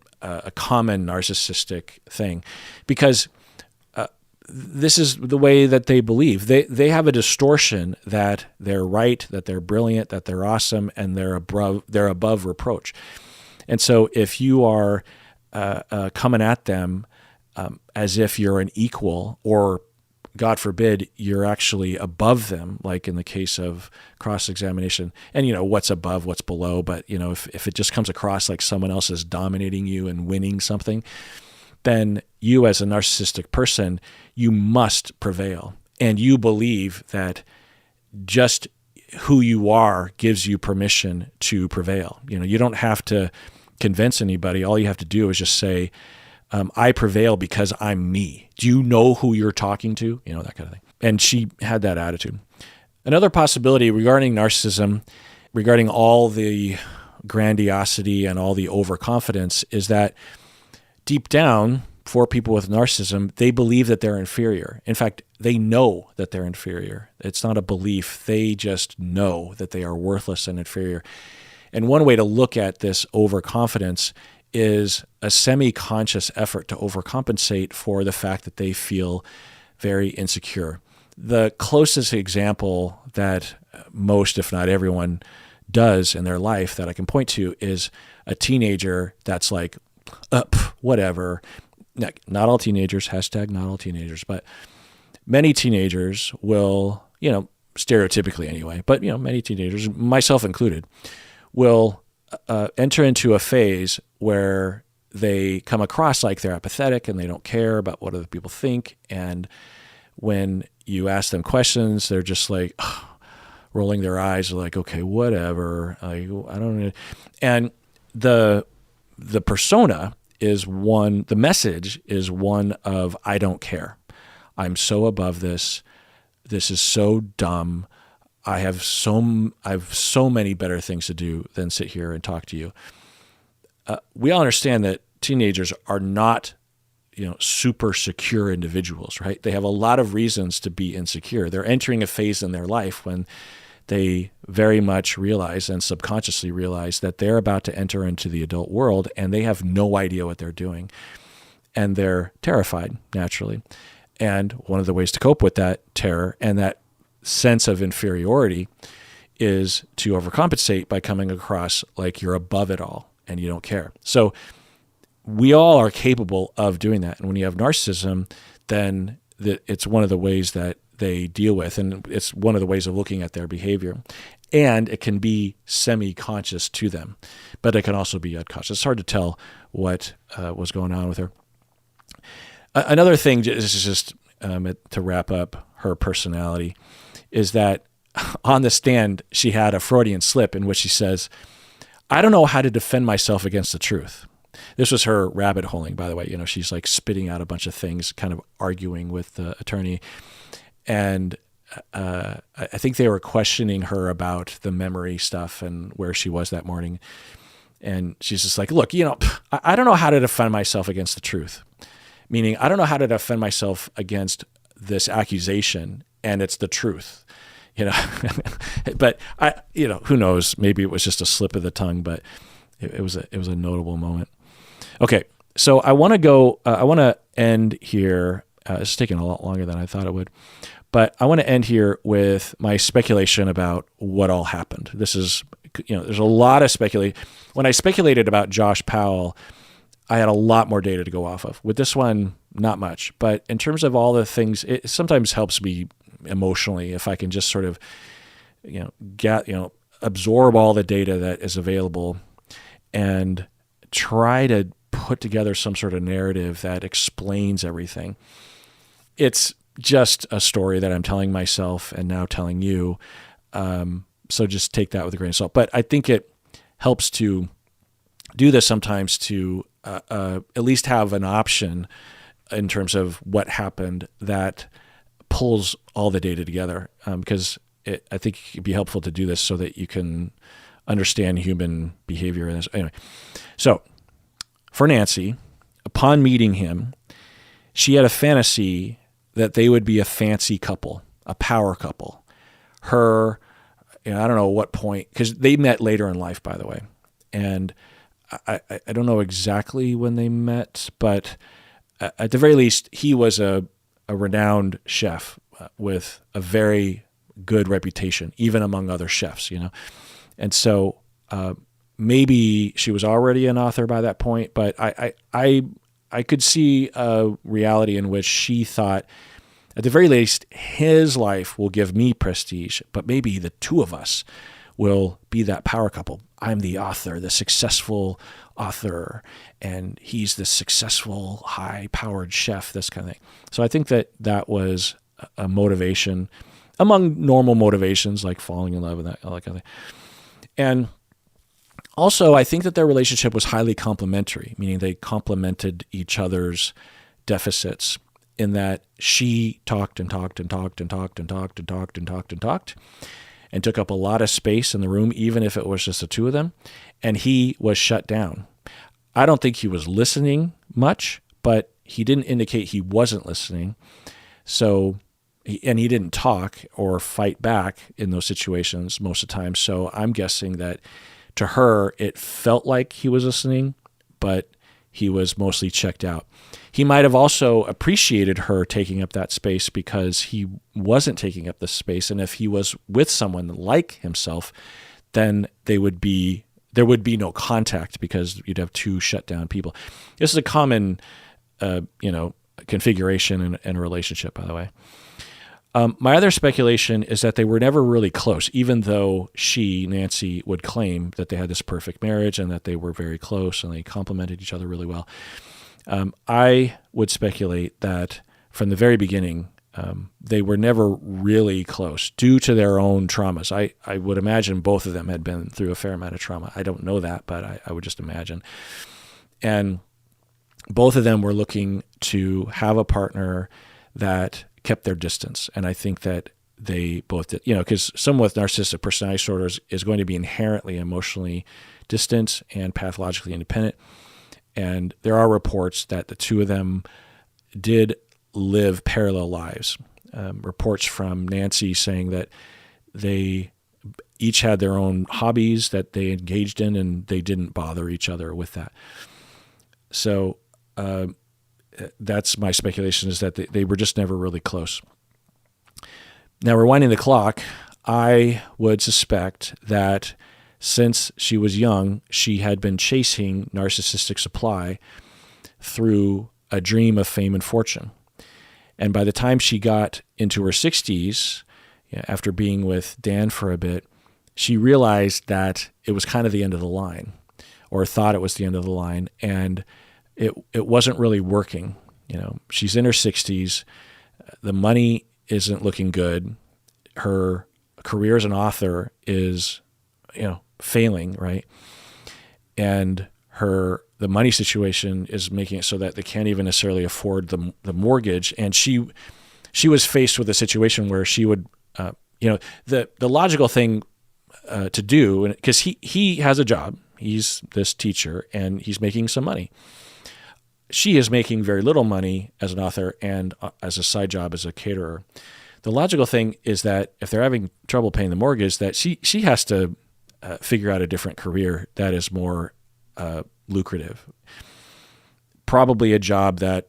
common narcissistic thing, because this is the way that they believe. They have a distortion that they're right, that they're brilliant, that they're awesome, and they're above reproach. And so if you are coming at them as if you're an equal, or God forbid, you're actually above them, like in the case of cross-examination, and what's above, what's below, but if it just comes across like someone else is dominating you and winning something, then you as a narcissistic person, you must prevail. And you believe that just who you are gives you permission to prevail. You don't have to convince anybody. All you have to do is just say, I prevail because I'm me. Do you know who you're talking to? That kind of thing. And she had that attitude. Another possibility regarding narcissism, regarding all the grandiosity and all the overconfidence, is that deep down, for people with narcissism, they believe that they're inferior. In fact, they know that they're inferior. It's not a belief. They just know that they are worthless and inferior. And one way to look at this overconfidence is a semi-conscious effort to overcompensate for the fact that they feel very insecure. The closest example that most, if not everyone, does in their life that I can point to is a teenager that's like, whatever. Not all teenagers, hashtag not all teenagers, but many teenagers will, stereotypically anyway, but many teenagers, myself included, will enter into a phase where they come across like they're apathetic and they don't care about what other people think. And when you ask them questions, they're just like rolling their eyes, like, okay, whatever. I don't know. And the persona is one, the message is one of, I don't care. I'm so above this. This is so dumb. I have so many better things to do than sit here and talk to you. We all understand that teenagers are not, super secure individuals, right? They have a lot of reasons to be insecure. They're entering a phase in their life when they very much realize and subconsciously realize that they're about to enter into the adult world and they have no idea what they're doing. And they're terrified, naturally. And one of the ways to cope with that terror and that sense of inferiority is to overcompensate by coming across like you're above it all and you don't care. So we all are capable of doing that. And when you have narcissism, then it's one of the ways that they deal with, and it's one of the ways of looking at their behavior. And it can be semi-conscious to them, but it can also be unconscious. It's hard to tell what was going on with her. Another thing, just to wrap up her personality, is that on the stand, she had a Freudian slip in which she says, I don't know how to defend myself against the truth. This was her rabbit holing, by the way. She's like spitting out a bunch of things, kind of arguing with the attorney. And I think they were questioning her about the memory stuff and where she was that morning. And she's just like, look, I don't know how to defend myself against the truth. Meaning, I don't know how to defend myself against this accusation, and it's the truth. But who knows? Maybe it was just a slip of the tongue, but it was a notable moment. Okay, so I want to end here. It's taking a lot longer than I thought it would, but I want to end here with my speculation about what all happened. This is, there's a lot of speculation. When I speculated about Josh Powell, I had a lot more data to go off of. With this one, not much. But in terms of all the things, it sometimes helps me emotionally if I can just sort of, absorb all the data that is available and try to put together some sort of narrative that explains everything. It's just a story that I'm telling myself and now telling you. So just take that with a grain of salt. But I think it helps to do this sometimes to at least have an option in terms of what happened that pulls all the data together, because I think it could be helpful to do this so that you can understand human behavior. Anyway, so for Nancy, upon meeting him, she had a fantasy that they would be a fancy couple, a power couple. Her, I don't know what point, because they met later in life, by the way. And I don't know exactly when they met, but at the very least, he was a renowned chef with a very good reputation, even among other chefs, And so maybe she was already an author by that point, but I could see a reality in which she thought, at the very least, his life will give me prestige, but maybe the two of us will be that power couple. I'm the author, the successful author, and he's the successful, high-powered chef, this kind of thing. So I think that was a motivation among normal motivations like falling in love and that kind of thing. And also, I think that their relationship was highly complementary, meaning they complemented each other's deficits in that she talked and talked and talked and talked and talked and talked and talked and talked and took up a lot of space in the room, even if it was just the two of them, and he was shut down. I don't think he was listening much, but he didn't indicate he wasn't listening. So, and he didn't talk or fight back in those situations most of the time. So I'm guessing that to her, it felt like he was listening, but he was mostly checked out. He might have also appreciated her taking up that space because he wasn't taking up the space. And if he was with someone like himself, then there would be no contact because you'd have two shut down people. This is a common, configuration in a relationship, by the way. My other speculation is that they were never really close, even though she, Nancy, would claim that they had this perfect marriage and that they were very close and they complemented each other really well. I would speculate that from the very beginning, they were never really close due to their own traumas. I would imagine both of them had been through a fair amount of trauma. I don't know that, but I would just imagine. And both of them were looking to have a partner that kept their distance. And I think that they both did, because someone with narcissistic personality disorders is going to be inherently emotionally distant and pathologically independent. And there are reports that the two of them did live parallel lives. Reports from Nancy saying that they each had their own hobbies that they engaged in and they didn't bother each other with that. So that's my speculation, is that they were just never really close. Now, rewinding the clock, I would suspect that since she was young, she had been chasing narcissistic supply through a dream of fame and fortune. And by the time she got into her 60s, after being with Dan for a bit, she realized that it was kind of the end of the line, or thought it was the end of the line, and it wasn't really working. She's in her 60s. The money isn't looking good. Her career as an author is, failing, right? And the money situation is making it so that they can't even necessarily afford the mortgage. And she was faced with a situation where she would, the logical thing to do, because he has a job, he's this teacher, and he's making some money. She is making very little money as an author and as a side job as a caterer. The logical thing is that if they're having trouble paying the mortgage, that she has to figure out a different career that is more lucrative. Probably a job that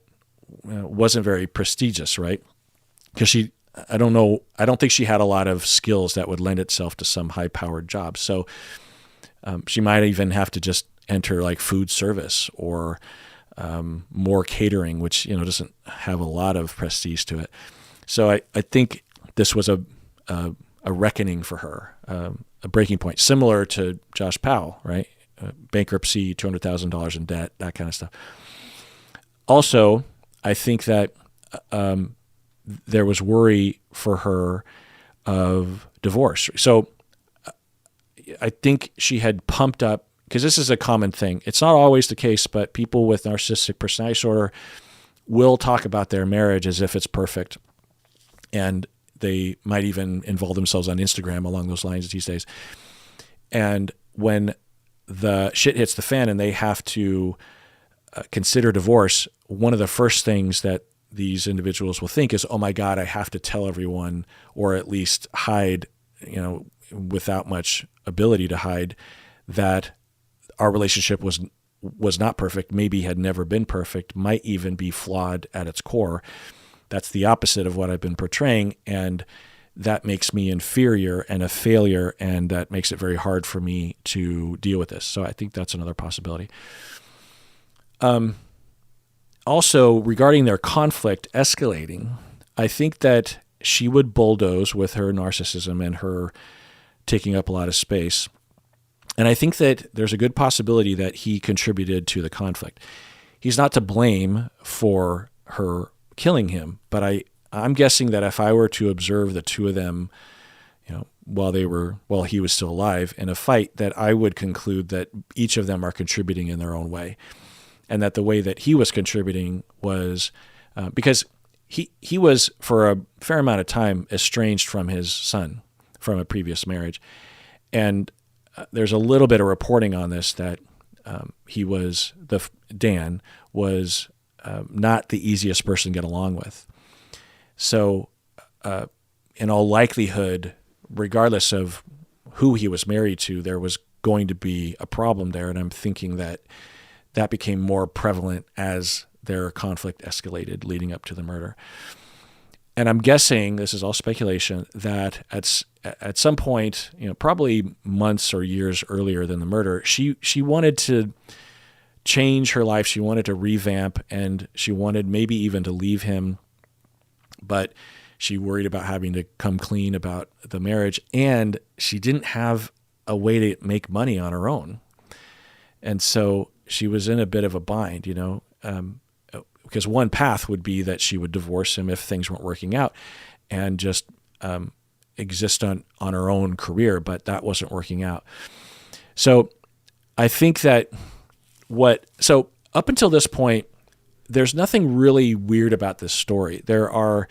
wasn't very prestigious, right? Because I don't think she had a lot of skills that would lend itself to some high-powered job. So she might even have to just enter like food service or more catering, which doesn't have a lot of prestige to it. So I think this was a reckoning for her, a breaking point, similar to Josh Powell, right? Bankruptcy, $200,000 in debt, that kind of stuff. Also, I think that there was worry for her of divorce. So I think she had pumped up, because this is a common thing. It's not always the case, but people with narcissistic personality disorder will talk about their marriage as if it's perfect. And they might even involve themselves on Instagram along those lines these days. And when the shit hits the fan and they have to consider divorce, one of the first things that these individuals will think is, oh my God, I have to tell everyone, or at least hide, without much ability to hide, that our relationship was not perfect, maybe had never been perfect, might even be flawed at its core. That's the opposite of what I've been portraying. And that makes me inferior and a failure, and that makes it very hard for me to deal with this. So I think that's another possibility. Also, regarding their conflict escalating, I think that she would bulldoze with her narcissism and her taking up a lot of space. And I think that there's a good possibility that he contributed to the conflict. He's not to blame for her killing him, but I'm guessing that if I were to observe the two of them, while he was still alive in a fight, that I would conclude that each of them are contributing in their own way. And that the way that he was contributing was because he was, for a fair amount of time, estranged from his son from a previous marriage. And there's a little bit of reporting on this that Dan was not the easiest person to get along with. So in all likelihood, regardless of who he was married to, there was going to be a problem there. And I'm thinking that became more prevalent as their conflict escalated leading up to the murder. And I'm guessing, this is all speculation, that at some point, probably months or years earlier than the murder, she wanted to change her life. She wanted to revamp, and she wanted maybe even to leave him, but she worried about having to come clean about the marriage, and she didn't have a way to make money on her own. And so she was in a bit of a bind, because one path would be that she would divorce him if things weren't working out and just exist on her own career, but that wasn't working out. So I think that up until this point, there's nothing really weird about this story. There are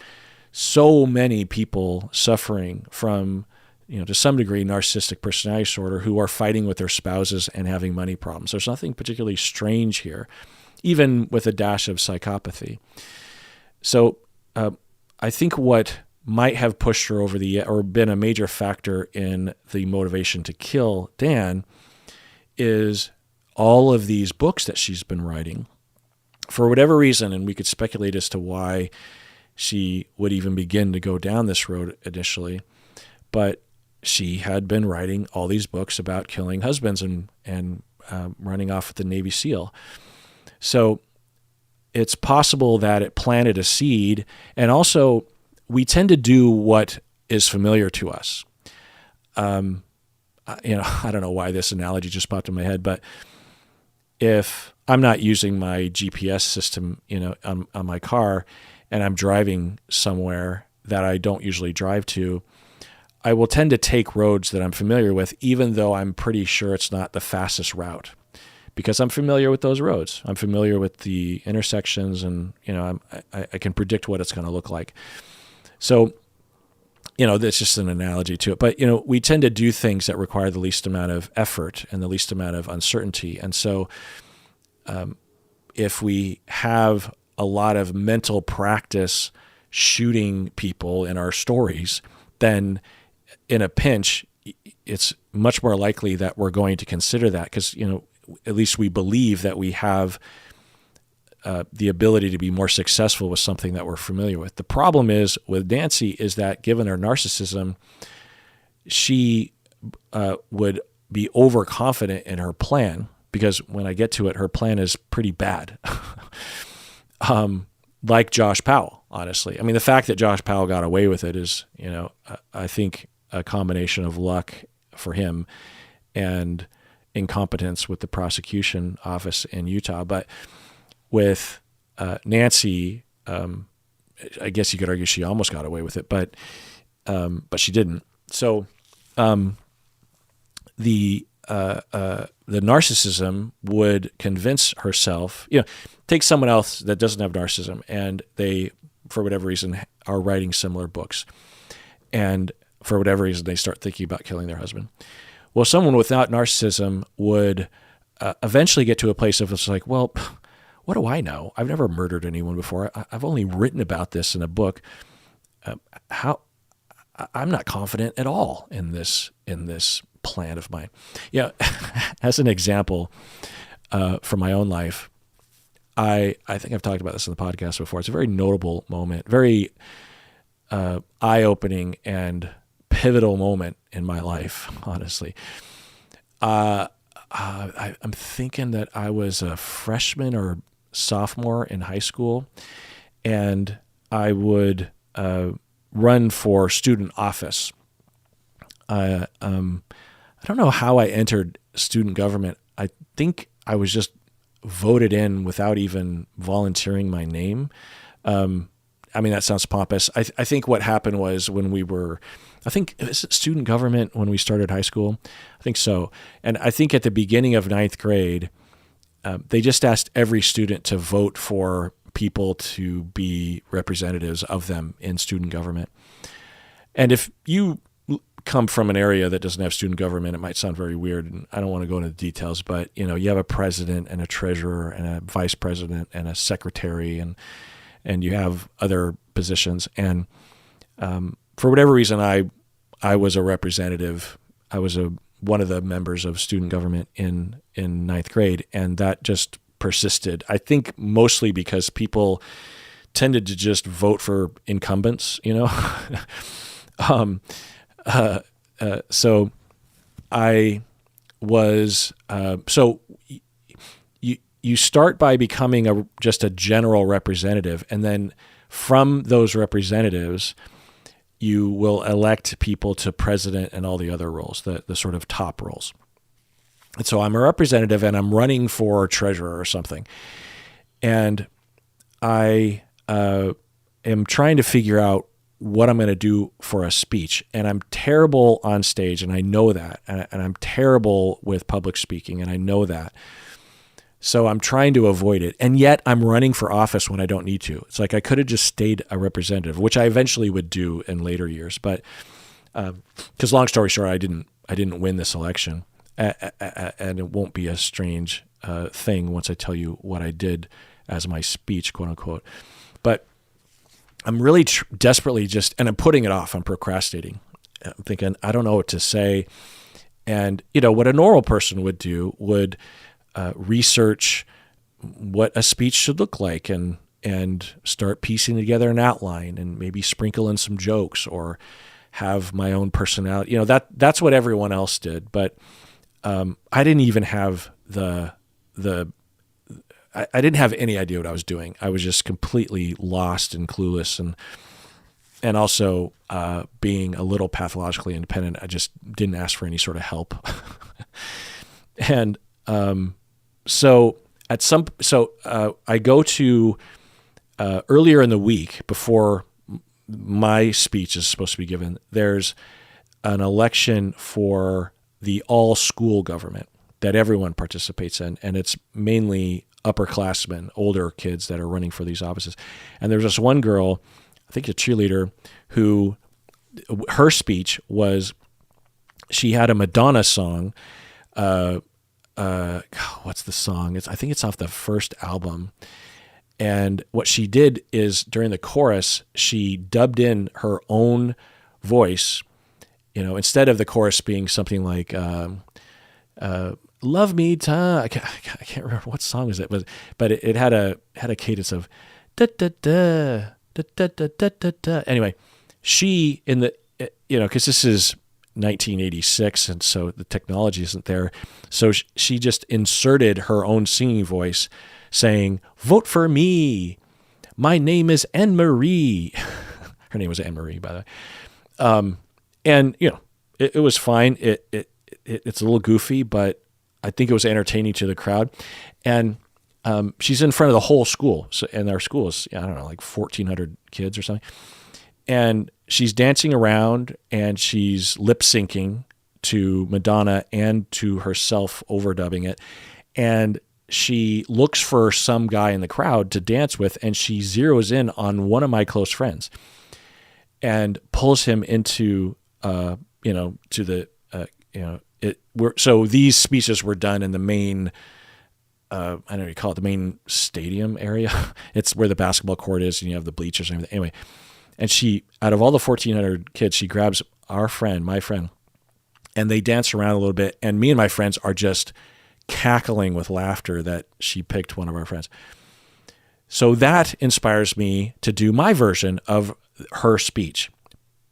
so many people suffering from, to some degree, narcissistic personality disorder who are fighting with their spouses and having money problems. There's nothing particularly strange here, even with a dash of psychopathy. So I think what might have pushed her over or been a major factor in the motivation to kill Dan is all of these books that she's been writing. For whatever reason, and we could speculate as to why she would even begin to go down this road initially, but she had been writing all these books about killing husbands and running off with the Navy SEAL. So it's possible that it planted a seed. And also, we tend to do what is familiar to us. I don't know why this analogy just popped in my head, but if I'm not using my GPS system, on my car, and I'm driving somewhere that I don't usually drive to, I will tend to take roads that I'm familiar with, even though I'm pretty sure it's not the fastest route, because I'm familiar with those roads. I'm familiar with the intersections, and I can predict what it's going to look like. So, that's just an analogy to it. But we tend to do things that require the least amount of effort and the least amount of uncertainty. And so, if we have a lot of mental practice shooting people in our stories, then in a pinch, it's much more likely that we're going to consider that because, at least we believe that we have the ability to be more successful with something that we're familiar with. The problem is with Nancy is that given her narcissism, she would be overconfident in her plan, because when I get to it, her plan is pretty bad. Like Josh Powell, honestly. I mean, the fact that Josh Powell got away with it is, I think a combination of luck for him and incompetence with the prosecution office in Utah. But with Nancy, I guess you could argue she almost got away with it, but she didn't. So the narcissism would convince herself, take someone else that doesn't have narcissism, and they, for whatever reason, are writing similar books, and for whatever reason, they start thinking about killing their husband. Well, someone without narcissism would eventually get to a place of it's like, well, what do I know? I've never murdered anyone before. I've only written about this in a book. I'm not confident at all in this plan of mine. As an example from my own life, I think I've talked about this in the podcast before. It's a very notable moment, very eye-opening and pivotal moment in my life, honestly. I'm thinking that I was a freshman or sophomore in high school, and I would run for student office. I don't know how I entered student government. I think I was just voted in without even volunteering my name. I mean, that sounds pompous. I think what happened was when we were, I think, is it student government when we started high school? I think so. And I think at the beginning of ninth grade, they just asked every student to vote for people to be representatives of them in student government. And if you come from an area that doesn't have student government, it might sound very weird, and I don't want to go into the details, but you have a president and a treasurer and a vice president and a secretary, and you have other positions. And for whatever reason, I was a representative. I was one of the members of student government in ninth grade, and that just persisted. I think mostly because people tended to just vote for incumbents, So I was so you start by becoming just a general representative, and then from those representatives, you will elect people to president and all the other roles, the sort of top roles. And so I'm a representative, and I'm running for treasurer or something, and I am trying to figure out what I'm going to do for a speech. And I'm terrible on stage, and I know that. And I'm terrible with public speaking, and I know that. So I'm trying to avoid it. And yet I'm running for office when I don't need to. It's like I could have just stayed a representative, which I eventually would do in later years. But because long story short, I didn't win this election. And it won't be a strange thing once I tell you what I did as my speech, quote unquote. But I'm really desperately and I'm putting it off. I'm procrastinating. I'm thinking, I don't know what to say. And, what a normal person would do would research what a speech should look like and start piecing together an outline and maybe sprinkle in some jokes or have my own personality. That's what everyone else did. But I didn't even have I didn't have any idea what I was doing. I was just completely lost and clueless, and also being a little pathologically independent. I just didn't ask for any sort of help. And so I go to earlier in the week before my speech is supposed to be given. There's an election for the all school government that everyone participates in, and it's mainly upperclassmen, older kids that are running for these offices. And there's this one girl, I think a cheerleader, who her speech was, she had a Madonna song. What's the song? I think it's off the first album. And what she did is during the chorus, she dubbed in her own voice, instead of the chorus being something like, "Love Me Time." I can't remember what song is it, but it had a cadence of da da da da da da da da da. Anyway, she because this is 1986, and so the technology isn't there, so she just inserted her own singing voice, saying, "Vote for me. My name is Anne Marie." Her name was Anne Marie, by the way. And it was fine. It's a little goofy, but I think it was entertaining to the crowd. And she's in front of the whole school. And our school is, I don't know, like 1,400 kids or something. And she's dancing around, and she's lip syncing to Madonna and to herself overdubbing it. And she looks for some guy in the crowd to dance with, and she zeroes in on one of my close friends and pulls him into, to the, so these speeches were done in the main, I don't know what you call it, the main stadium area. It's where the basketball court is, and you have the bleachers and everything. Anyway, and she, out of all the 1,400 kids, she grabs my friend, and they dance around a little bit. And me and my friends are just cackling with laughter that she picked one of our friends. So that inspires me to do my version of her speech,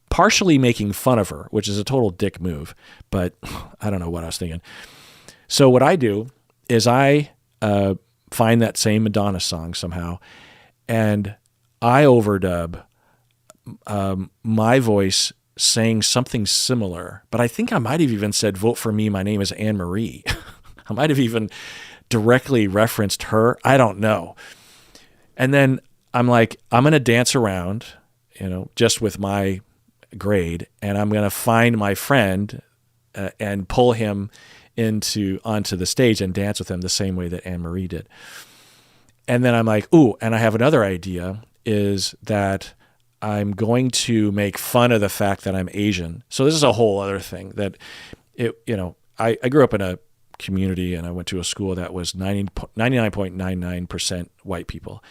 partially making fun of her, which is a total dick move, but I don't know what I was thinking. So what I do is I find that same Madonna song somehow, and I overdub my voice saying something similar, but I think I might have even said, "Vote for me, my name is Anne Marie." I might have even directly referenced her. I don't know. And then I'm like, I'm going to dance around, just with my grade, and I'm going to find my friend and pull him onto the stage and dance with him the same way that Anne Marie did. And then I'm like, ooh, and I have another idea, is that I'm going to make fun of the fact that I'm Asian. So this is a whole other thing that I grew up in a community, and I went to a school that was 99.99% white people.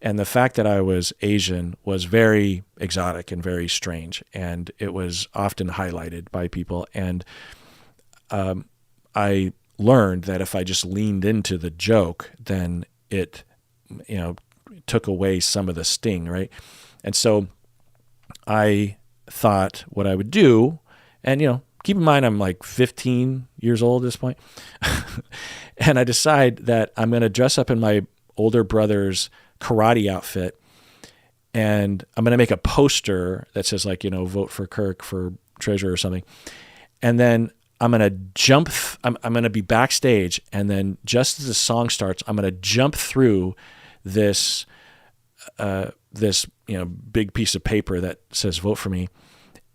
And the fact that I was Asian was very exotic and very strange, and it was often highlighted by people. And I learned that if I just leaned into the joke, then it, took away some of the sting, right? And so I thought what I would do, and, keep in mind, I'm like 15 years old at this point. And I decide that I'm going to dress up in my older brother's karate outfit, and I'm going to make a poster that says vote for Kirk for treasurer or something. And then I'm going to jump, I'm going to be backstage. And then just as the song starts, I'm going to jump through this big piece of paper that says vote for me.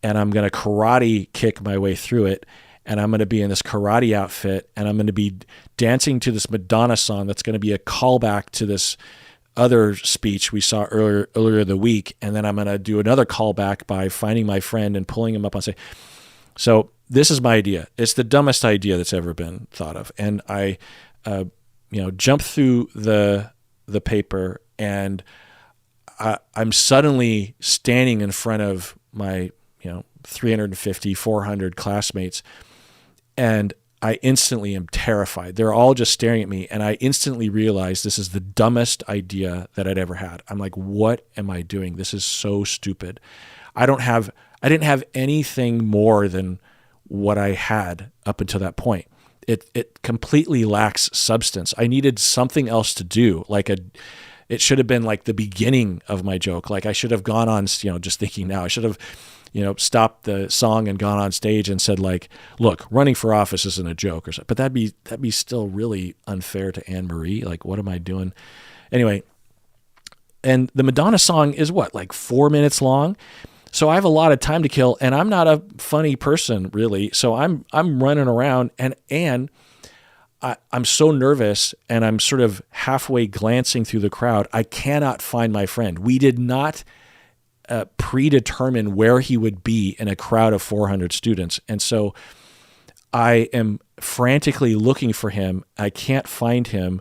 And I'm going to karate kick my way through it. And I'm going to be in this karate outfit, and I'm going to be dancing to this Madonna song that's going to be a callback to this other speech we saw earlier the week. And then I'm going to do another callback by finding my friend and pulling him up on stage. So this is my idea. It's the dumbest idea that's ever been thought of. And I, jump through the paper, and I'm suddenly standing in front of my 350, 400 classmates, and I instantly am terrified. They're all just staring at me, and I instantly realize this is the dumbest idea that I'd ever had. I'm like, what am I doing? This is so stupid. I didn't have anything more than what I had up until that point. It completely lacks substance. I needed something else to do. It should have been like the beginning of my joke. Like I should have gone on, just thinking now, I should have, stopped the song and gone on stage and said look, running for office isn't a joke or something. But that'd be still really unfair to Anne Marie. Like, what am I doing? Anyway, and the Madonna song is 4 minutes long. So I have a lot of time to kill, and I'm not a funny person really. So I'm running around, and I'm so nervous, and I'm sort of halfway glancing through the crowd. I cannot find my friend. We did not predetermine where he would be in a crowd of 400 students. And so I am frantically looking for him. I can't find him.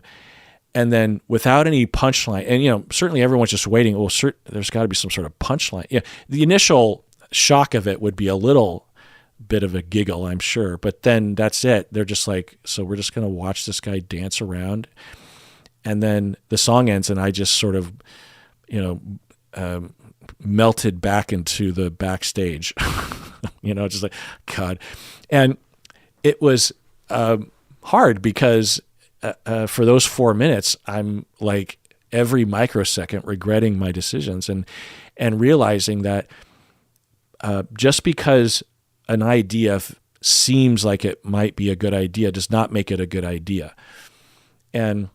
And then without any punchline, and certainly everyone's just waiting. Well, there's got to be some sort of punchline. Yeah, the initial shock of it would be a little bit of a giggle, I'm sure. But then that's it. They're just like, so we're just going to watch this guy dance around. And then the song ends, and I just sort of, melted back into the backstage, just like, God. And it was hard because for those 4 minutes, I'm like every microsecond regretting my decisions and realizing that just because an idea seems like it might be a good idea does not make it a good idea. And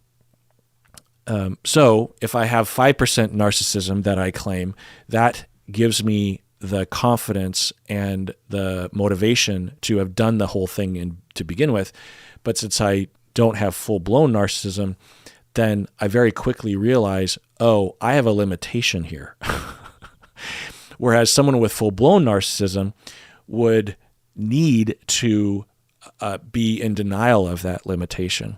so if I have 5% narcissism that I claim, that gives me the confidence and the motivation to have done the whole thing to begin with. But since I don't have full-blown narcissism, then I very quickly realize, oh, I have a limitation here. Whereas someone with full-blown narcissism would need to be in denial of that limitation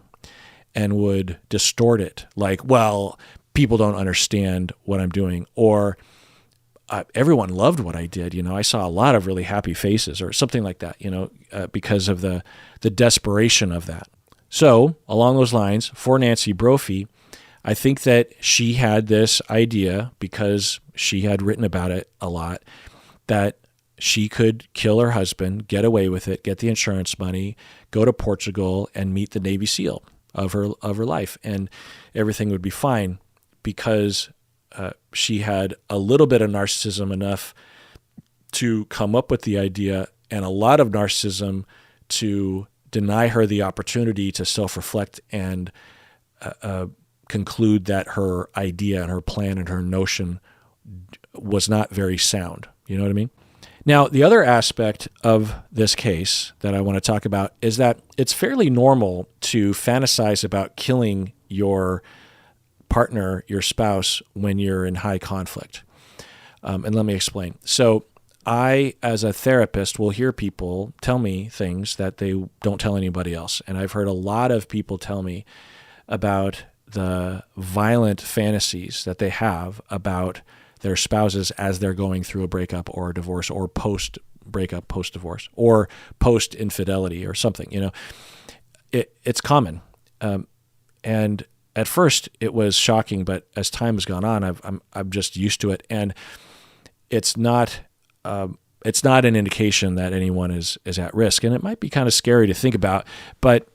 and would distort it. Like, well, people don't understand what I'm doing, or everyone loved what I did. I saw a lot of really happy faces or something like that, because of the desperation of that. So along those lines, for Nancy Brophy, I think that she had this idea, because she had written about it a lot, that she could kill her husband, get away with it, get the insurance money, go to Portugal and meet the Navy SEAL of her life, and everything would be fine, because she had a little bit of narcissism enough to come up with the idea, and a lot of narcissism to deny her the opportunity to self-reflect and conclude that her idea and her plan and her notion was not very sound. You know what I mean? Now, the other aspect of this case that I want to talk about is that it's fairly normal to fantasize about killing your partner, your spouse, when you're in high conflict. And let me explain. So I, as a therapist, will hear people tell me things that they don't tell anybody else. And I've heard a lot of people tell me about the violent fantasies that they have about their spouses as they're going through a breakup or a divorce, or post-breakup, post-divorce, or post-infidelity or something. You know, it's common. And at first it was shocking, but as time has gone on, I'm just used to it. And it's not an indication that anyone is at risk. And it might be kind of scary to think about, but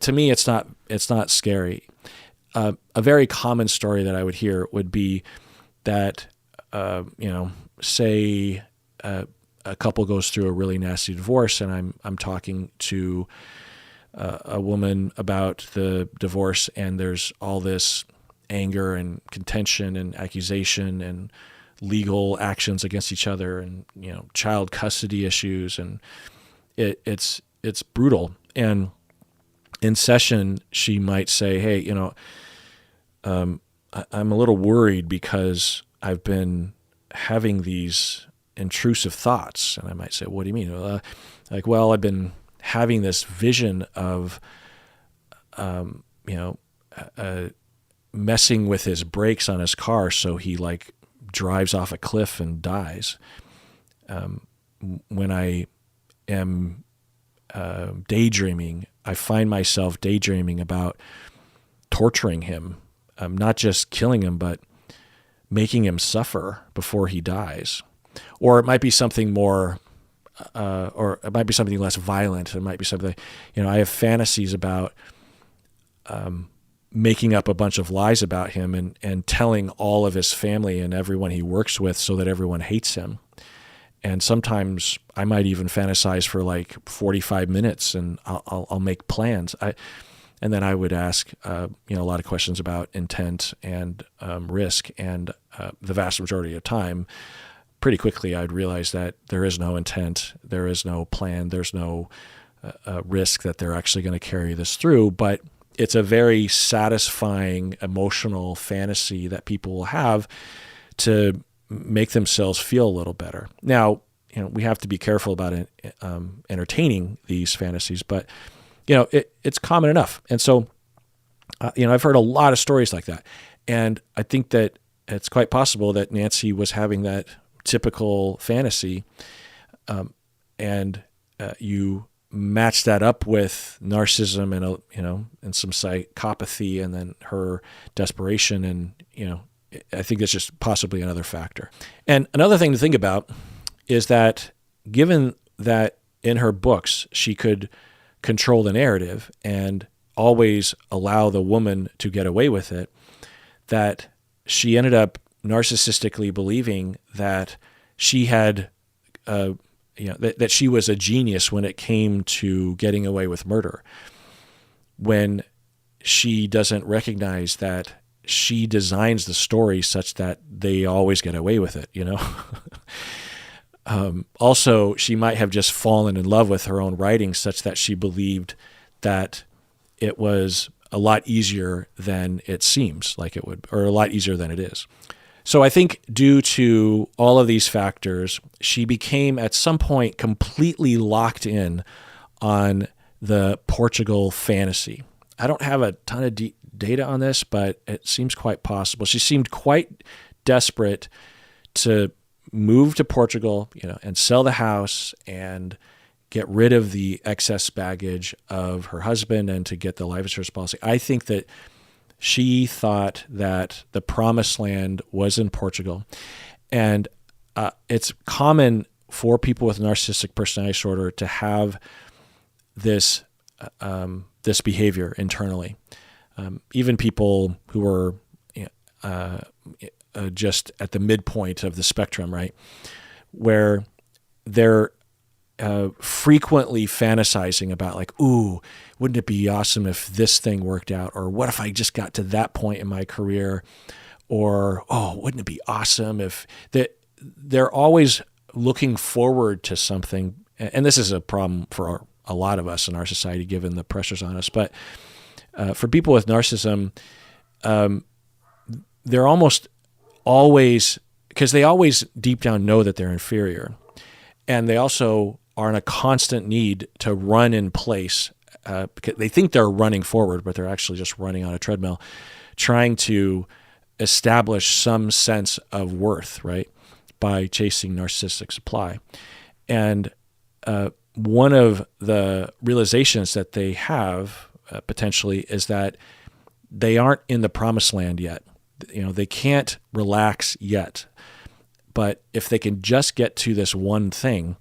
to me, it's not scary. A very common story that I would hear would be that, say a couple goes through a really nasty divorce, and I'm talking to a woman about the divorce, and there's all this anger and contention and accusation and legal actions against each other, and child custody issues, and it's brutal. And in session, she might say, "Hey, I'm a little worried because I've been having these intrusive thoughts." And I might say, "What do you mean?" Well, I've been having this vision of, messing with his brakes on his car so he drives off a cliff and dies. When I am daydreaming, I find myself daydreaming about torturing him, not just killing him, but making him suffer before he dies. Or it might be something more, or it might be something less violent. It might be something, I have fantasies about making up a bunch of lies about him and telling all of his family and everyone he works with so that everyone hates him. And sometimes I might even fantasize for 45 minutes, and I'll make plans. And then I would ask, a lot of questions about intent and risk. And the vast majority of time, pretty quickly, I'd realize that there is no intent, there is no plan, there's no risk that they're actually going to carry this through. But it's a very satisfying emotional fantasy that people will have to make themselves feel a little better. Now, we have to be careful about entertaining these fantasies, but it's common enough. And so, I've heard a lot of stories like that. And I think that it's quite possible that Nancy was having that typical fantasy. And you match that up with narcissism and some psychopathy, and then her desperation. And, I think that's just possibly another factor. And another thing to think about is that, given that in her books, she could control the narrative and always allow the woman to get away with it, that she ended up narcissistically believing that she had, that she was a genius when it came to getting away with murder, when she doesn't recognize that she designs the story such that they always get away with it, Also, she might have just fallen in love with her own writing such that she believed that it was a lot easier than it seems like it would, or a lot easier than it is. So I think due to all of these factors, she became at some point completely locked in on the Portugal fantasy. I don't have a ton of data on this, but it seems quite possible. She seemed quite desperate to move to Portugal, and sell the house and get rid of the excess baggage of her husband and to get the life insurance policy. I think that she thought that the promised land was in Portugal. And it's common for people with narcissistic personality disorder to have this behavior internally. Even people who are just at the midpoint of the spectrum, right, where they're frequently fantasizing about like, ooh, wouldn't it be awesome if this thing worked out? Or what if I just got to that point in my career? Or, oh, wouldn't it be awesome if they're always looking forward to something. And this is a problem for a lot of us in our society, given the pressures on us. But for people with narcissism, they're almost always, because they always deep down know that they're inferior. And they also are in a constant need to run in place because they think they're running forward, but they're actually just running on a treadmill, trying to establish some sense of worth, right, by chasing narcissistic supply. And one of the realizations that they have potentially is that they aren't in the promised land yet. They can't relax yet. But if they can just get to this one thing,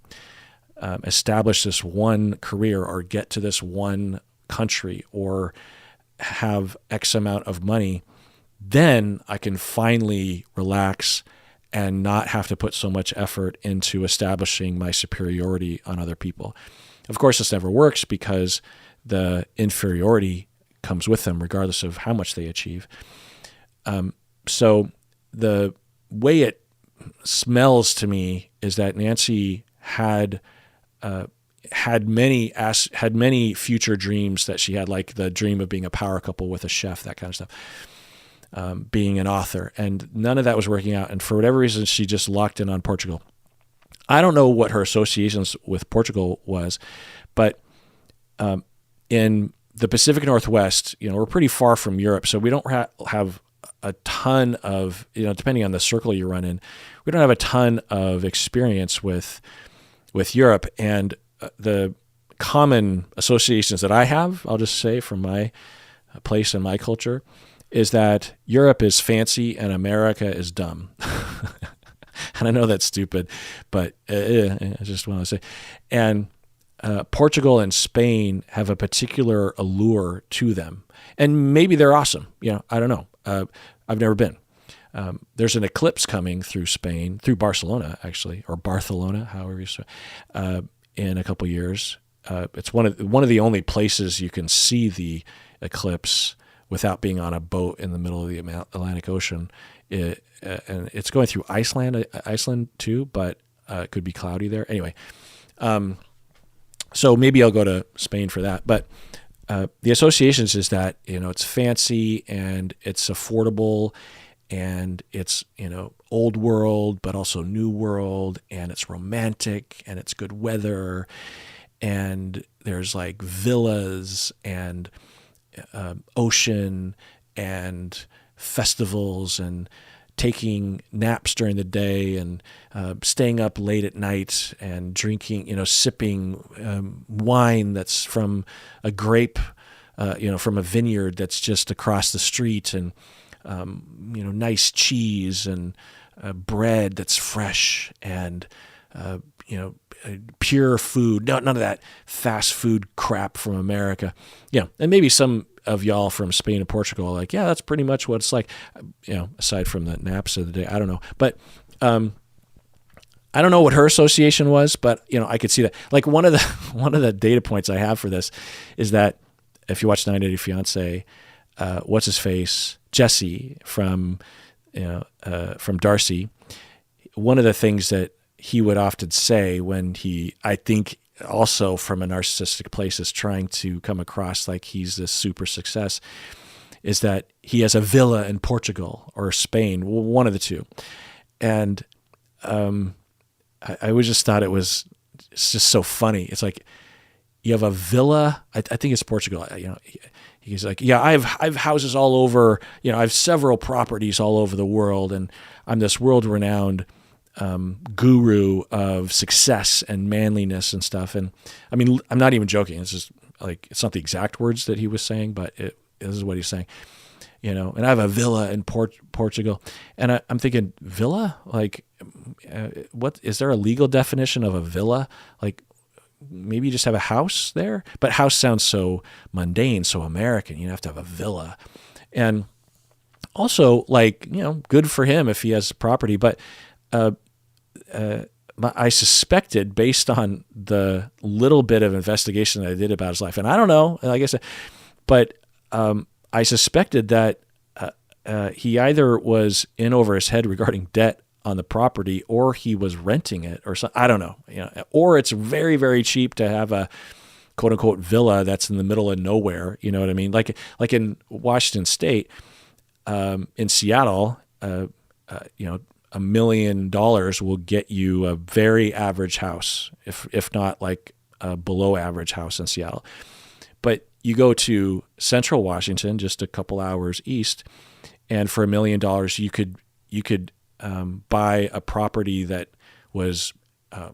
establish this one career, or get to this one country, or have X amount of money, then I can finally relax and not have to put so much effort into establishing my superiority on other people. Of course, this never works because the inferiority comes with them regardless of how much they achieve. So the way it smells to me is that Nancy had many future dreams that she had, like the dream of being a power couple with a chef, that kind of stuff, being an author, and none of that was working out. And for whatever reason, she just locked in on Portugal. I don't know what her associations with Portugal was, but in the Pacific Northwest, we're pretty far from Europe, so we don't have a ton of, depending on the circle you run in, we don't have a ton of experience with Europe. And the common associations that I have, I'll just say from my place and my culture, is that Europe is fancy and America is dumb. And I know that's stupid, but I just want to say. And Portugal and Spain have a particular allure to them. And maybe they're awesome. I don't know. I've never been. There's an eclipse coming through Spain, through Barcelona, actually, or Barcelona, however you say, in a couple years. It's one of the only places you can see the eclipse without being on a boat in the middle of the Atlantic Ocean. And it's going through Iceland too, but it could be cloudy there. Anyway, so maybe I'll go to Spain for that. But the associations is that, it's fancy and it's affordable and it's, old world, but also new world, and it's romantic and it's good weather, and there's like villas and ocean and festivals and taking naps during the day and staying up late at night and drinking, sipping wine that's from a grape, from a vineyard that's just across the street, and nice cheese and bread that's fresh and pure food. None of that fast food crap from America. And maybe some of y'all from Spain and Portugal are like, yeah, that's pretty much what it's like, aside from the naps of the day. I don't know. But I don't know what her association was, but I could see that. Like one of the data points I have for this is that if you watch 90 Day Fiancé, what's his face, Jesse from Darcy, one of the things that he would often say when he, I think also from a narcissistic place, is trying to come across like he's this super success, is that he has a villa in Portugal or Spain, one of the two. And I always just thought it's just so funny. It's like, you have a villa, I think it's Portugal, he's like, yeah, I have houses all over, I have several properties all over the world, and I'm this world-renowned guru of success and manliness and stuff. And I mean, I'm not even joking. It's just like, it's not the exact words that he was saying, but this is what he's saying. and I have a villa in Portugal. And I'm thinking, villa? Like, what is there a legal definition of a villa? Like, maybe you just have a house there, but house sounds so mundane, so American. You have to have a villa. And also, like, good for him if he has property, but I suspected, based on the little bit of investigation that I did about his life, and I don't know, like I said, but I suspected that he either was in over his head regarding debt on the property, or he was renting it, or something. I don't know, or it's very, very cheap to have a quote unquote villa that's in the middle of nowhere. You know what I mean? Like in Washington State, in Seattle, $1 million will get you a very average house, if not like a below average house in Seattle. But you go to Central Washington, just a couple hours east, and for $1 million, you could buy a property that was, I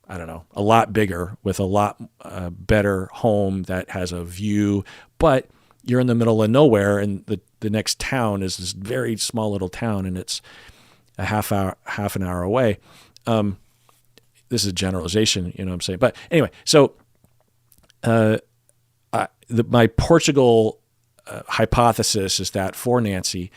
don't know, a lot bigger, with a lot better home that has a view, but you're in the middle of nowhere, and the next town is this very small little town, and it's a half an hour away. This is a generalization, you know what I'm saying? But anyway, so my Portugal hypothesis is that for Nancy,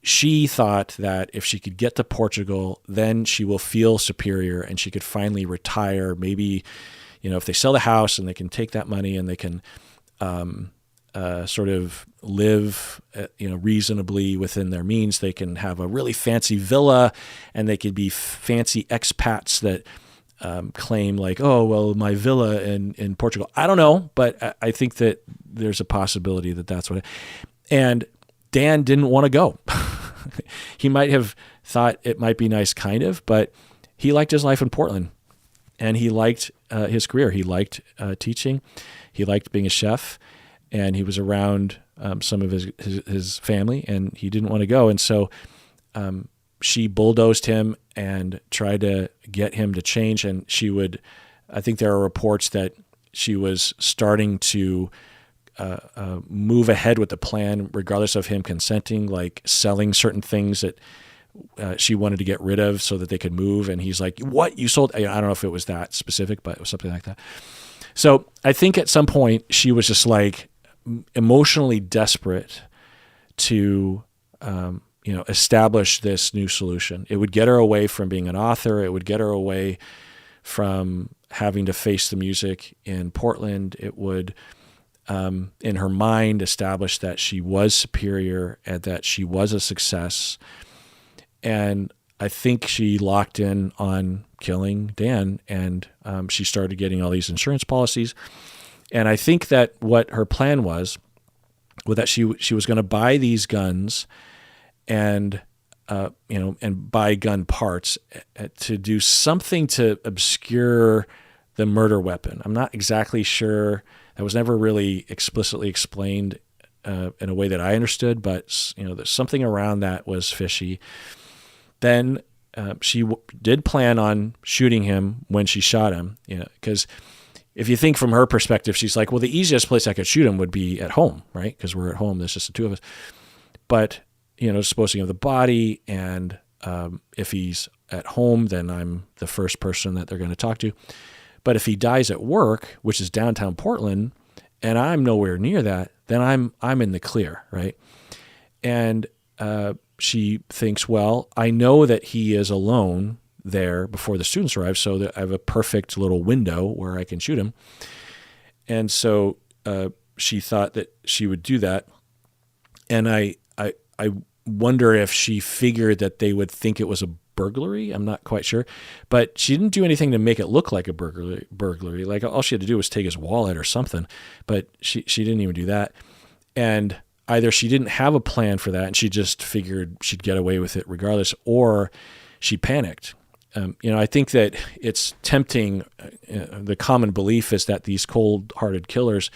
she thought that if she could get to Portugal, then she will feel superior and she could finally retire. Maybe, if they sell the house and they can take that money and they can sort of live, reasonably within their means, they can have a really fancy villa, and they could be fancy expats that claim like, oh, well, my villa in Portugal. I don't know, but I think that there's a possibility that that's what and Dan didn't want to go. He might have thought it might be nice, kind of, but he liked his life in Portland, and he liked his career. He liked teaching. He liked being a chef, and he was around some of his family, and he didn't want to go. And so she bulldozed him and tried to get him to change. And I think there are reports that she was starting to move ahead with the plan, regardless of him consenting, like selling certain things that she wanted to get rid of so that they could move. And he's like, what? You sold? I don't know if it was that specific, but it was something like that. So I think at some point she was just like emotionally desperate to, establish this new solution. It would get her away from being an author. It would get her away from having to face the music in Portland. It would, in her mind, establish that she was superior and that she was a success. And I think she locked in on killing Dan, and she started getting all these insurance policies. And I think that what her plan was that she was going to buy these guns and buy gun parts to do something to obscure the murder weapon. I'm not exactly sure. That was never really explicitly explained in a way that I understood, but there's something around that was fishy. Then she did plan on shooting him when she shot him, because if you think from her perspective, she's like, well, the easiest place I could shoot him would be at home, right? Because we're at home. There's just the two of us. But, disposing of the body, and if he's at home, then I'm the first person that they're going to talk to. But if he dies at work, which is downtown Portland, and I'm nowhere near that, then I'm in the clear, right? And she thinks, well, I know that he is alone there before the students arrive, so that I have a perfect little window where I can shoot him. And so she thought that she would do that. And I wonder if she figured that they would think it was a burglary. I'm not quite sure. But she didn't do anything to make it look like a burglary. Like, all she had to do was take his wallet or something. But she didn't even do that. And either she didn't have a plan for that and she just figured she'd get away with it regardless, or she panicked. I think that it's tempting. The common belief is that these cold-hearted killers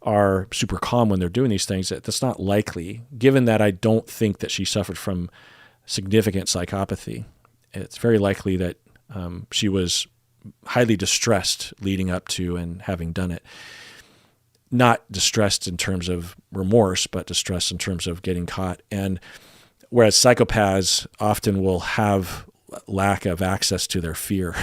are super calm when they're doing these things. That's not likely, given that I don't think that she suffered from significant psychopathy. It's very likely that she was highly distressed leading up to and having done it. not distressed in terms of remorse, but distressed in terms of getting caught. And whereas psychopaths often will have lack of access to their fear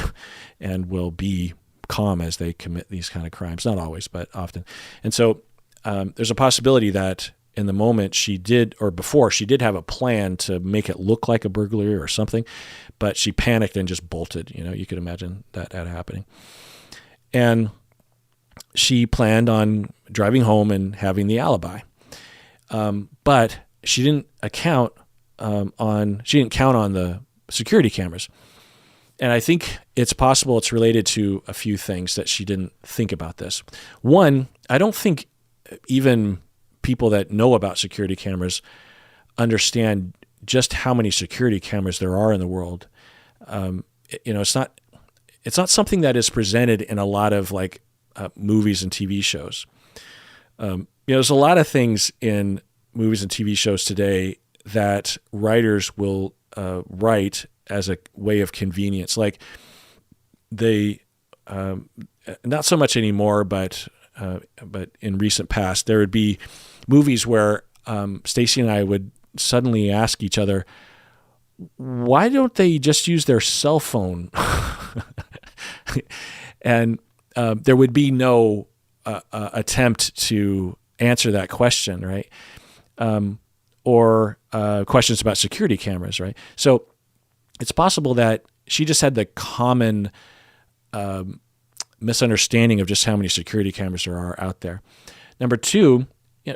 and will be calm as they commit these kind of crimes. Not always, but often. And so there's a possibility that in the moment she did have a plan to make it look like a burglary or something, but she panicked and just bolted. You could imagine that happening. And she planned on driving home and having the alibi. But she didn't count on the security cameras. And I think it's possible it's related to a few things that she didn't think about this. One, I don't think even people that know about security cameras understand just how many security cameras there are in the world. It's not something that is presented in a lot of movies and TV shows. There's a lot of things in movies and TV shows today that writers will write as a way of convenience. Like they, not so much anymore, but in recent past, there would be movies where Stacy and I would suddenly ask each other, why don't they just use their cell phone? And there would be no attempt to answer that question, right? Or questions about security cameras, right? So it's possible that she just had the common misunderstanding of just how many security cameras there are out there. Number two,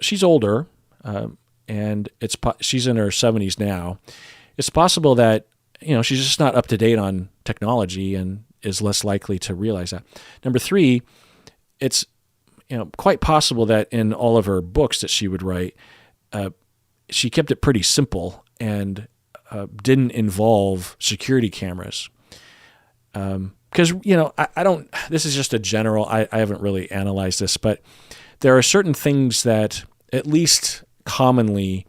she's older, and she's in her 70s now. It's possible that she's just not up to date on technology and is less likely to realize that. Number three, it's quite possible that in all of her books that she would write, she kept it pretty simple and didn't involve security cameras. Because I don't. This is just a general. I haven't really analyzed this, but there are certain things that, at least commonly,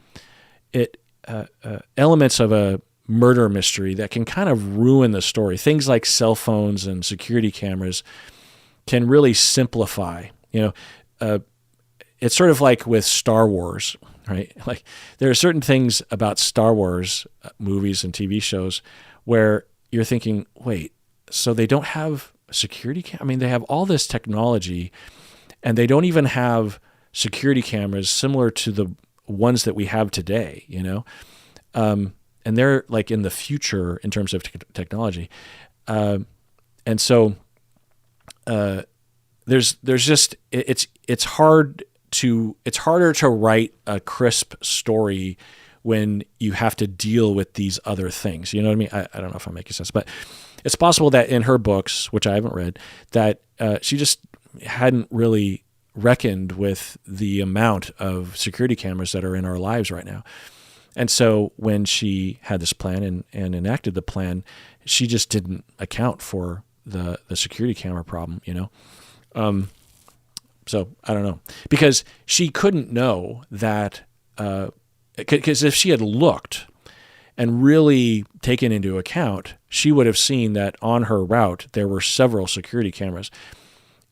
elements of a murder mystery that can kind of ruin the story. Things like cell phones and security cameras can really simplify. It's sort of like with Star Wars, right? Like there are certain things about Star Wars movies and TV shows where you're thinking, wait, so they don't have security they have all this technology and they don't even have security cameras similar to the ones that we have today, and they're like in the future in terms of technology. And so there's just, it's harder to write a crisp story when you have to deal with these other things. You know what I mean? I don't know if I'm making sense, but it's possible that in her books, which I haven't read, that she just hadn't really reckoned with the amount of security cameras that are in our lives right now. And so when she had this plan and enacted the plan, she just didn't account for the security camera problem, So I don't know, because she couldn't know that, because if she had looked and really taken into account, she would have seen that on her route there were several security cameras,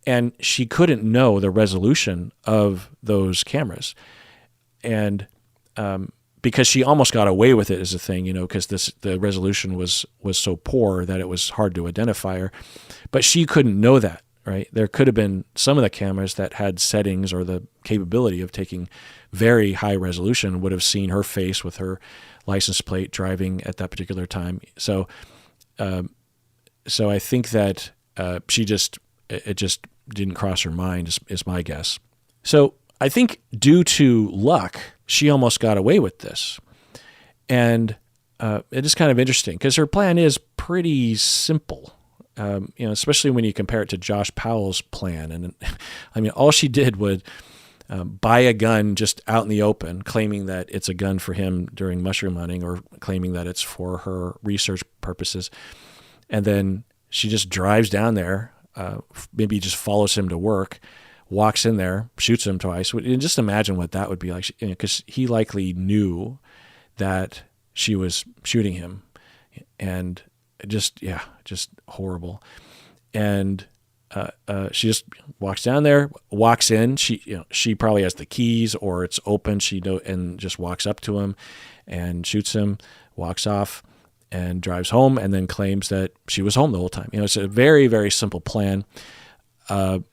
and she couldn't know the resolution of those cameras. And because she almost got away with it as a thing, because the resolution was so poor that it was hard to identify her. But she couldn't know that, right? There could have been some of the cameras that had settings or the capability of taking very high resolution, would have seen her face with her license plate driving at that particular time. So I think that it just didn't cross her mind, is my guess. So I think due to luck, she almost got away with this. And it is kind of interesting because her plan is pretty simple, especially when you compare it to Josh Powell's plan. And all she did was buy a gun just out in the open, claiming that it's a gun for him during mushroom hunting or claiming that it's for her research purposes. And then she just drives down there, maybe just follows him to work, walks in there, shoots him twice. And just imagine what that would be like, because he likely knew that she was shooting him, and just horrible. And she just walks down there, walks in. She probably has the keys, or it's open. And just walks up to him and shoots him, walks off, and drives home, and then claims that she was home the whole time. It's a very, very simple plan, and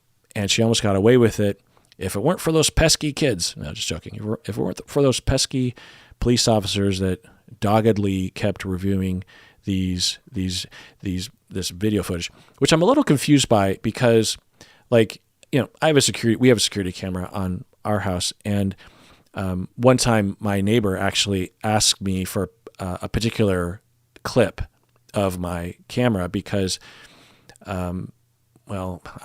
she almost got away with it if it weren't for those pesky kids. No, just joking. If it weren't for those pesky police officers that doggedly kept reviewing this video footage, which I'm a little confused by, because we have a security camera on our house, and one time my neighbor actually asked me for a particular clip of my camera because, how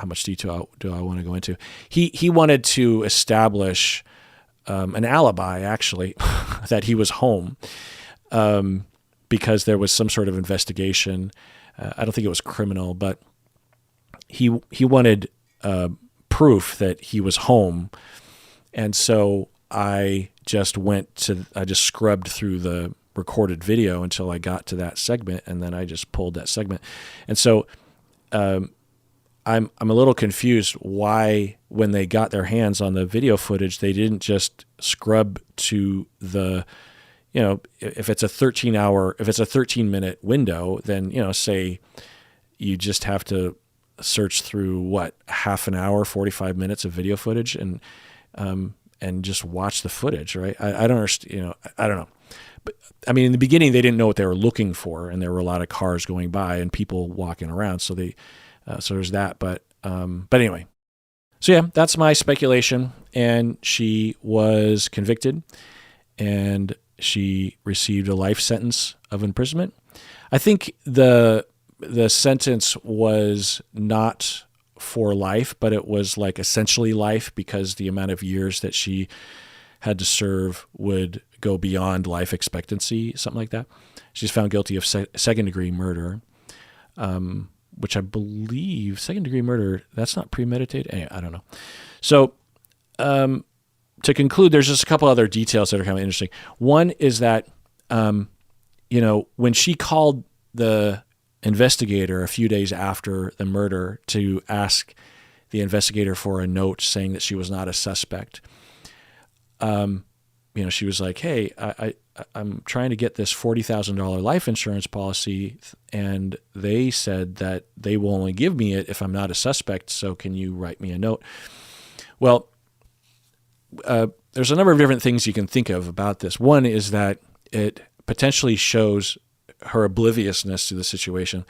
much detail do I want to go into? He wanted to establish an alibi, actually, that he was home, because there was some sort of investigation. I don't think it was criminal, but he wanted proof that he was home. And so I just scrubbed through the recorded video until I got to that segment, and then I just pulled that segment. And so I'm a little confused why, when they got their hands on the video footage, they didn't just scrub to the, if it's a 13-minute window, then, say you just have to search through half an hour, 45 minutes of video footage and just watch the footage, right? I don't understand, I don't know. But I mean, in the beginning, they didn't know what they were looking for, and there were a lot of cars going by and people walking around. So so there's that. But anyway, so yeah, that's my speculation. And she was convicted, and she received a life sentence of imprisonment. I think the sentence was not for life, but it was essentially life, because the amount of years that she had to serve would go beyond life expectancy, something like that. She's found guilty of second-degree murder, which I believe second-degree murder, that's not premeditated. Anyway, I don't know. So to conclude, there's just a couple other details that are kind of interesting. One is that, when she called the investigator a few days after the murder to ask the investigator for a note saying that she was not a suspect, she was like, hey, I'm trying to get this $40,000 life insurance policy, and they said that they will only give me it if I'm not a suspect, so can you write me a note? Well, there's a number of different things you can think of about this. One is that it potentially shows her obliviousness to the situation,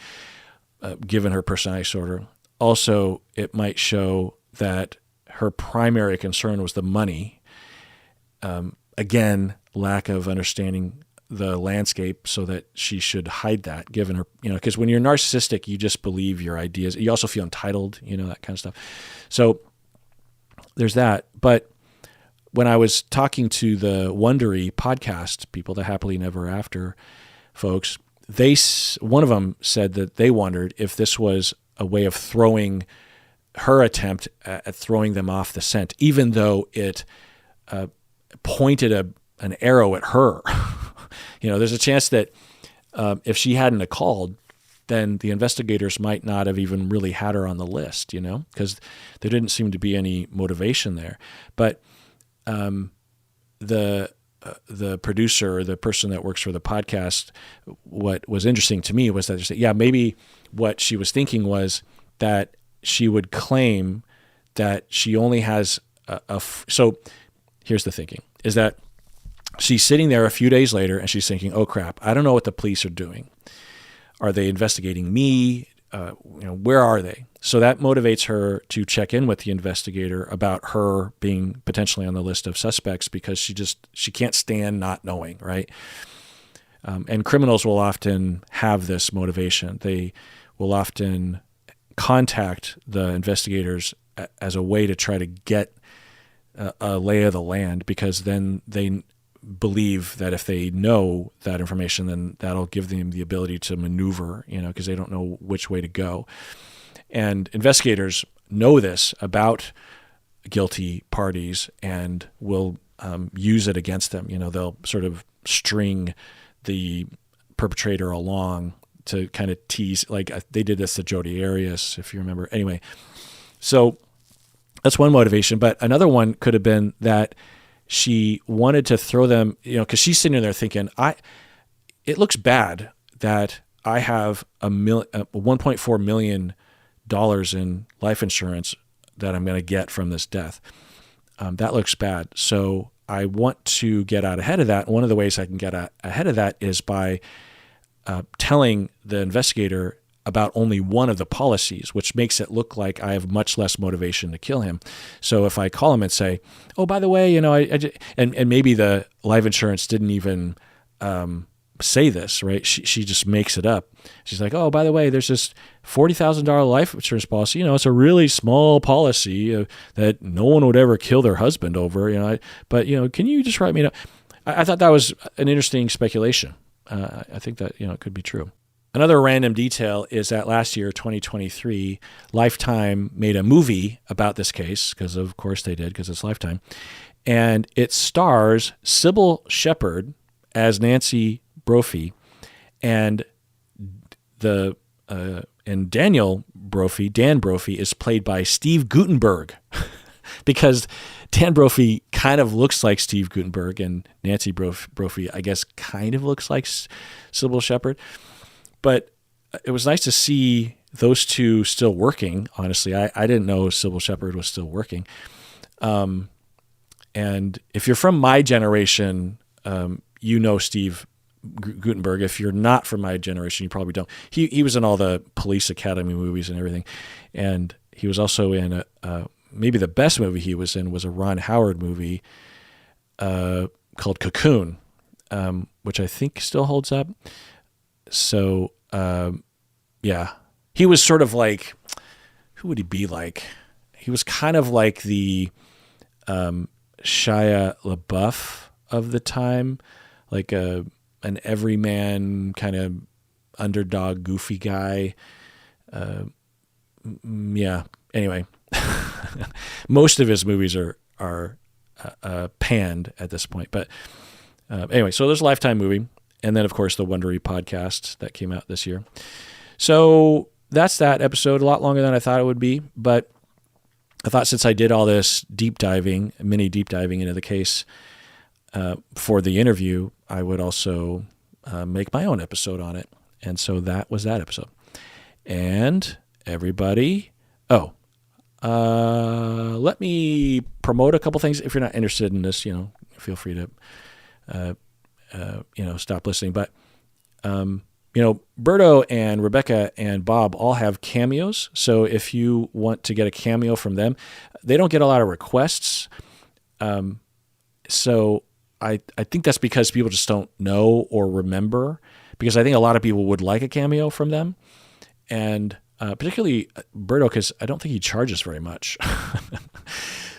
given her personality disorder. Also, it might show that her primary concern was the money. Again, lack of understanding the landscape, so that she should hide that, given her, because when you're narcissistic, you just believe your ideas. You also feel entitled, that kind of stuff. So there's that. But when I was talking to the Wondery podcast people, the Happily Never After folks, one of them said that they wondered if this was a way of throwing her attempt at throwing them off the scent, even though it pointed an arrow at her. There's a chance that if she hadn't have called, then the investigators might not have even really had her on the list, because there didn't seem to be any motivation there. But the producer, the person that works for the podcast, what was interesting to me was that they said, maybe what she was thinking was that she would claim that she only has so here's the thinking, is that she's sitting there a few days later and she's thinking, oh crap, I don't know what the police are doing. Are they investigating me? Where are they? So that motivates her to check in with the investigator about her being potentially on the list of suspects, because she can't stand not knowing, right? And criminals will often have this motivation. They will often contact the investigators as a way to try to get a lay of the land, because then they believe that if they know that information, then that'll give them the ability to maneuver, because they don't know which way to go. And investigators know this about guilty parties and will use it against them. They'll sort of string the perpetrator along to kind of tease. Like they did this to Jodi Arias, if you remember. Anyway, so that's one motivation. But another one could have been that she wanted to throw them, because she's sitting there thinking, it looks bad that I have $1.4 million in life insurance that I'm going to get from this death. That looks bad. So I want to get out ahead of that. One of the ways I can get ahead of that is by telling the investigator about only one of the policies, which makes it look like I have much less motivation to kill him. So if I call him and say, "Oh, by the way, and maybe the life insurance didn't even say this, right? She just makes it up. She's like, "Oh, by the way, there's this $40,000 life insurance policy. It's a really small policy that no one would ever kill their husband over. But can you just write me up?" I thought that was an interesting speculation. I think that it could be true. Another random detail is that last year, 2023, Lifetime made a movie about this case, because of course they did, because it's Lifetime. And it stars Sybil Shepherd as Nancy Brophy, and Dan Brophy is played by Steve Guttenberg, because Dan Brophy kind of looks like Steve Guttenberg, and Nancy Brophy, I guess, kind of looks like Sybil Shepherd. But it was nice to see those two still working, honestly. I didn't know Sybil Shepherd was still working. And if you're from my generation, Steve Guttenberg. If you're not from my generation, you probably don't. He was in all the Police Academy movies and everything. And he was also in maybe the best movie he was in was a Ron Howard movie called Cocoon, which I think still holds up. So, he was sort of like, who would he be like? He was kind of like the Shia LaBeouf of the time, like an everyman kind of underdog, goofy guy. Anyway, most of his movies are panned at this point. But anyway, so there's a Lifetime movie. And then, of course, the Wondery podcast that came out this year. So that's that episode. A lot longer than I thought it would be. But I thought since I did all this mini deep diving into the case for the interview, I would also make my own episode on it. And so that was that episode. And everybody, let me promote a couple things. If you're not interested in this, feel free to stop listening. But, Berto and Rebecca and Bob all have cameos. So if you want to get a cameo from them, they don't get a lot of requests. So I think that's because people just don't know or remember, because I think a lot of people would like a cameo from them. And particularly Berto, because I don't think he charges very much.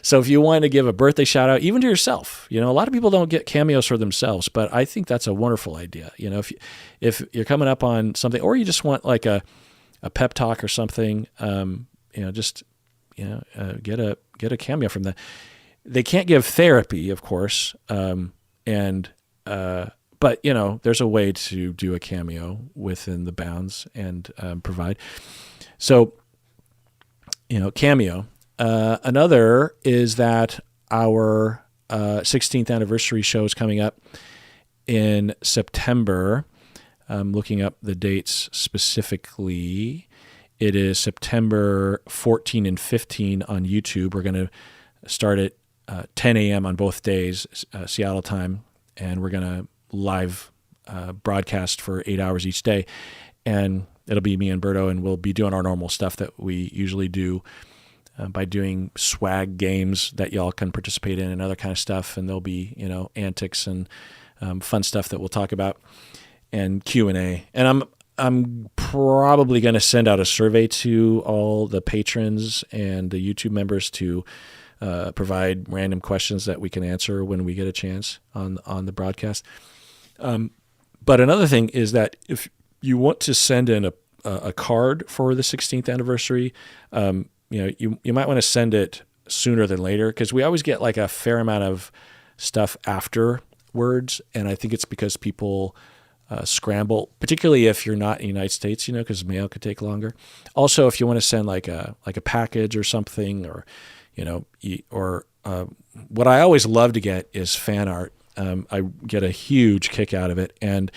So if you want to give a birthday shout out, even to yourself, a lot of people don't get cameos for themselves, but I think that's a wonderful idea. If you're coming up on something, or you just want like a pep talk or something, get a cameo from them. They can't give therapy, of course, but there's a way to do a cameo within the bounds and provide. So, cameo. Another is that our 16th anniversary show is coming up in September. I'm looking up the dates specifically. It is September 14 and 15 on YouTube. We're going to start at 10 a.m. on both days, Seattle time, and we're going to live broadcast for 8 hours each day. And it'll be me and Berto, and we'll be doing our normal stuff that we usually do by doing swag games that y'all can participate in and other kind of stuff. And there'll be, antics and fun stuff that we'll talk about, and Q&A. And I'm probably going to send out a survey to all the patrons and the YouTube members to provide random questions that we can answer when we get a chance on the broadcast. But another thing is that if you want to send in a card for the 16th anniversary, you might want to send it sooner than later, because we always get like a fair amount of stuff afterwards, and I think it's because people scramble, particularly if you're not in the United States, because mail could take longer. Also, if you want to send like a package or something, or what I always love to get is fan art. I get a huge kick out of it, and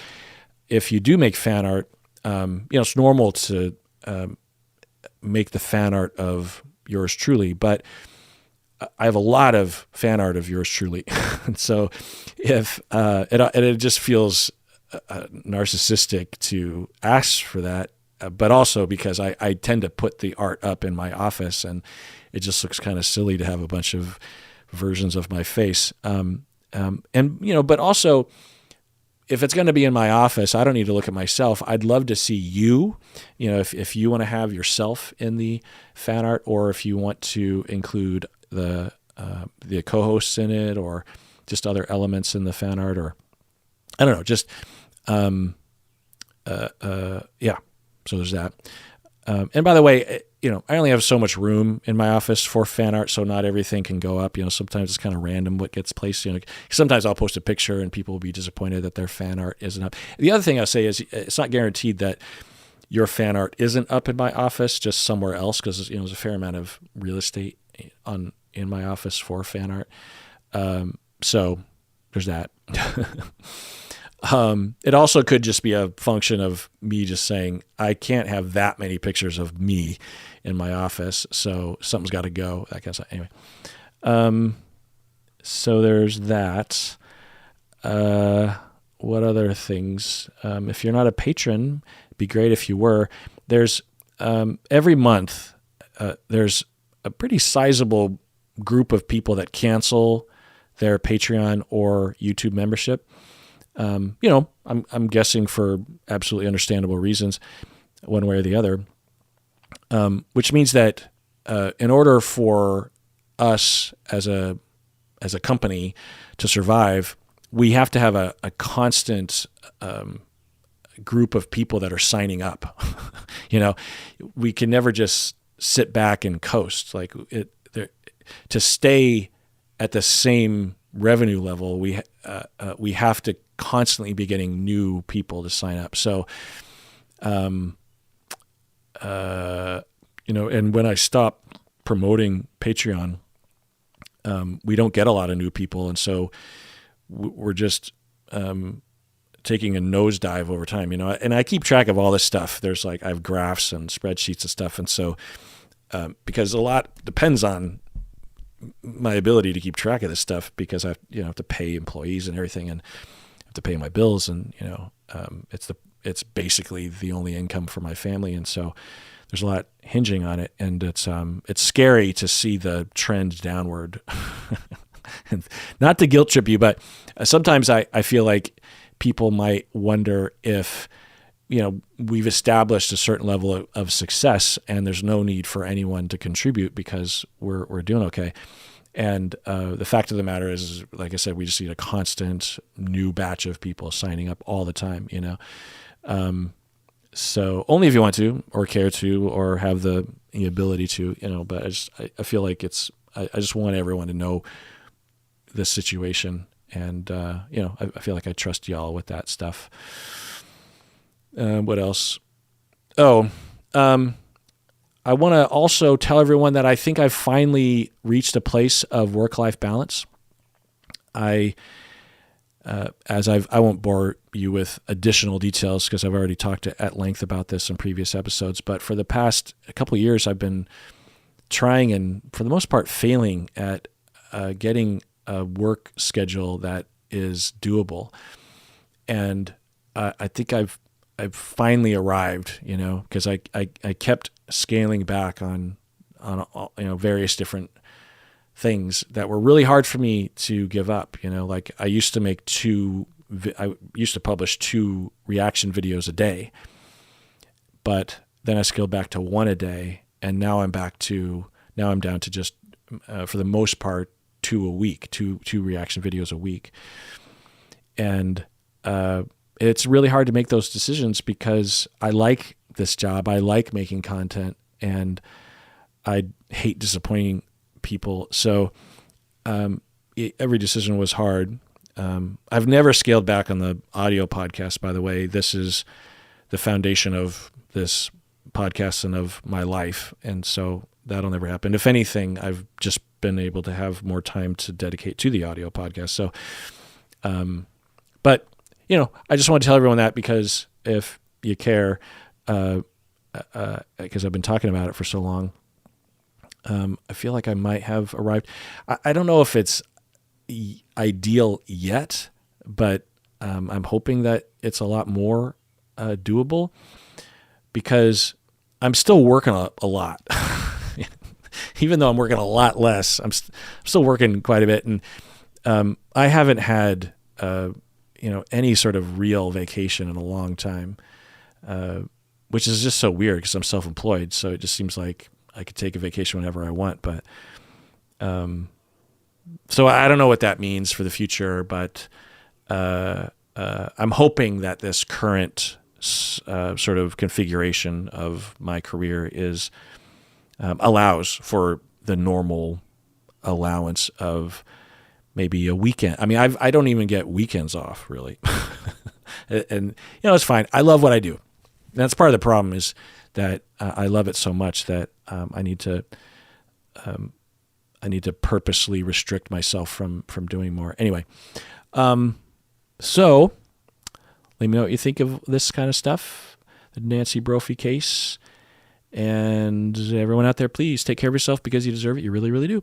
if you do make fan art, it's normal to make the fan art of yours truly, but I have a lot of fan art of yours truly, and so if it just feels narcissistic to ask for that, but also because I tend to put the art up in my office, and it just looks kind of silly to have a bunch of versions of my face. But also, if it's going to be in my office, I don't need to look at myself. I'd love to see you, if you want to have yourself in the fan art, or if you want to include the co-hosts in it, or just other elements in the fan art, or I don't know, just yeah. So there's that. And by the way, I only have so much room in my office for fan art, so not everything can go up. Sometimes it's kind of random what gets placed. Sometimes I'll post a picture and people will be disappointed that their fan art isn't up. The other thing I'll say is it's not guaranteed that your fan art isn't up in my office, just somewhere else, because there's a fair amount of real estate in my office for fan art. So there's that. It also could just be a function of me just saying, I can't have that many pictures of me in my office, so something's got to go. That kind of stuff. Anyway, so there's that. What other things? If you're not a patron, it'd be great if you were. There's every month there's a pretty sizable group of people that cancel their Patreon or YouTube membership. I'm guessing for absolutely understandable reasons, one way or the other, which means that in order for us as a company to survive, we have to have a constant group of people that are signing up. We can never just sit back and coast. To stay at the same revenue level, we have to constantly be getting new people to sign up. So, and when I stop promoting Patreon, we don't get a lot of new people. And so we're just taking a nosedive over time, and I keep track of all this stuff. There's I have graphs and spreadsheets and stuff. And so, because a lot depends on my ability to keep track of this stuff, because I have to pay employees and everything, and have to pay my bills, and it's basically the only income for my family, and so there's a lot hinging on it, and it's scary to see the trend downward. And not to guilt trip you, but sometimes I feel like people might wonder if we've established a certain level of success, and there's no need for anyone to contribute because we're doing okay. And the fact of the matter is, like I said, we just need a constant new batch of people signing up all the time. So only if you want to, or care to, or have the ability to. But I feel like I just want everyone to know this situation, and I feel like I trust y'all with that stuff. What else? I want to also tell everyone that I think I've finally reached a place of work-life balance. I won't bore you with additional details because I've already talked at length about this in previous episodes, but for the past couple of years, I've been trying and for the most part failing at getting a work schedule that is doable. And I think I've finally arrived, because I kept scaling back on various different things that were really hard for me to give up. I used to publish 2 reaction videos a day, but then I scaled back to 1 a day, and now I'm down to just for the most part 2 a week, two reaction videos a week, and it's really hard to make those decisions because I like this job. I like making content, and I hate disappointing people. So every decision was hard. I've never scaled back on the audio podcast, by the way. This is the foundation of this podcast and of my life. And so that'll never happen. If anything, I've just been able to have more time to dedicate to the audio podcast. So, but I just want to tell everyone that, because if you care, because I've been talking about it for so long, I feel like I might have arrived. I don't know if it's ideal yet, but I'm hoping that it's a lot more doable, because I'm still working a lot. Even though I'm working a lot less, I'm still working quite a bit. And I haven't had any sort of real vacation in a long time, which is just so weird because I'm self-employed. So it just seems like I could take a vacation whenever I want. But so I don't know what that means for the future, but I'm hoping that this current sort of configuration of my career allows for the normal allowance of maybe a weekend. I mean, I don't even get weekends off, really. And it's fine. I love what I do. And that's part of the problem, is that I love it so much that I need to purposely restrict myself from doing more. Anyway, so let me know what you think of this kind of stuff, the Nancy Brophy case. And everyone out there, please take care of yourself, because you deserve it. You really, really do.